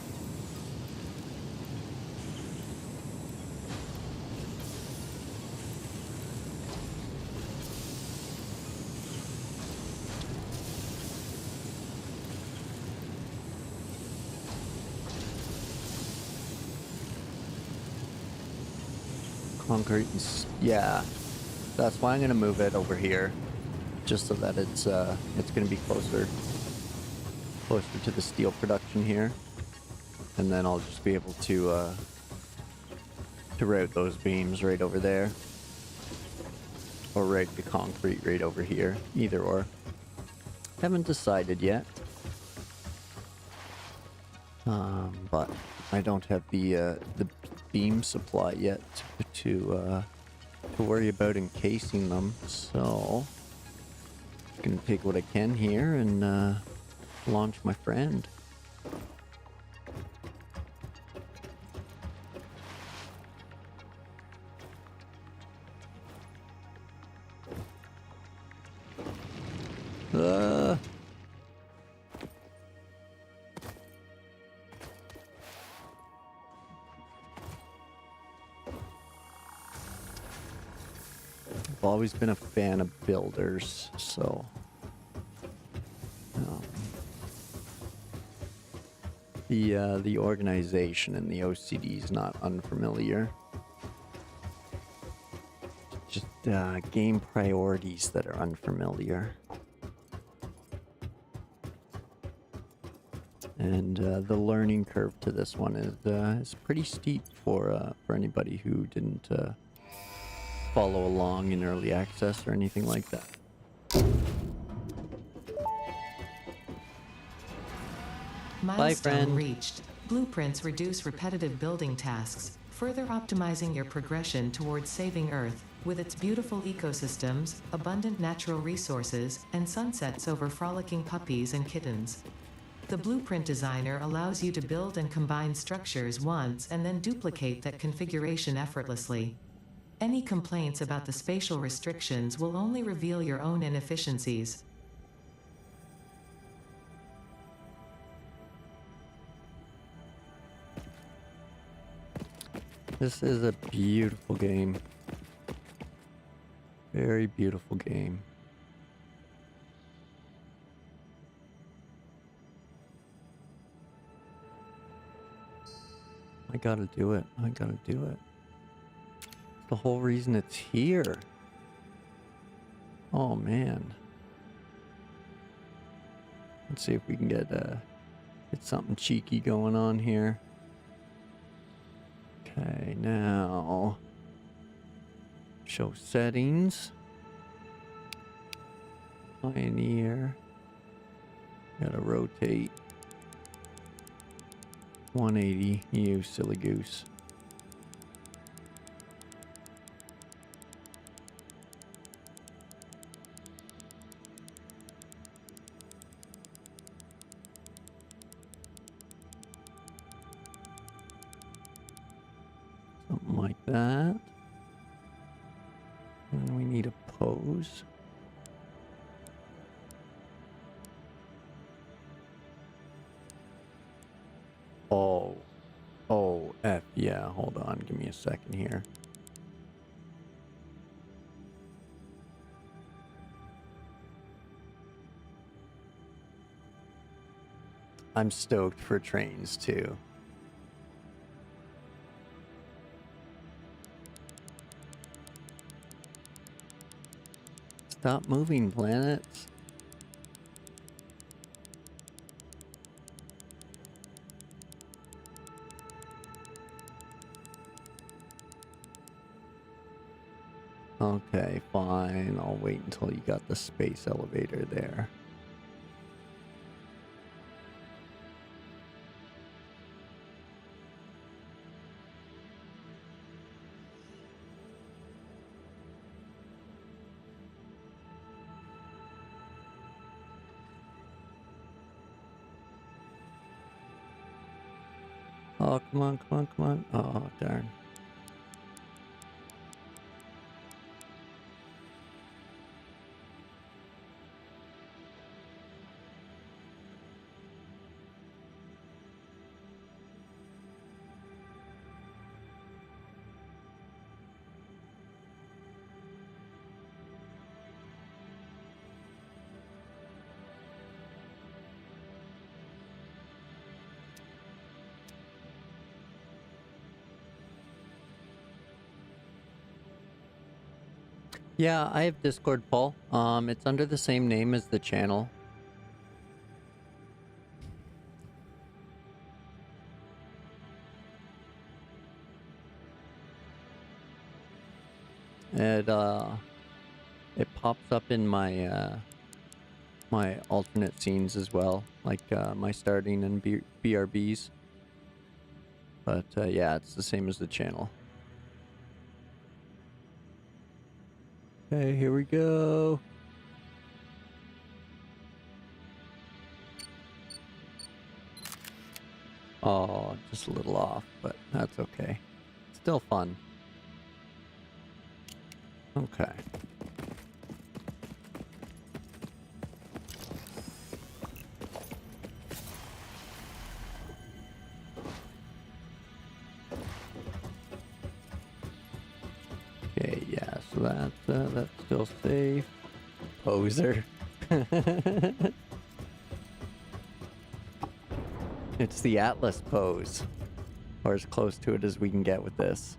Speaker 1: Concrete and yeah. That's why I'm gonna move it over here, just so that it's gonna be closer to the steel production here, and then I'll just be able to route those beams right over there, or route the concrete right over here. Either or. Haven't decided yet, but I don't have the beam supply yet to worry about encasing them, so I'm gonna take what I can here and launch my friend. I've always been a fan of builders, so the organization and the OCD is not unfamiliar. Just game priorities that are unfamiliar. And the learning curve to this one is pretty steep for anybody who didn't follow along in early access or anything like that.
Speaker 2: Milestone reached. Blueprints reduce repetitive building tasks, further optimizing your progression towards saving Earth, with its beautiful ecosystems, abundant natural resources, and sunsets over frolicking puppies and kittens. The Blueprint Designer allows you to build and combine structures once and then duplicate that configuration effortlessly. Any complaints about the spatial restrictions will only reveal your own inefficiencies.
Speaker 1: This is a beautiful game. Very beautiful game. I gotta do it. I gotta do it. It's the whole reason it's here. Oh man. Let's see if we can get something cheeky going on here. Okay, now show settings. Pioneer. Gotta rotate. 180. You silly goose. Something like that. And we need a pose. Oh, F, yeah, hold on, give me a second here. I'm stoked for trains too. Stop moving, planets. Okay, fine. I'll wait until you got the space elevator there. Oh, come on, come on, come on. Oh, darn. Yeah, I have Discord, Paul. It's under the same name as the channel. It pops up in my my alternate scenes as well, like my starting and BRBs. But yeah, it's the same as the channel. Okay, here we go. Oh, just a little off, but that's okay. Still fun. Okay. Okay, yeah, so that's still safe. Poser. It's the Atlas pose, or as close to it as we can get with this.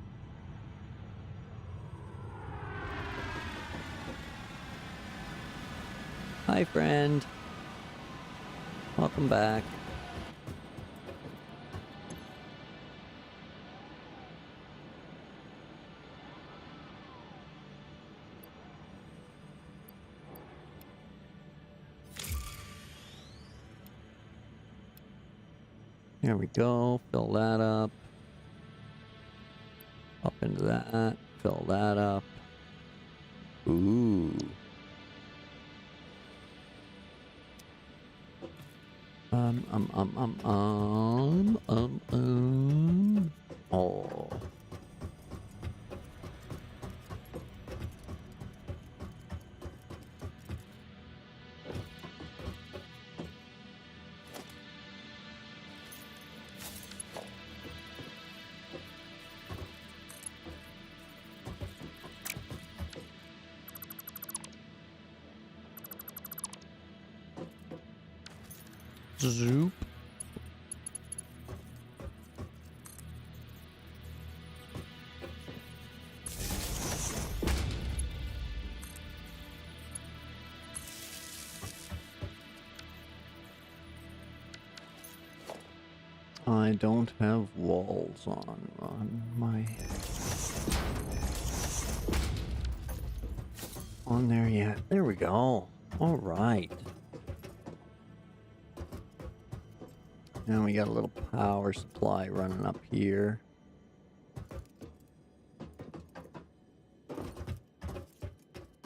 Speaker 1: Hi, friend. Welcome back. There we go. Fill that up. Up into that. Fill that up. Ooh. Oh. Zoop. I don't have walls on my on there yet. There we go. All right. Now we got a little power supply running up here.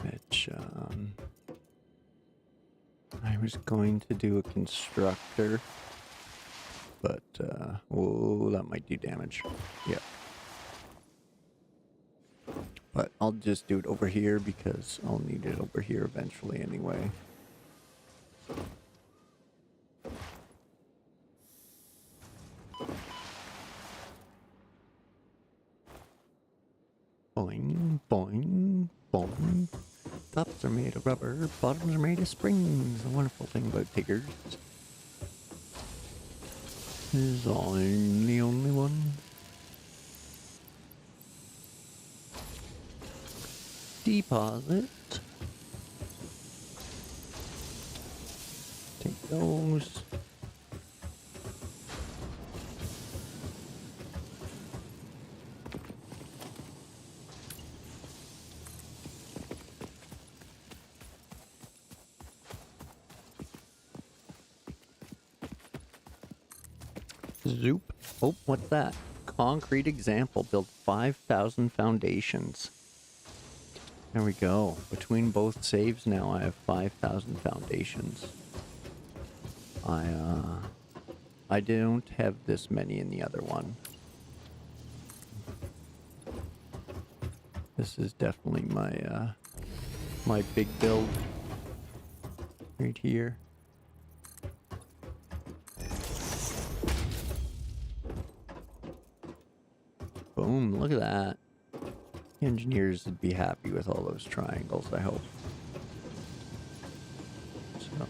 Speaker 1: Which I was going to do a constructor. But, oh, that might do damage. Yeah. But I'll just do it over here because I'll need it over here eventually anyway. Boing, boing, boing. Tops are made of rubber, bottoms are made of springs. A wonderful thing about diggers is I'm the only one. Deposit. Take those. Zoop. Oh, what's that? Concrete example. Build 5,000 foundations. There we go. Between both saves now, I have 5,000 foundations. I don't have this many in the other one. This is definitely my, my big build. Right here. Boom, look at that. Engineers would be happy with all those triangles, I hope. So,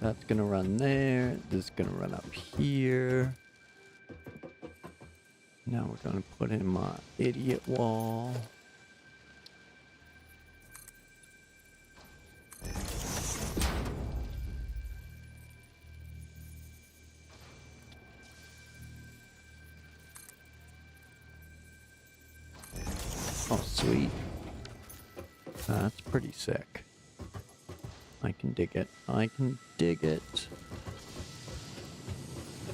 Speaker 1: that's gonna run there. This is gonna run up here. Now we're gonna put in my idiot wall. Oh, sweet. That's pretty sick. I can dig it. I can dig it.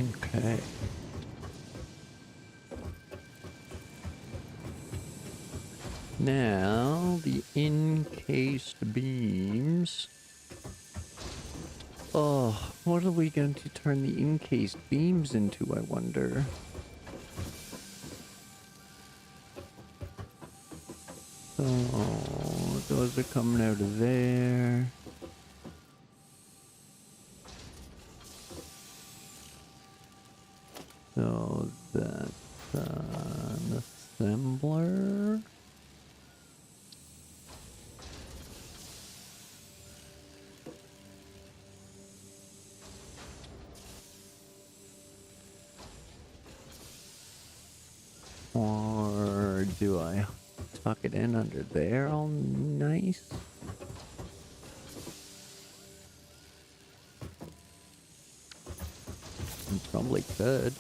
Speaker 1: Okay. Now, the encased beams. Oh, what are we going to turn the encased beams into, I wonder? Oh, those are coming out of there. So that's an assembler. Or do I tuck it in under there all nice? Probably could.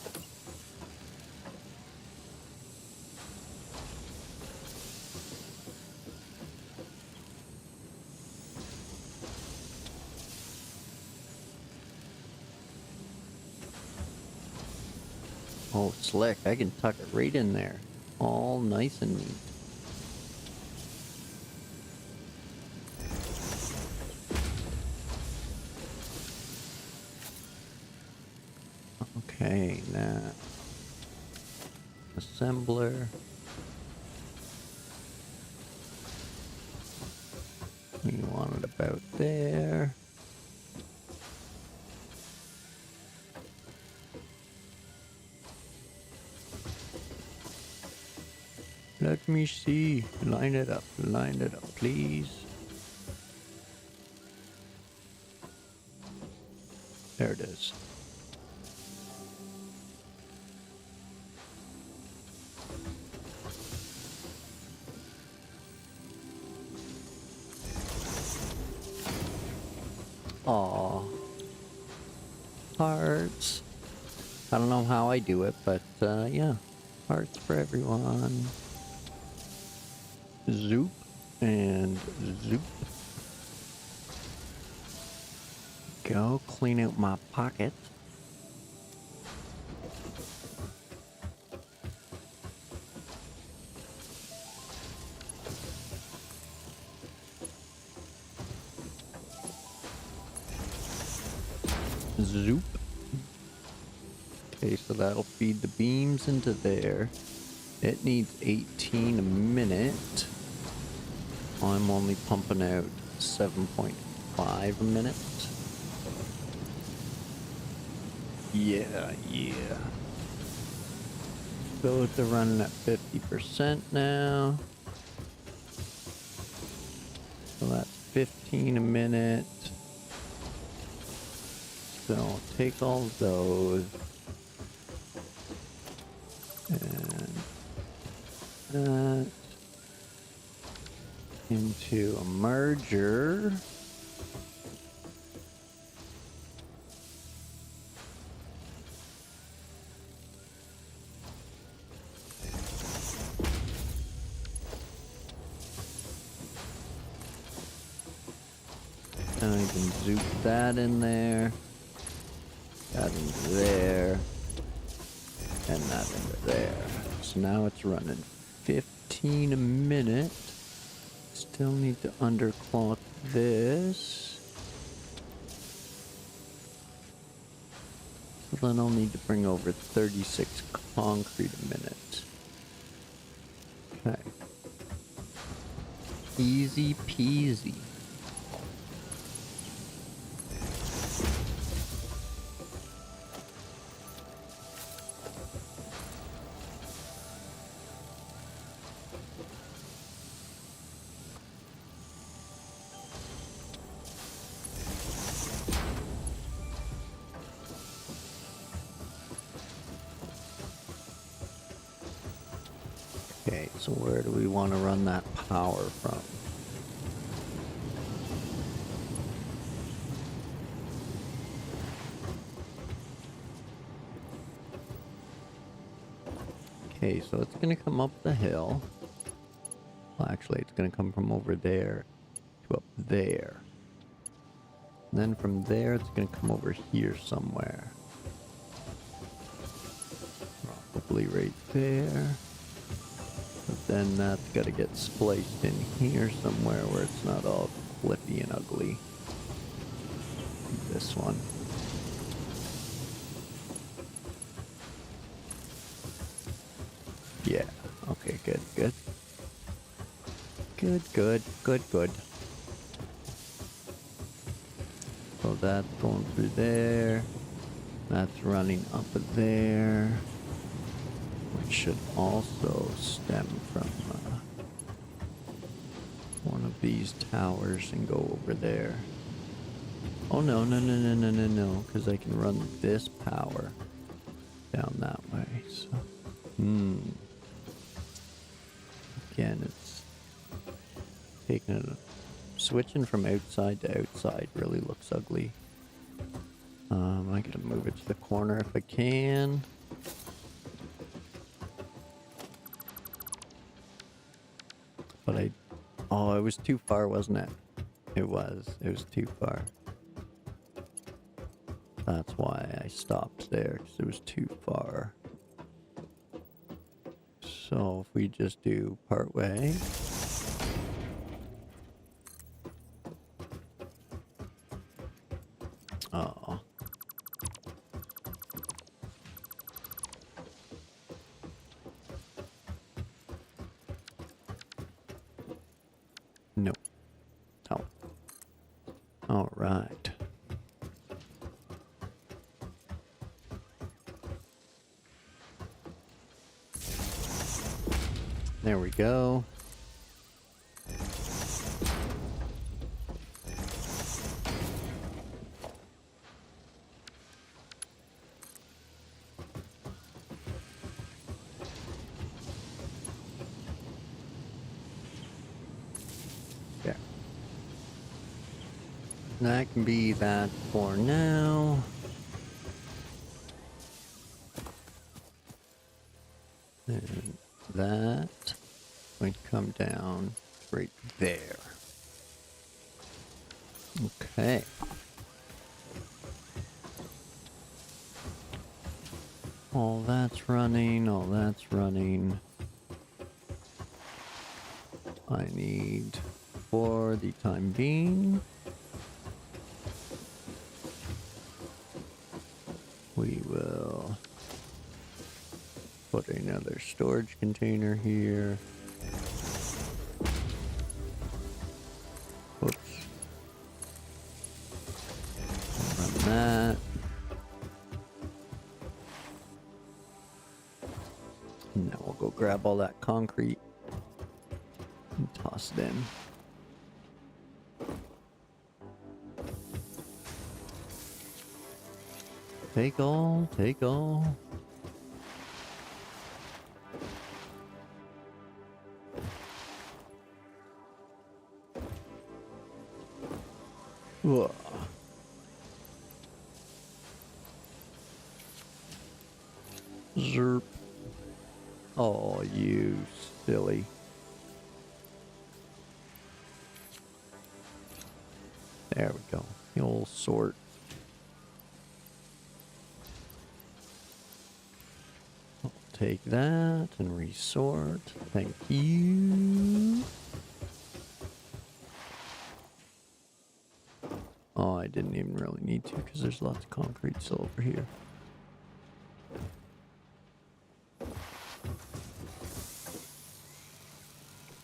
Speaker 1: Oh, slick. I can tuck it right in there. All nice and neat. Okay, now assembler. We want it about there. Let me see. Line it up, please. There There it is. Aw. Hearts. I don't know how I do it, but yeah. Hearts for everyone. Zoop and zoop. Go clean out my pocket. Zoop. Okay, so that'll feed the beams into there. It needs 18 a minute. I'm only pumping out 7.5 a minute. Yeah. Both are running at 50% now. So that's 15 a minute. So take all of those. And that into a merger. And I can zoop that in there, that into there, and that into there. So now it's running 15 a minute. Still need to underclock this. So then I'll need to bring over 36 concrete a minute. Okay. Easy peasy. Okay, so where do we want to run that power from? Okay, so it's going to come up the hill. Well, actually, it's going to come from over there to up there. And then from there, it's going to come over here somewhere. Probably right there. But then that's got to get spliced in here somewhere where it's not all flippy and ugly. This one. Yeah. Okay, good. Good. So that's going through there. That's running up there. Which should also stem from one of these towers and go over there. Oh no, because I can run this power down that way, so. Again, it's taking it, switching from outside to outside really looks ugly. I gotta move it to the corner if I can. But it was too far, wasn't it? It was too far. That's why I stopped there, because it was too far. So if we just do part way. Oh. No. Oh. All right. There we go. that can be that for now. And that might come down right there. Okay. All that's running, all that's running. I need, for the time being, we will put another storage container here. Whoops. Run that. And now we'll go grab all that concrete and toss it in. Take all, take all. Whoa. Zerp. Oh, you silly. There we go. The old sort. I'll take that and resort. Thank you. Oh, I didn't even really need to because there's lots of concrete still over here.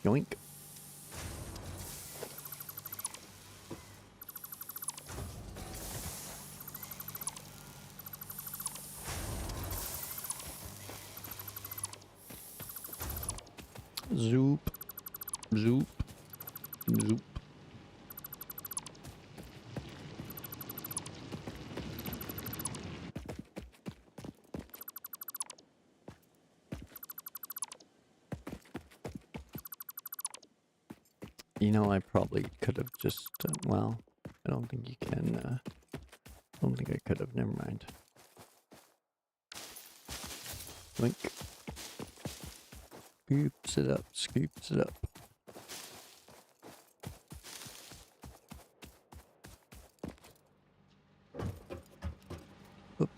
Speaker 1: Yoink. Zoop. Zoop. Zoop. You know, I probably could have just, well, I don't think you can, I don't think I could have, never mind. Link. Scoops it up, scoops it up. Oop.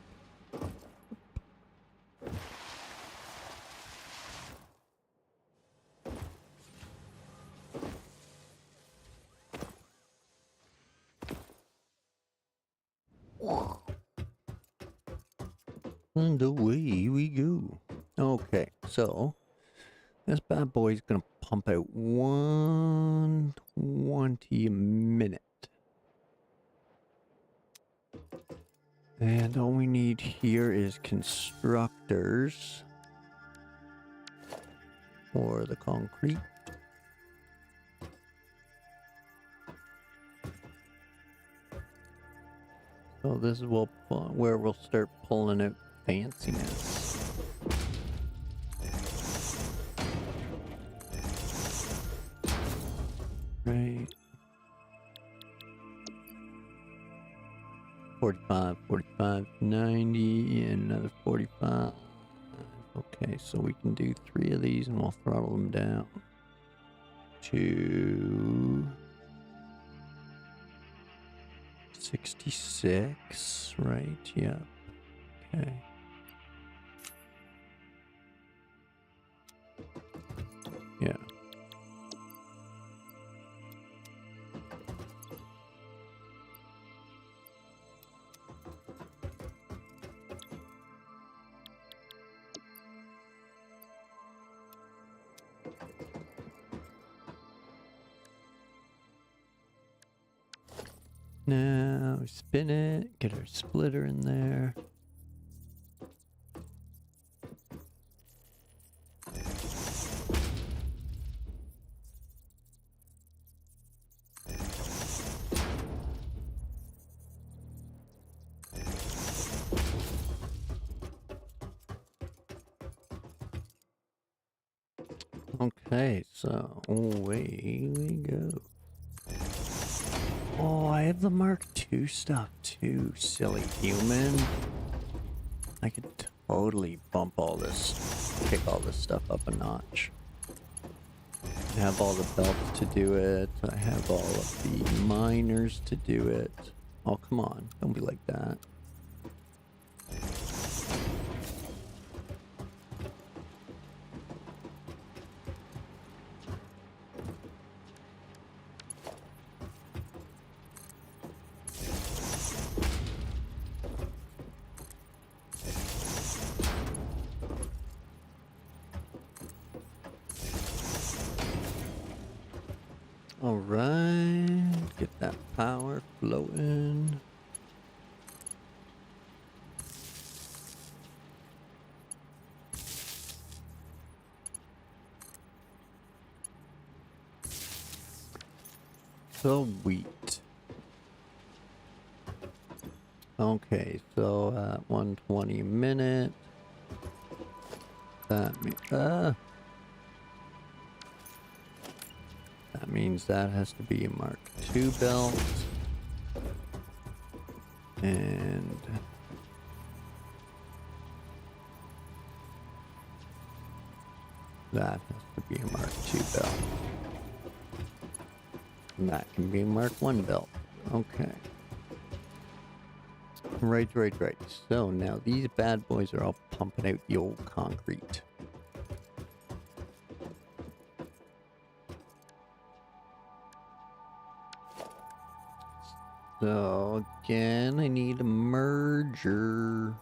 Speaker 1: And away we go. Okay, so this bad boy's gonna pump out 120 a minute. And all we need here is constructors for the concrete. So this is where we'll start pulling out fanciness. Right. 45, 45, 90, and another 45. Okay, so we can do 3 of these and we'll throttle them down to 66, right? Yeah. Okay. Yeah. Now we spin it, get our splitter in there. Okay, so away we go. Oh, I have the Mark II stuff too, silly human. I could totally bump all this, kick all this stuff up a notch. I have all the belts to do it. I have all of the miners to do it. Oh, come on. Don't be like that. Alright, get that power flowing. Sweet. Okay, so at 120 a minute. That means that has to be a Mark II belt. And that has to be a Mark II belt. And that can be a Mark I belt. Okay. Right. So now these bad boys are all pumping out the old concrete. So again, I need a merger.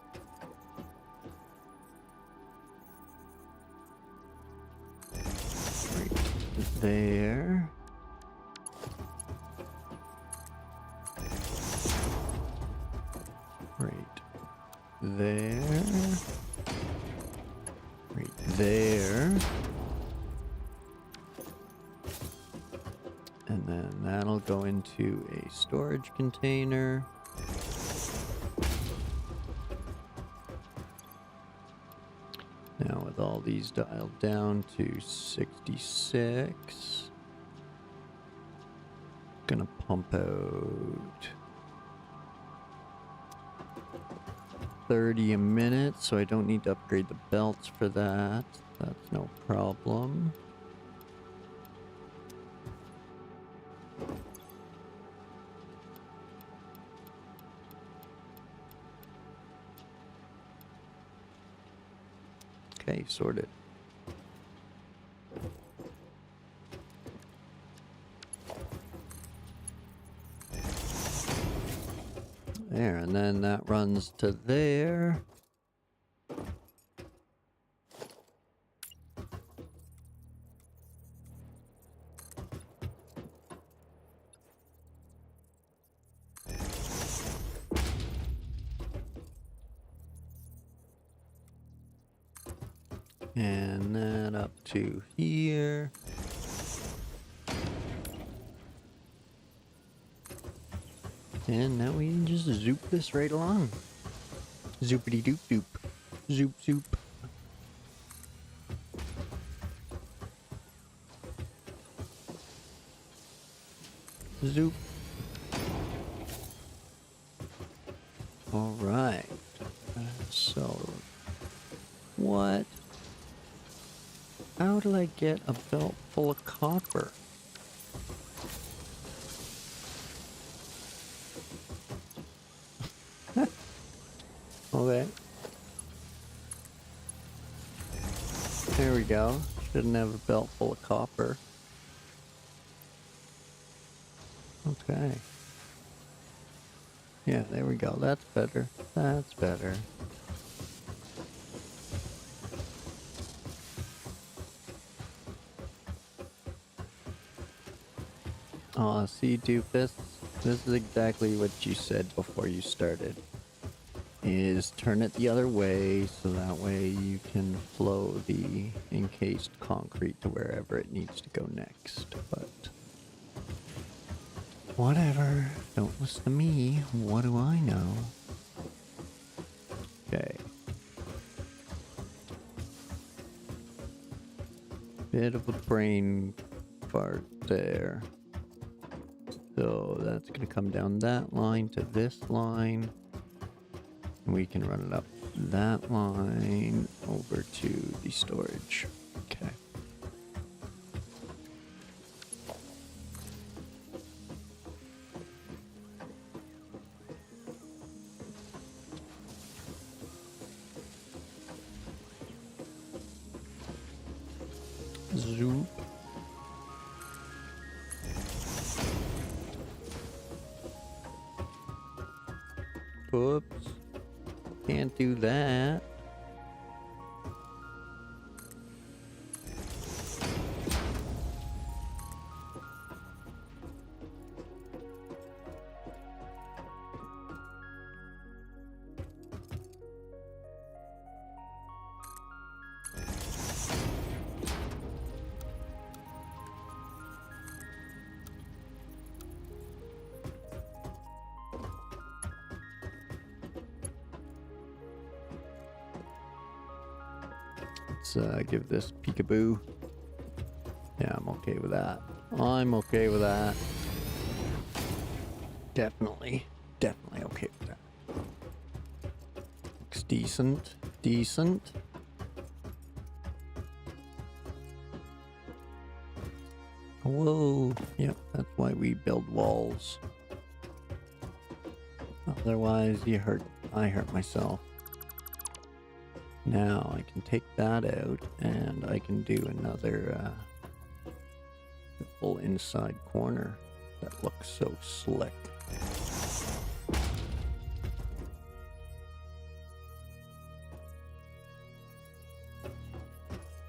Speaker 1: Right there. Right there. Right there. And then that'll go into a storage container. Now with all these dialed down to 66, gonna pump out 30 a minute, so I don't need to upgrade the belts for that. That's no problem. Okay, sorted. There, and then that runs to there. And that up to here. And now we can just zoop this right along. Zoopity doop doop. Zoop zoop. Zoop. Alright. So, what? How do I get a belt full of copper? Okay. There we go. Shouldn't have a belt full of copper. Okay. Yeah, there we go. That's better. That's better. Aw, see, Doofus? This is exactly what you said before you started. Is turn it the other way so that way you can flow the encased concrete to wherever it needs to go next. But whatever. Don't listen to me. What do I know? Okay. Bit of a brain fart there. So that's going to come down that line to this line. And we can run it up that line over to the storage. Okay. Zoop. Oops. Can't do that. Let's give this peekaboo. Yeah, I'm okay with that. I'm okay with that. Definitely okay with that. Looks decent. Decent. Whoa. Yep, that's why we build walls. Otherwise, I hurt myself. Now I can take that out and I can do another full inside corner. That looks so slick.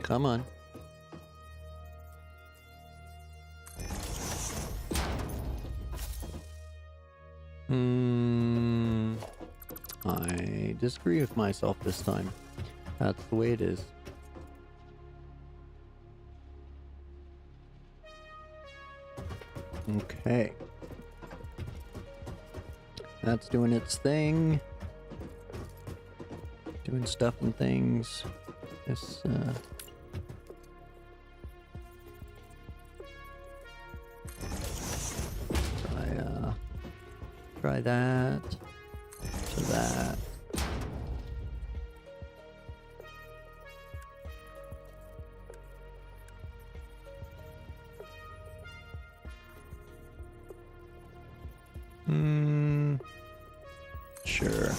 Speaker 1: Come on. I disagree with myself this time. That's the way it is. Okay. That's doing its thing. Doing stuff and things. This, try that. To that. Sure.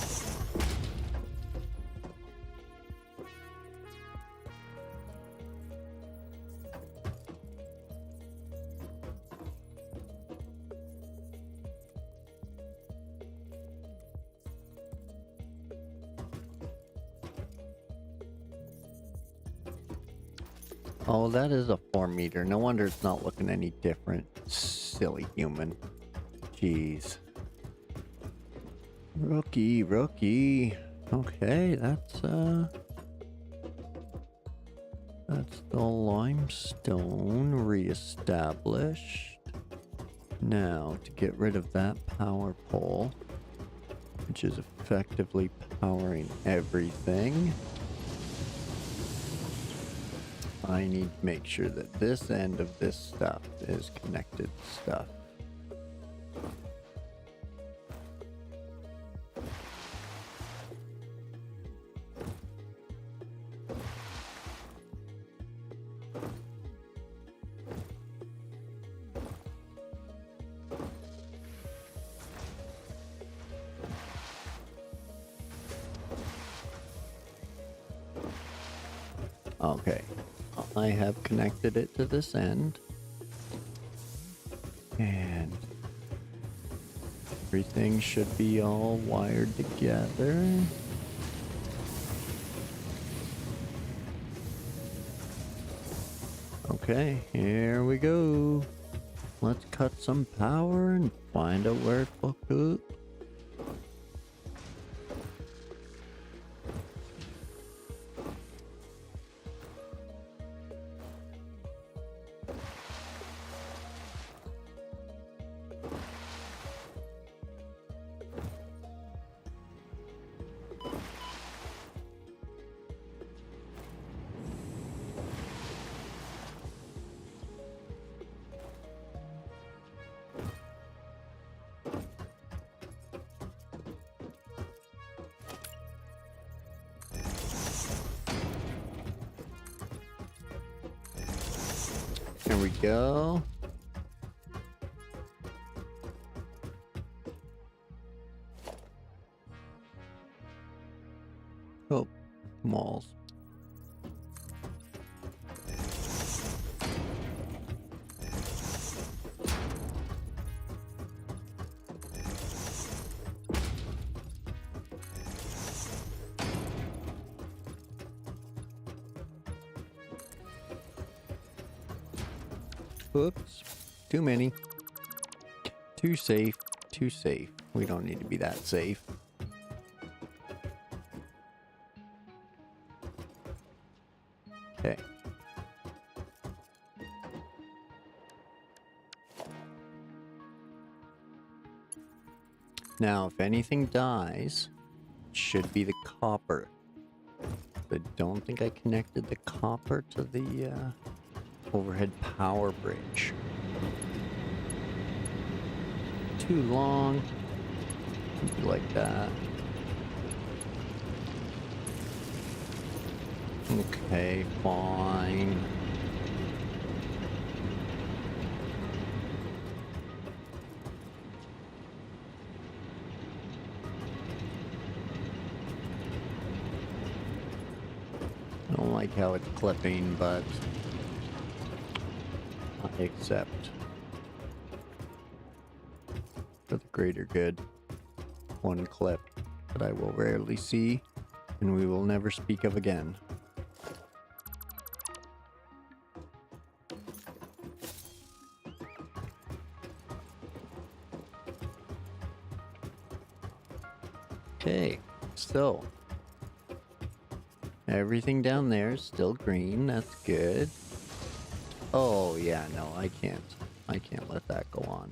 Speaker 1: Oh, that is a 4 meter. No wonder it's not looking any different. Silly human. Jeez. Rookie. Okay, that's the limestone reestablished. Now, to get rid of that power pole, which is effectively powering everything, I need to make sure that this end of this stuff is connected stuff. Okay, I have connected it to this end, and everything should be all wired together. Okay, here we go. Let's cut some power and find out where it fucked up. There we go. Oh, walls. Oops, too many. Too safe, too safe. We don't need to be that safe. Okay. Now, if anything dies, it should be the copper. I don't think I connected the copper to the overhead power bridge. Too long. Something like that. Okay, fine. I don't like how it's clipping, but I accept. For the greater good. One clip that I will rarely see, and we will never speak of again. Okay, so everything down there is still green. That's good. Oh yeah, no, I can't let that go on.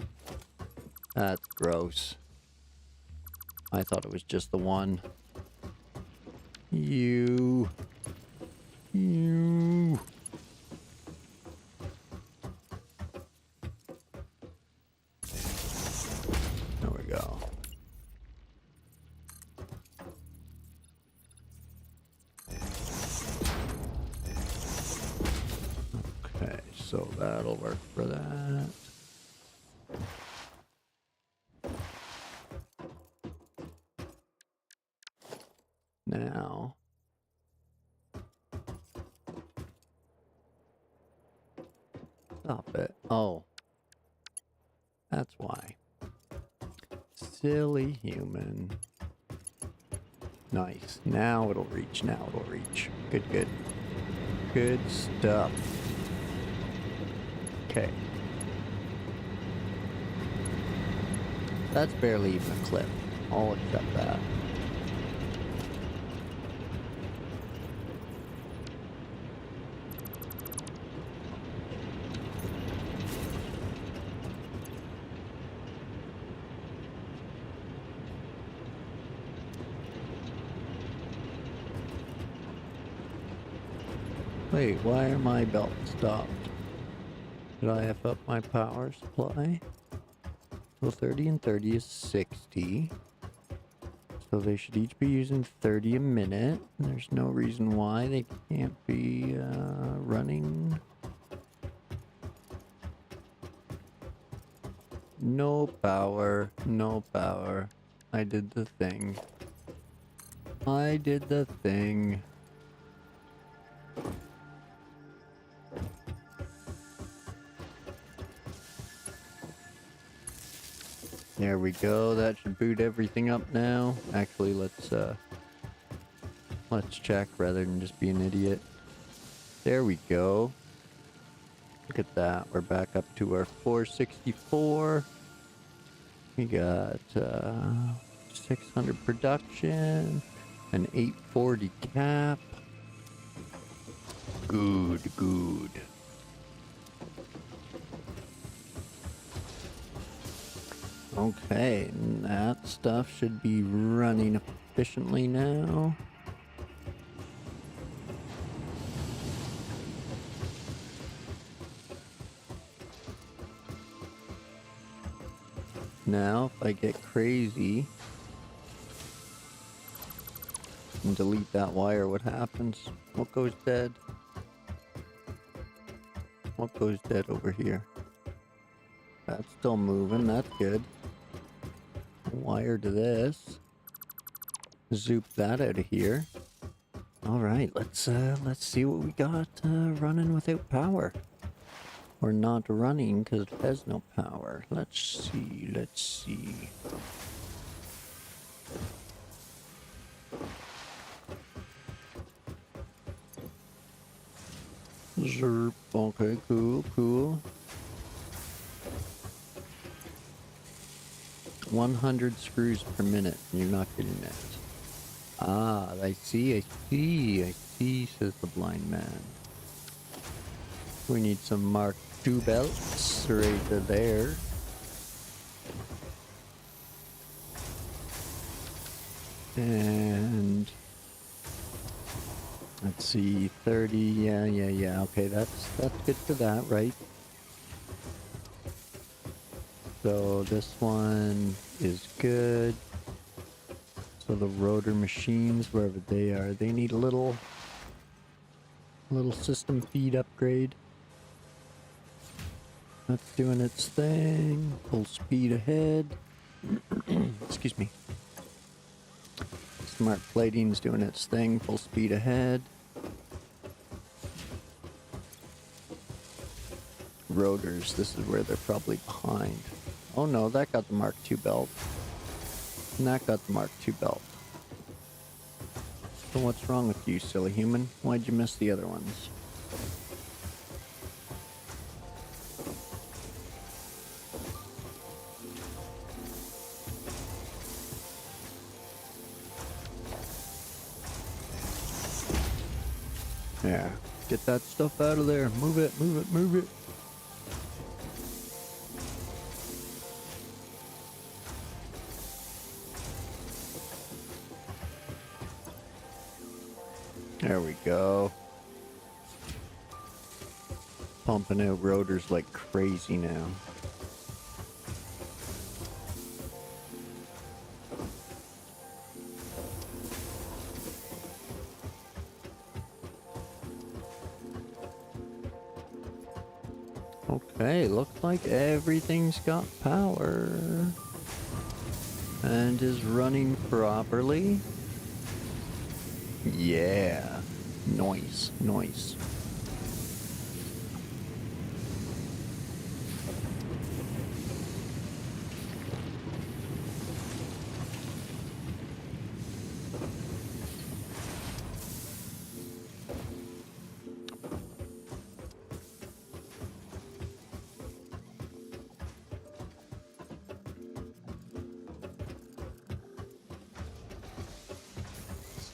Speaker 1: That's gross. I thought it was just the one. You. There we go. Okay, so that'll work for that. Now. Stop it. Oh. That's why. Silly human. Nice. Now it'll reach. Now it'll reach. Good, good. Good stuff. Okay. That's barely even a clip. I'll accept that. Wait, why are my belts stopped? Did I F up my power supply? So 30 and 30 is 60. So they should each be using 30 a minute. There's no reason why they can't be running. No power, no power. I did the thing. I did the thing. There we go. That should boot everything up now. Actually, let's check rather than just be an idiot. There we go. Look at that. We're back up to our 464. We got 600 production, an 840 cap. Good, good. Okay, and that stuff should be running efficiently now. Now, if I get crazy and delete that wire, what happens? What goes dead? What goes dead over here? That's still moving. That's good. Wire to this. Zoop that out of here. All right, let's see what we got running without power. Or not running because it has no power. Let's see. Zerp. Okay, cool. 100 screws per minute. You're not getting that. Ah, I see, says the blind man. We need some Mark II belts right there. And let's see, 30, yeah, okay, that's good for that, right? So this one is good. So the rotor machines, wherever they are, they need a little system feed upgrade. That's doing its thing. Full speed ahead. Excuse me. Smart plating's doing its thing. Full speed ahead. Rotors, this is where they're probably behind. Oh no, that got the Mark II belt. And that got the Mark II belt. So what's wrong with you, silly human? Why'd you miss the other ones? Yeah, get that stuff out of there. Move it. There we go. Pumping out rotors like crazy now. Okay, looks like everything's got power. And is running properly. Yeah. Nice.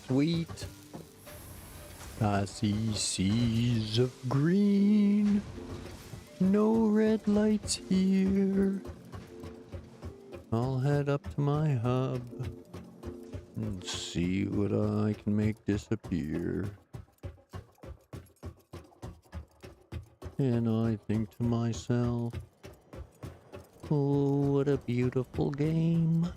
Speaker 1: Sweet. I see seas of green. No red lights here. I'll head up to my hub and see what I can make disappear. And I think to myself, oh, what a beautiful game.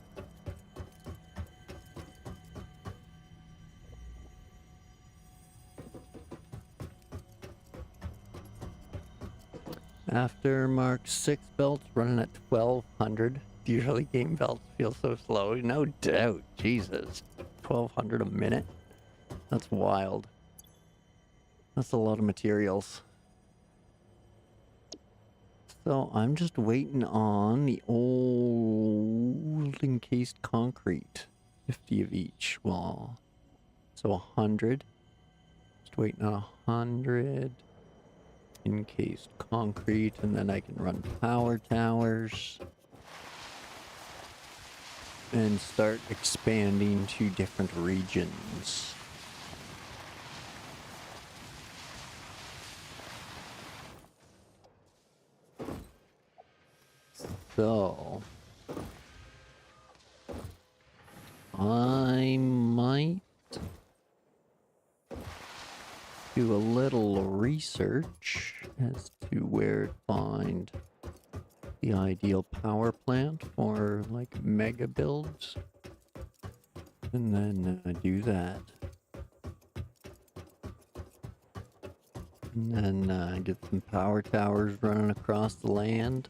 Speaker 1: After Mark 6 belts running at 1200. Usually game belts feel so slow. No doubt. Jesus. 1200 a minute? That's wild. That's a lot of materials. So I'm just waiting on the old encased concrete. 50 of each. Well, so 100. Just waiting on 100. Encased concrete, and then I can run power towers and start expanding to different regions. So I might do a little research as to where to find the ideal power plant for like mega builds, and then do that. And then get some power towers running across the land.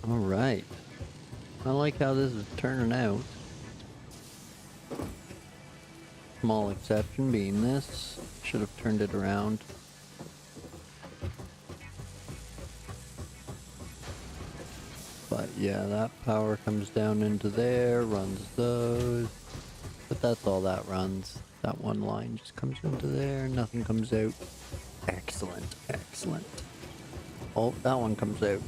Speaker 1: Alright. I like how this is turning out. Small exception being this. Should have turned it around. But yeah, that power comes down into there, runs those. But that's all that runs. That one line just comes into there, nothing comes out. Excellent, excellent. Oh, that one comes out.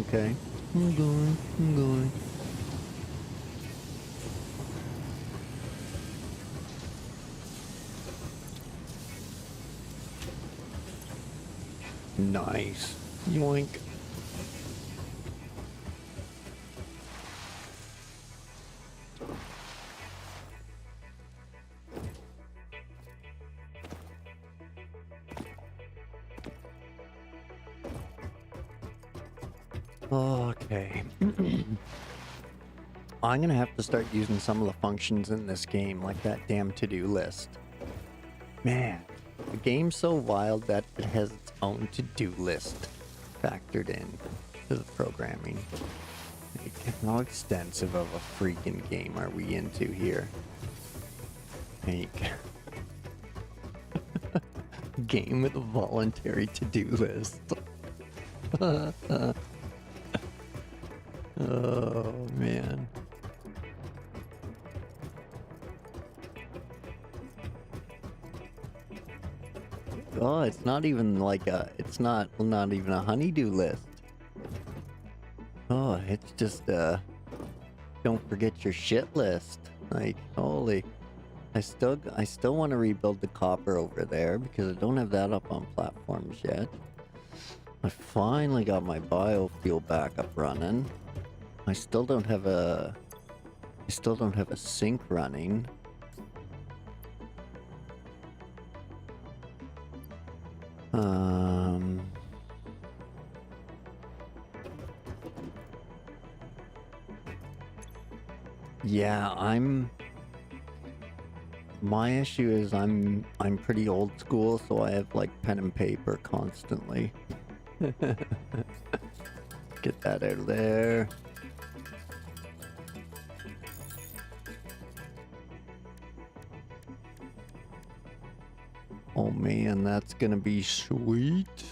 Speaker 1: Okay. I'm going. Nice. Yoink. Okay. I'm gonna have to start using some of the functions in this game, like that damn to-do list. Man, the game's so wild that it has its own to-do list factored in to the programming. Like, how extensive of a freaking game are we into here? Like, game with a voluntary to-do list. Oh, man. Oh, it's not even like it's not even a honeydew list. Oh, it's just don't forget your shit list. Like, holy. I still want to rebuild the copper over there because I don't have that up on platforms yet. I finally got my biofuel back up running. I still don't have a sink running. Yeah, my issue is I'm pretty old school, so I have like pen and paper constantly. Get that out of there. Oh man, that's gonna be sweet.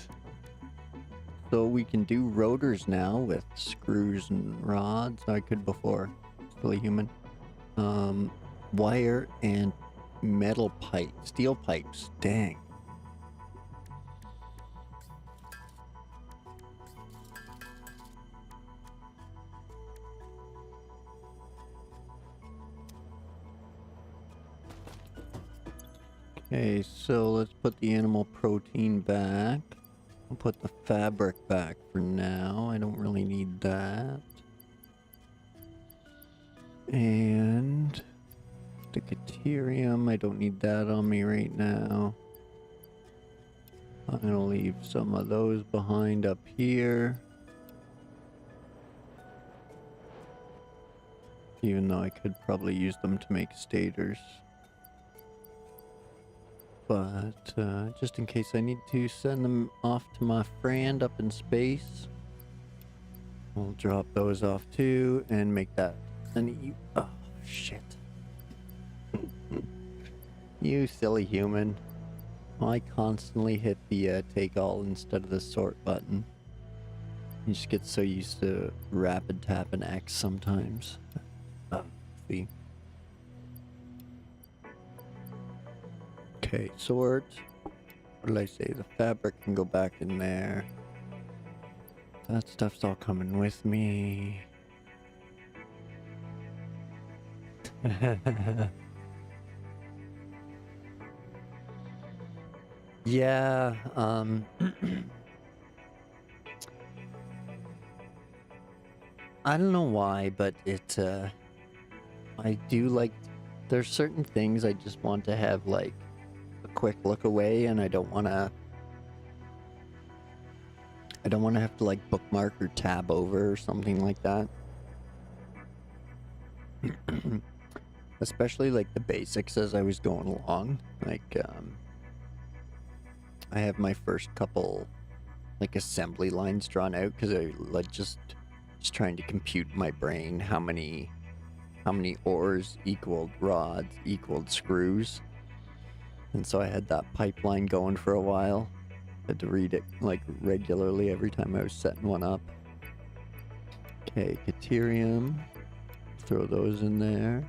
Speaker 1: So we can do rotors now with screws and rods. I could before. Still a human. Wire and metal pipe, steel pipes. Dang. Okay, so let's put the animal protein back. I'll put the fabric back for now. I don't really need that. And the deuterium, I don't need that on me right now. I'm gonna leave some of those behind up here. Even though I could probably use them to make stators. But just in case I need to send them off to my friend up in space, we'll drop those off too and make that an oh shit. You silly human. I constantly hit the take all instead of the sort button. You just get so used to rapid tap and X sometimes. See. Okay, sort. What did I say? The fabric can go back in there. That stuff's all coming with me. Yeah, I don't know why, but it, I do like, there's certain things I just want to have, like, a quick look away, and I don't want to have to, like, bookmark or tab over or something like that. Especially like the basics as I was going along. Like, I have my first couple like assembly lines drawn out because I like just trying to compute in my brain how many ores equaled rods equaled screws. And so I had that pipeline going for a while. Had to read it like regularly every time I was setting one up. Okay, Caterium. Throw those in there.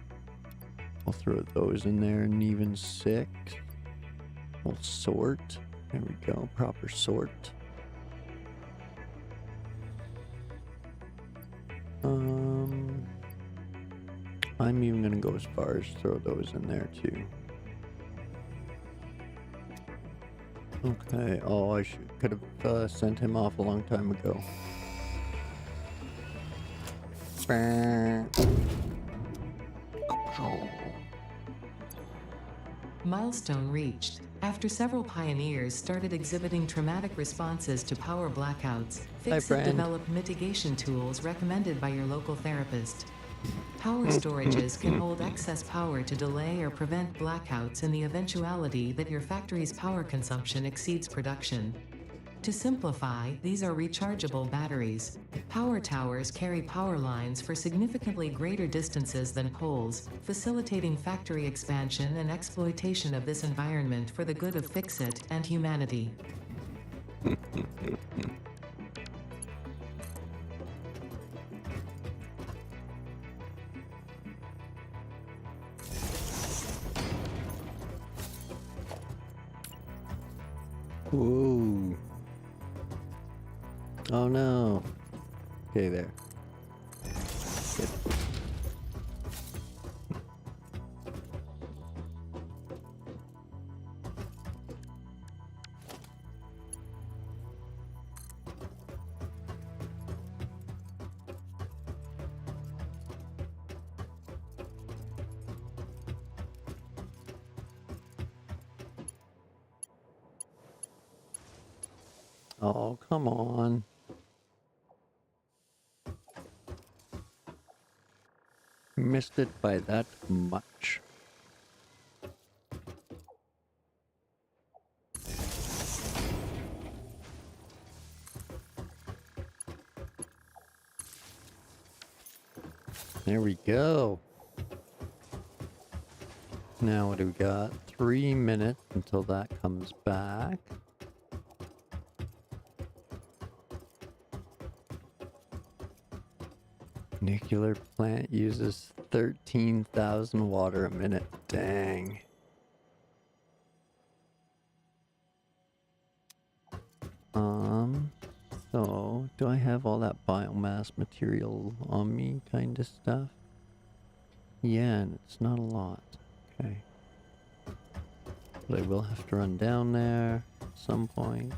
Speaker 1: I'll throw those in there and even 6. We'll sort. There we go, proper sort. I'm even gonna go as far as throw those in there too. Okay, oh, I could have sent him off a long time ago.
Speaker 2: Milestone reached. After several pioneers started exhibiting traumatic responses to power blackouts, Fixit developed mitigation tools recommended by your local therapist. Power storages can hold excess power to delay or prevent blackouts in the eventuality that your factory's power consumption exceeds production. To simplify, these are rechargeable batteries. Power towers carry power lines for significantly greater distances than poles, facilitating factory expansion and exploitation of this environment for the good of Fixit and humanity.
Speaker 1: Ooh. Oh no. Okay, there. Good. Oh, come on. Missed it by that much. There we go. Now what do we got? 3 minutes until that comes back. Nuclear plant uses 13,000 water a minute. Dang. So do I have all that biomass material on me kind of stuff? Yeah, and it's not a lot. Okay. But I will have to run down there at some point.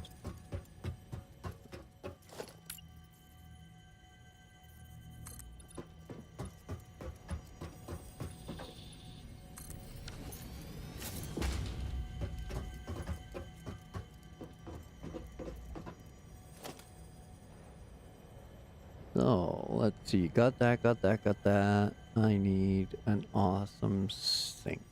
Speaker 1: So, let's see. Got that, got that, got that. I need an awesome sink.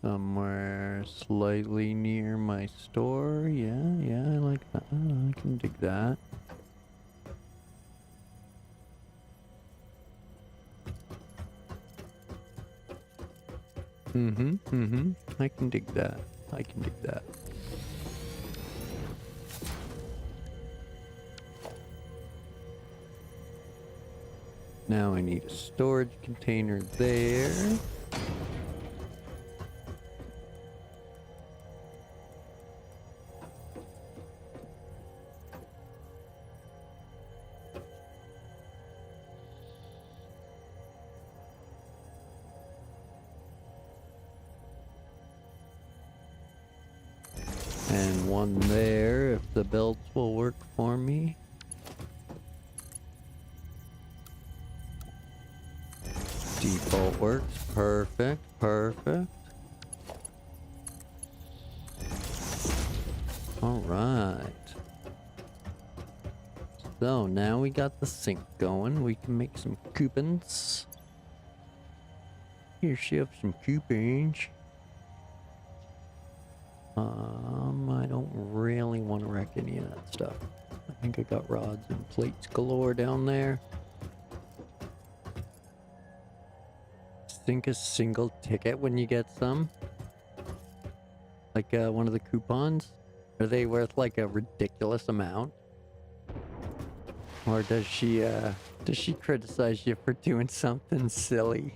Speaker 1: Somewhere slightly near my store. Yeah, I like that. I can dig that. I can dig that. I can dig that. Now I need a storage container there. And one there, if the belts will work for me. Default works. Perfect, perfect. Alright. So now we got the sink going. We can make some coupons. Here's yourself some coupons. I don't really want to wreck any of that stuff. I think I got rods and plates galore down there. Sink a single ticket when you get some. Like one of the coupons. Are they worth like a ridiculous amount? Or does she criticize you for doing something silly?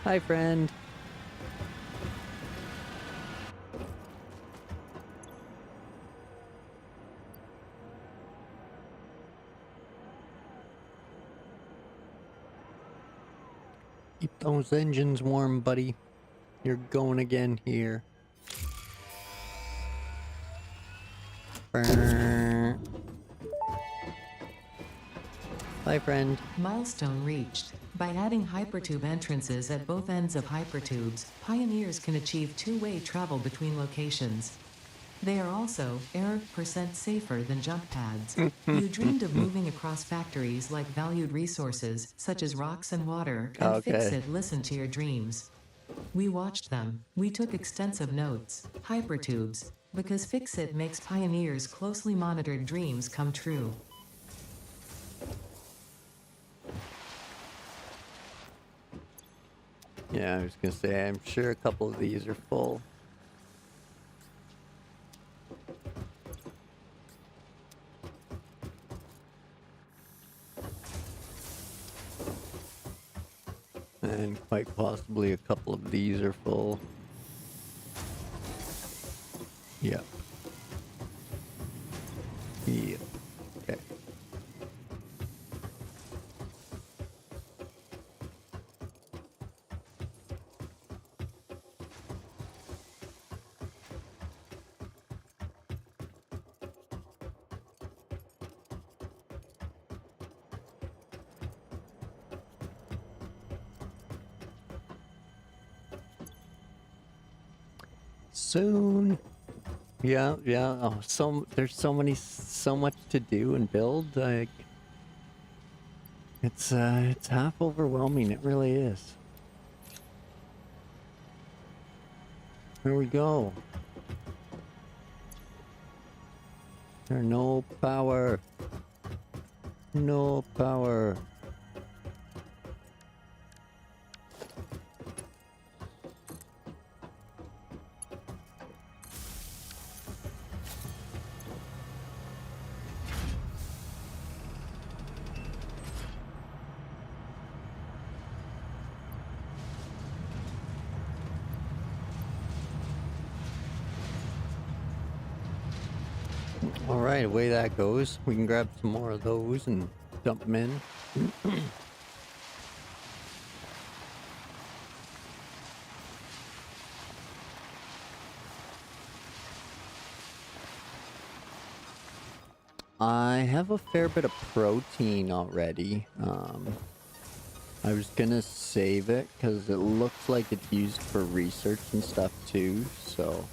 Speaker 1: Hi, friend. Keep those engines warm, buddy. You're going again here. Brr. Bye, friend.
Speaker 2: Milestone reached. By adding hypertube entrances at both ends of hypertubes, pioneers can achieve two-way travel between locations. They are also % safer than jump pads. You dreamed of moving across factories like valued resources, such as rocks and water, and Fix-It listened to your dreams. We watched them. We took extensive notes. Hypertubes. Because Fix-It makes pioneers' closely monitored dreams come true.
Speaker 1: Yeah, I was gonna say, I'm sure a couple of these are full. And quite possibly a couple of these are full. Yep. Yep. Okay. Soon. Yeah. Oh, there's so much to do and build. Like, it's half overwhelming. It really is. Here we go. There's no power. No power. Alright, away that goes. We can grab some more of those and dump them in. I have a fair bit of protein already. I was gonna save it because it looks like it's used for research and stuff too, so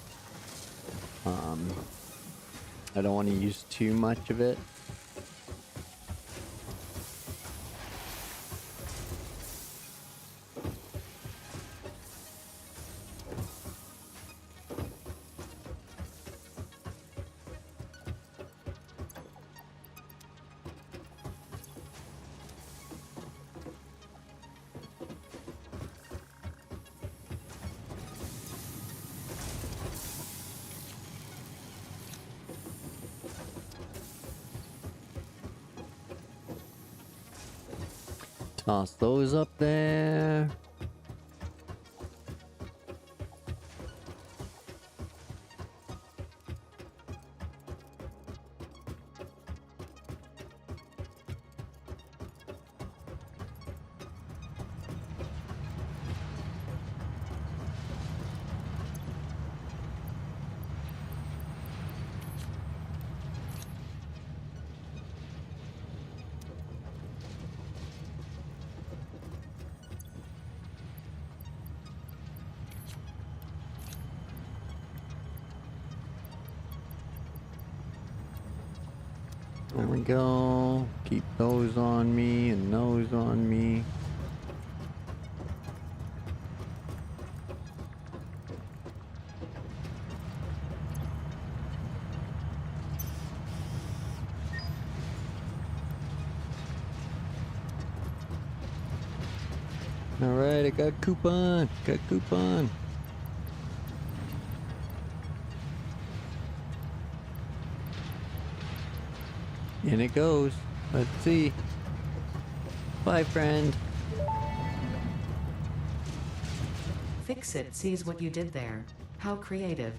Speaker 1: I don't want to use too much of it. Toss those up there. There we go. Keep those on me and those on me. Alright, I got coupon. Got coupon. In it goes. Let's see. Bye, friend.
Speaker 2: Fix-It sees what you did there. How creative.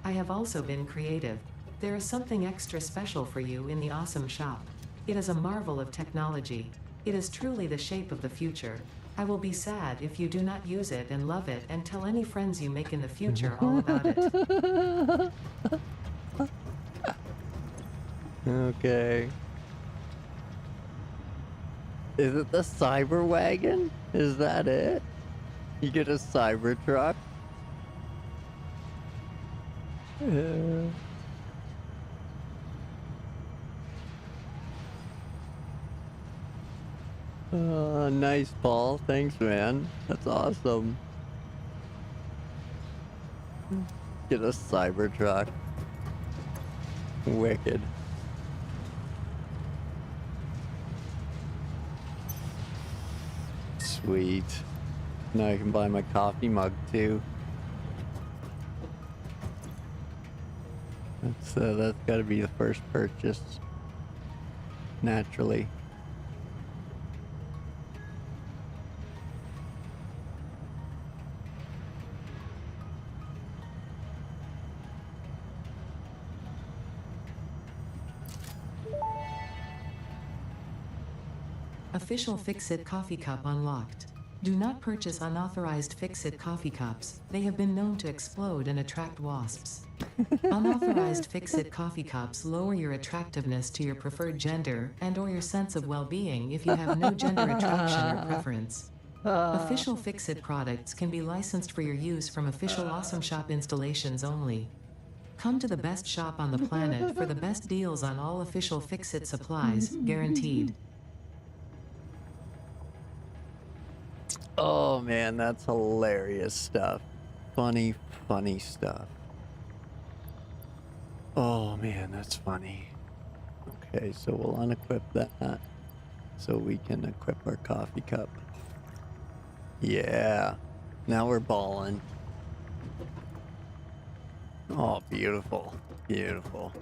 Speaker 2: I have also been creative. There is something extra special for you in the awesome shop. It is a marvel of technology. It is truly the shape of the future. I will be sad if you do not use it and love it and tell any friends you make in the future all about it.
Speaker 1: Okay. Is it the cyber wagon? Is that it? You get a cyber truck? Nice, Paul. Thanks, man. That's awesome. Get a cyber truck. Wicked. Sweet. Now I can buy my coffee mug too. That's got to be the first purchase. Naturally.
Speaker 2: Official Fix-It coffee cup unlocked. Do not purchase unauthorized Fix-It coffee cups. They have been known to explode and attract wasps. Unauthorized Fix-It coffee cups lower your attractiveness to your preferred gender and/or your sense of well-being if you have no gender attraction or preference. Official Fix-It products can be licensed for your use from official Awesome Shop installations only. Come to the best shop on the planet for the best deals on all official Fix-It supplies, guaranteed.
Speaker 1: Oh man, that's hilarious stuff. Funny, funny stuff. Oh man, that's funny. Okay, so we'll unequip that so we can equip our coffee cup. Yeah, now we're balling. Oh, beautiful, beautiful.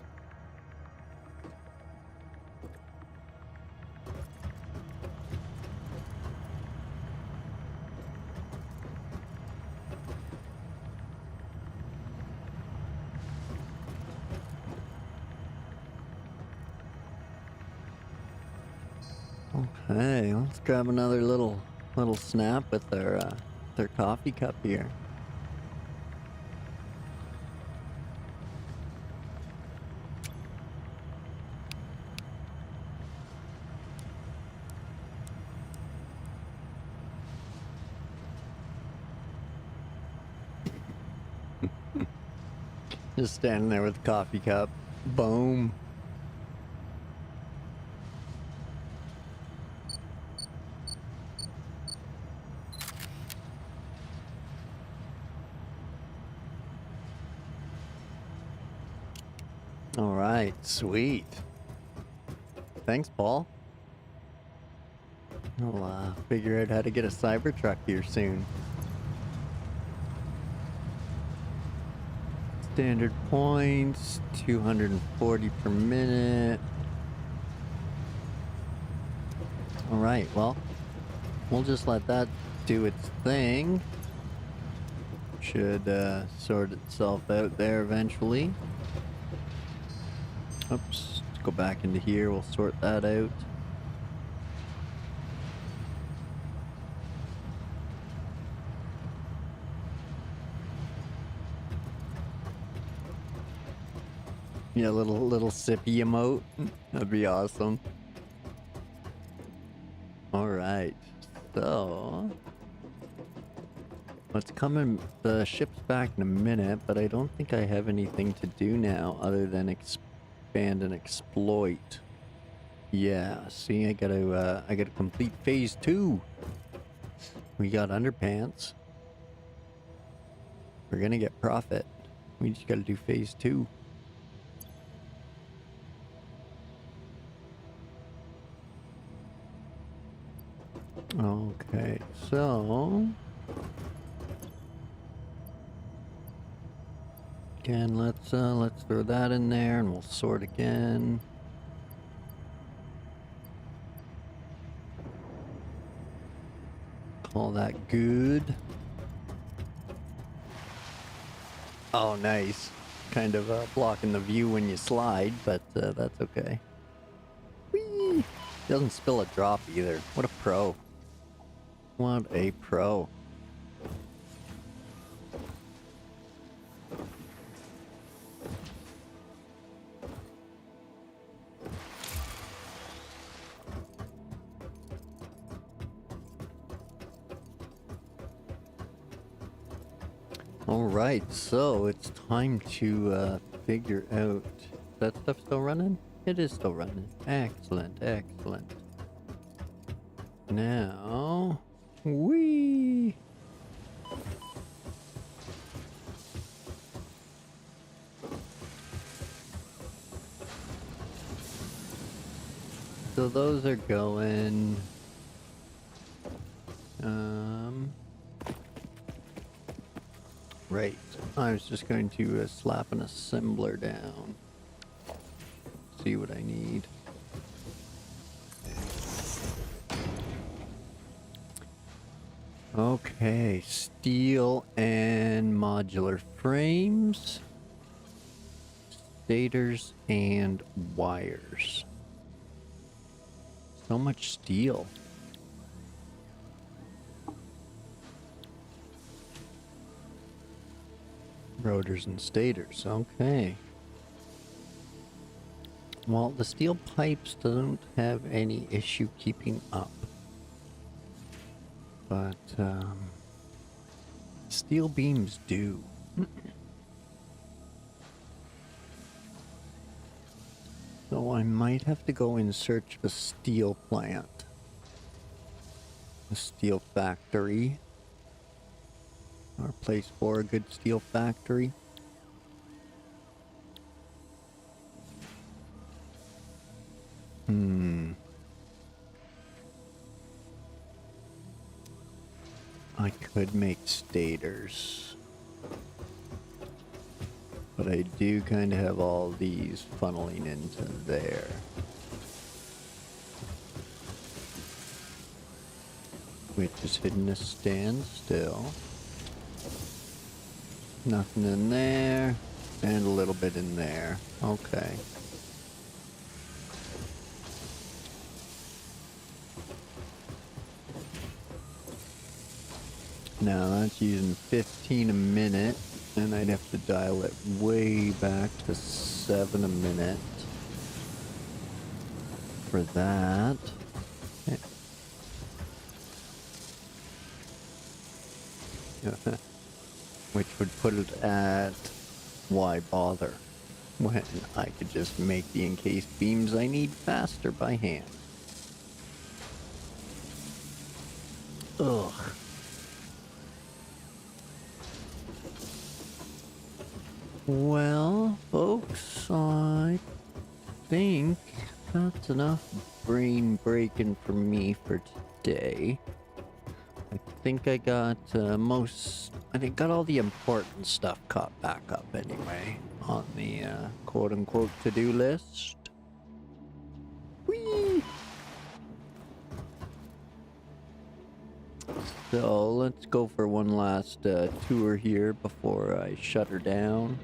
Speaker 1: Okay, let's grab another little snap with their coffee cup here. Just standing there with the coffee cup. Boom. All right, sweet. Thanks, Paul. I'll figure out how to get a Cybertruck here soon. Standard points, 240 per minute. All right, well, we'll just let that do its thing. Should sort itself out there eventually. Oops, let's go back into here, we'll sort that out. Yeah, little sippy emote. That'd be awesome. Alright, so what's coming, the ship's back in a minute, but I don't think I have anything to do now other than expand and exploit. Yeah, see, I gotta complete phase 2. We got underpants. We're gonna get profit. We just gotta do phase 2. Okay, so again, let's throw that in there and we'll sort again. Call that good. Oh, nice. Kind of blocking the view when you slide, but that's okay. Whee! Doesn't spill a drop either. What a pro. What a pro. Alright, so it's time to figure out... Is that stuff still running? It is still running. Excellent, excellent. Now... Whee! So those are going... Right. I was just going to slap an assembler down. See what I need. Okay, steel and modular frames, stators and wires. So much steel. Rotors and stators, okay. Well, the steel pipes don't have any issue keeping up. But, steel beams do. So I might have to go in search of a steel plant. A steel factory. Or place for a good steel factory. I could make stators. But I do kind of have all these funneling into there. Which is hitting a standstill. Nothing in there. And a little bit in there. Okay. Now that's using 15 a minute, and I'd have to dial it way back to 7 a minute for that. Which would put it at why bother when I could just make the encased beams I need faster by hand. Ugh. Well, folks, I think that's enough brain breaking for me for today. I think I got got all the important stuff caught back up anyway on the quote-unquote to-do list. Whee! So let's go for one last tour here before I shut her down.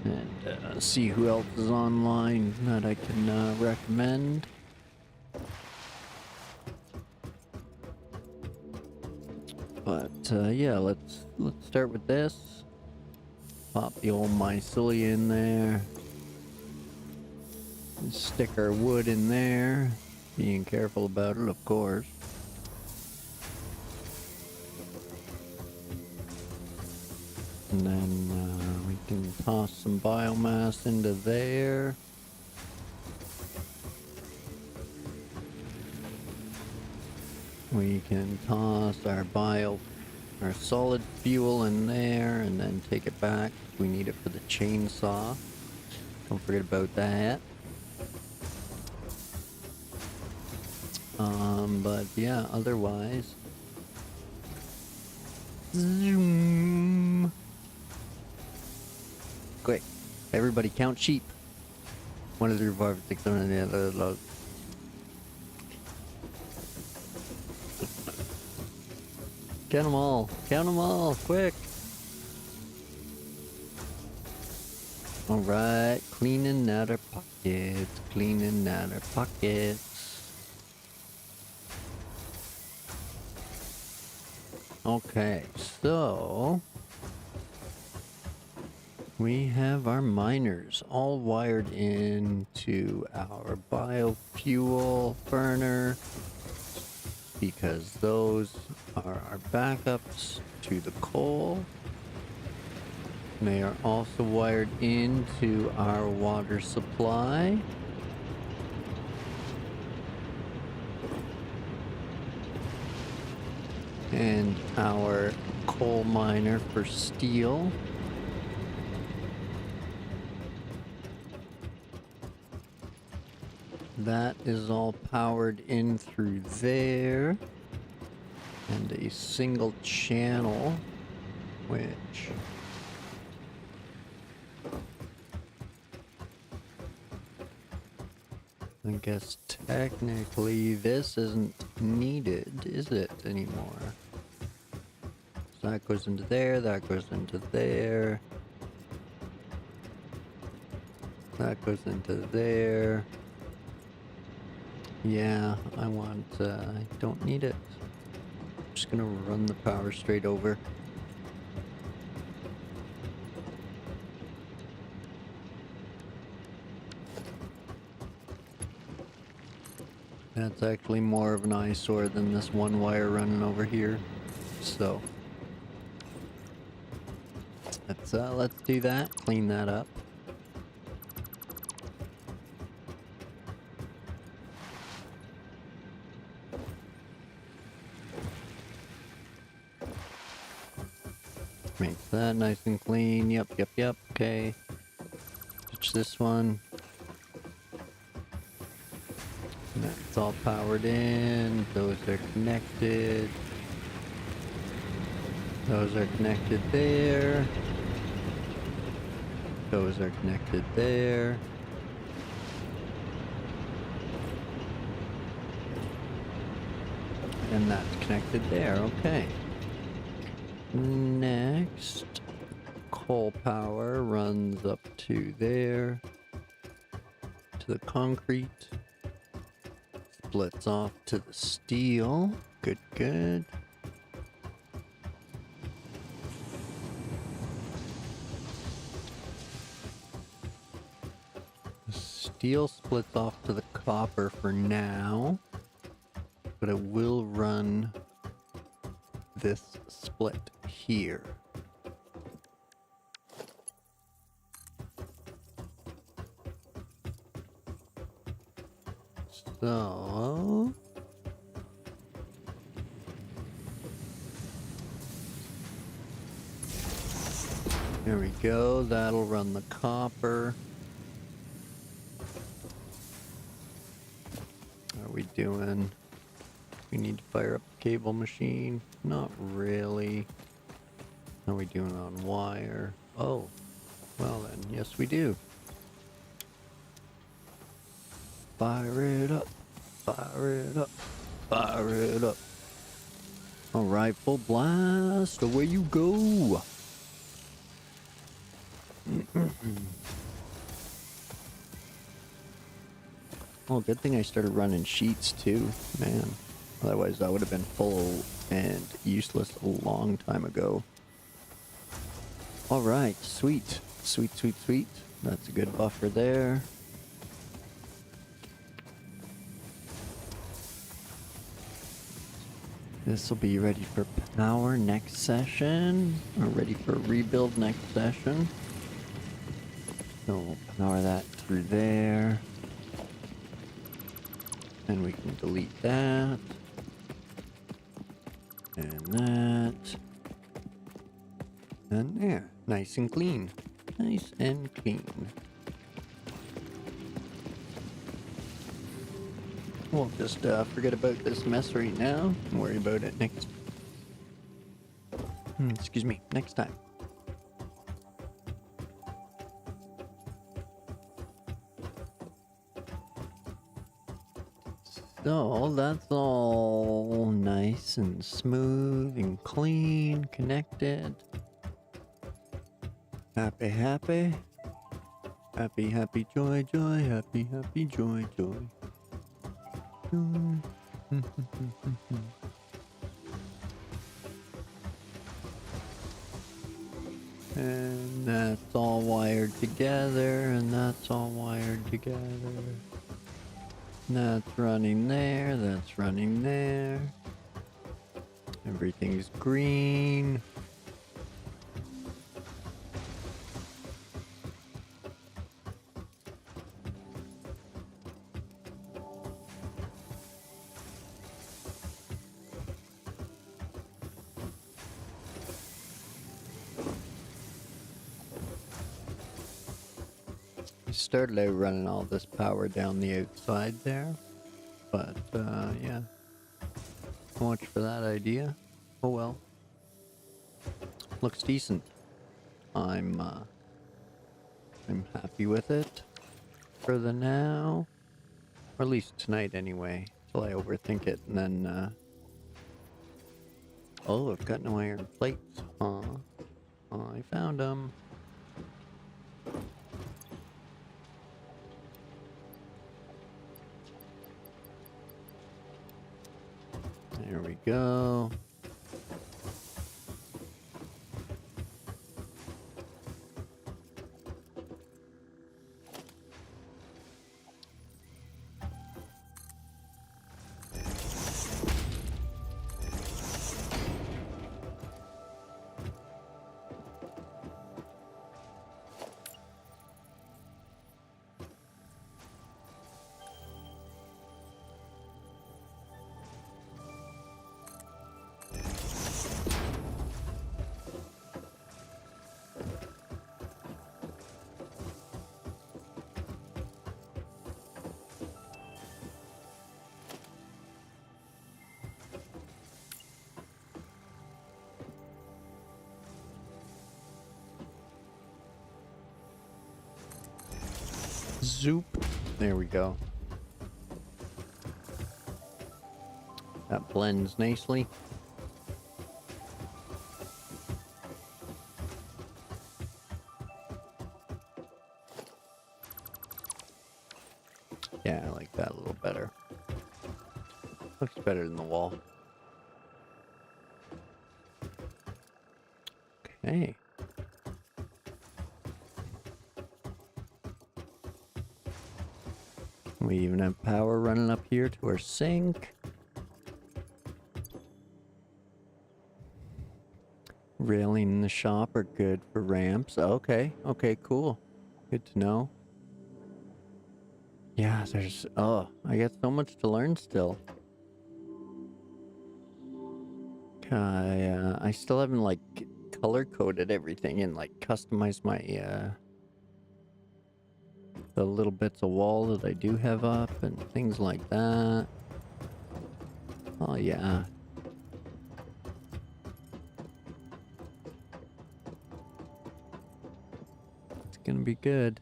Speaker 1: And see who else is online that I can recommend. But yeah, let's start with this. Pop the old mycelia in there. And stick our wood in there. Being careful about it, of course. And then we can toss some biomass into there. We can toss our solid fuel in there and then take it back. We need it for the chainsaw. Don't forget about that. But yeah, otherwise. Zoom. Quick, everybody count sheep. 1, 2, 3, 4, 5, 6, 7, 8, 9, 10, 11. Count them all. Count them all. Quick. Alright. Cleaning out our pockets. Cleaning out our pockets. Okay. So. We have our miners all wired into our biofuel burner, because those are our backups to the coal. They are also wired into our water supply. And our coal miner for steel. That is all powered in through there. And a single channel, which I guess technically this isn't needed, is it, anymore? So that goes into there, that goes into there. That goes into there. Yeah, I don't need it. I'm just gonna run the power straight over. That's actually more of an eyesore than this one wire running over here. So let's do that, clean that up. Make that nice and clean. Yep, okay. Switch this one. That's all powered in. Those are connected. Those are connected there. Those are connected there. And that's connected there. Okay. Next, coal power runs up to there, to the concrete, splits off to the steel. Good. The steel splits off to the copper for now, but it will run this split here. So there we go. That'll run the copper. How are we doing? We need to fire up the cable machine. Not really. How are we doing on wire? Oh, well then, yes we do. Fire it up. Fire it up. Fire it up. Alright, full blast. Away you go. Oh, good thing I started running sheets too, man. Otherwise that would have been full and useless a long time ago. Alright, sweet. Sweet. That's a good buffer there. This will be ready for power next session, or ready for rebuild next session. So we'll power that through there. And we can delete that. And that. And there. Nice and clean. Nice and clean. We'll just forget about this mess right now and worry about it next. Excuse me, next time. So that's all nice and smooth and clean, connected. Happy, happy. Happy, happy, joy, joy. Happy, happy, joy, joy. And that's all wired together, and that's all wired together. That's running there, that's running there. Everything's green. I started out running all this power down the outside there, but yeah, so much for that idea. Oh well, looks decent. I'm happy with it for the now, or at least tonight anyway, till I overthink it and then. Oh, I've got no iron plates. Huh? Oh, I found them. There we go. Zoop. There we go. That blends nicely. Yeah, I like that a little better. Looks better than the wall. Okay. We even have power running up here to our sink. Railing in the shop are good for ramps. Okay, okay, cool. Good to know. Yeah, there's... Oh, I got so much to learn still. I still haven't, like, color-coded everything and, like, customized my, the little bits of wall that I do have up and things like that. Oh, yeah. It's gonna be good.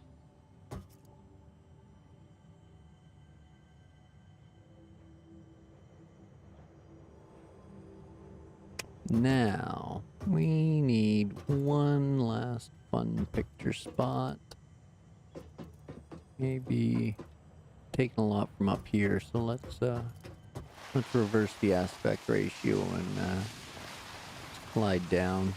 Speaker 1: Now, we need one last fun picture spot. Maybe taking a lot from up here, so let's reverse the aspect ratio and slide down.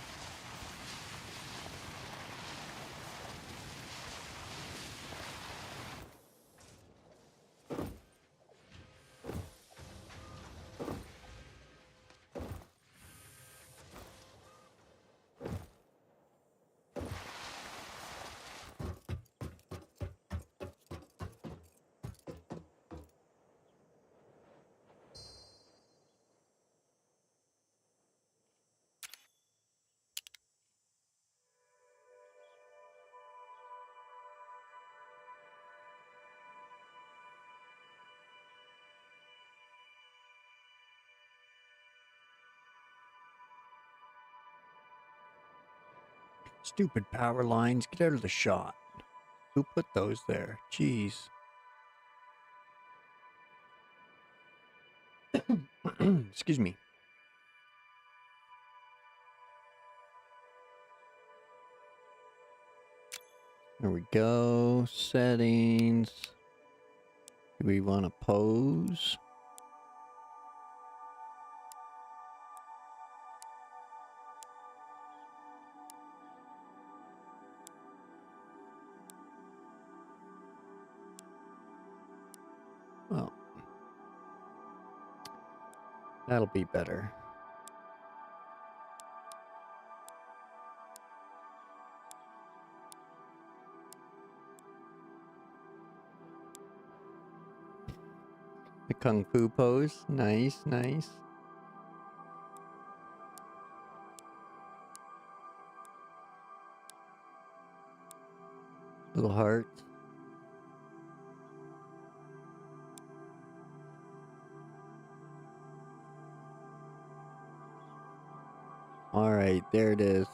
Speaker 1: Stupid power lines, get out of the shot. Who put those there? Jeez. Excuse me. There we go. Settings. Do we want to pose? Well, that'll be better. The Kung Fu pose. Nice, nice. Little heart. Alright, there it is.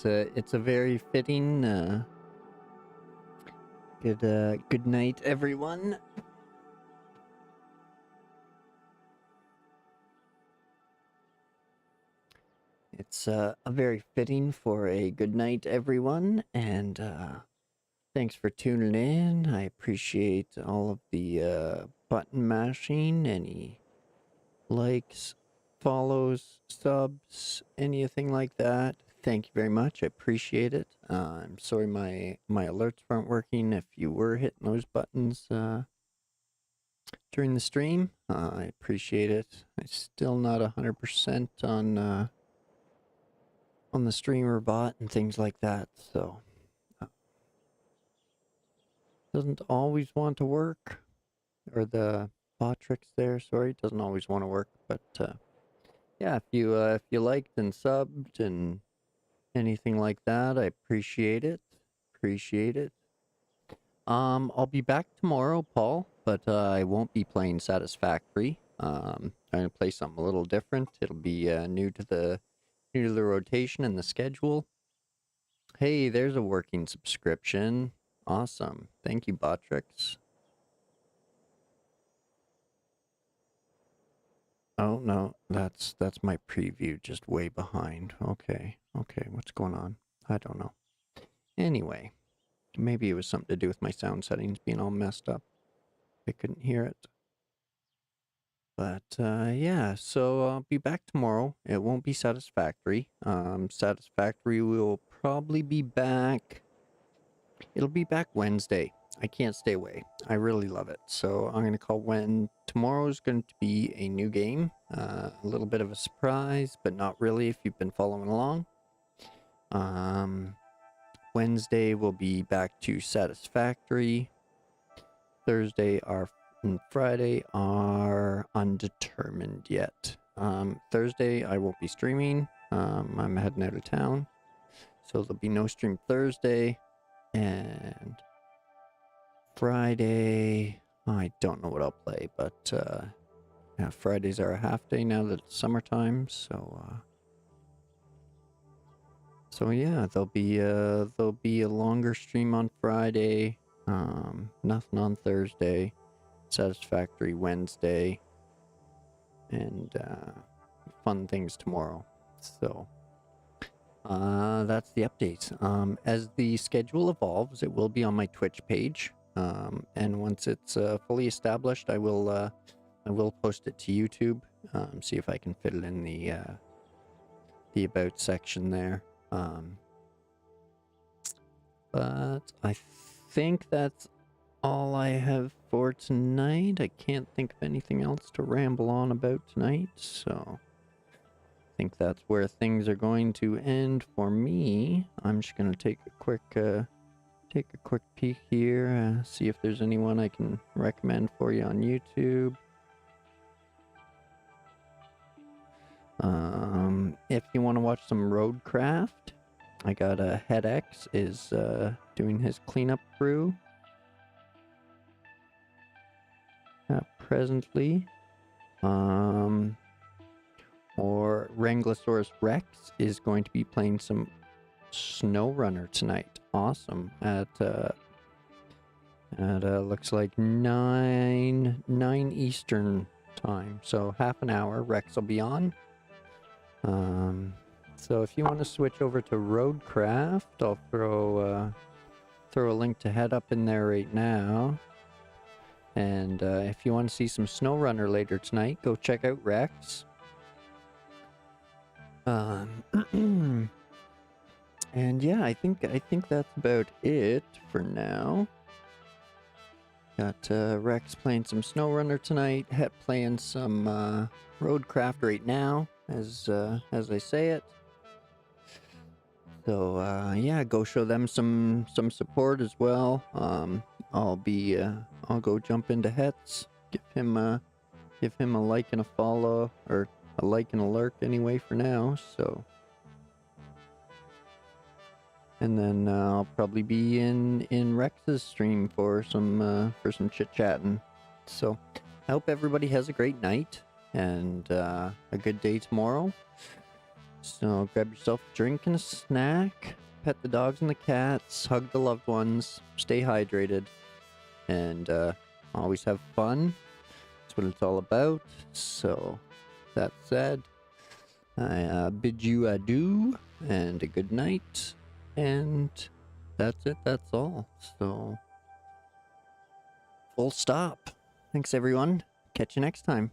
Speaker 1: It's a very fitting good night, everyone. It's a very fitting for a good night, everyone, and thanks for tuning in. I appreciate all of the button mashing, any likes, follows, subs, anything like that. Thank you very much. I appreciate it. I'm sorry my alerts weren't working. If you were hitting those buttons during the stream, I appreciate it. I'm still not 100% on the streamer bot and things like that, so doesn't always want to work, or the Botrix there, sorry, doesn't always want to work, but yeah, if you liked and subbed and anything like that, I appreciate it. Appreciate it. I'll be back tomorrow, Paul, but I won't be playing Satisfactory. I'm gonna play something a little different. It'll be new to the rotation and the schedule. Hey, there's a working subscription. Awesome. Thank you, Botrix. Oh, no, that's my preview just way behind. Okay, what's going on? I don't know. Anyway, maybe it was something to do with my sound settings being all messed up. I couldn't hear it. But, yeah, so I'll be back tomorrow. It won't be Satisfactory. Satisfactory will probably be back. It'll be back Wednesday. I can't stay away. I really love it. So I'm going to call when tomorrow's going to be a new game. A little bit of a surprise, but not really if you've been following along. Wednesday we'll be back to Satisfactory. Thursday and Friday are undetermined yet. Thursday I won't be streaming. I'm heading out of town. So there'll be no stream Thursday. And Friday, I don't know what I'll play, but yeah, Fridays are a half day now that it's summertime, so yeah, there'll be a longer stream on Friday, nothing on Thursday, Satisfactory Wednesday, and fun things tomorrow. So that's the updates. As the schedule evolves, it will be on my Twitch page. And once it's fully established, I will post it to YouTube. See if I can fit it in the about section there. But I think that's all I have for tonight. I can't think of anything else to ramble on about tonight, so I think that's where things are going to end for me. I'm just gonna take a quick peek here, see if there's anyone I can recommend for you on YouTube. If you want to watch some Roadcraft, I got HeadX is doing his cleanup crew. presently. Or Wranglosaurus Rex is going to be playing some SnowRunner tonight. Awesome. At looks like 9 Eastern time. So half an hour. Rex will be on. So if you want to switch over to Roadcraft, I'll throw a link to head up in there right now. And if you want to see some SnowRunner later tonight, go check out Rex. And yeah, I think that's about it for now. Got Rex playing some SnowRunner tonight. Het playing some Roadcraft right now, as I say it. So yeah, go show them some support as well. I'll go jump into Het's, give him a like and a follow, or a like and a lurk anyway for now. So, and then I'll probably be in Rex's stream for some chit chatting. So I hope everybody has a great night and a good day tomorrow. So grab yourself a drink and a snack, pet the dogs and the cats, hug the loved ones, stay hydrated, and always have fun. That's what it's all about. So that said, I bid you adieu and a good night, and that's it, that's all. So full stop. Thanks everyone. Catch you next time.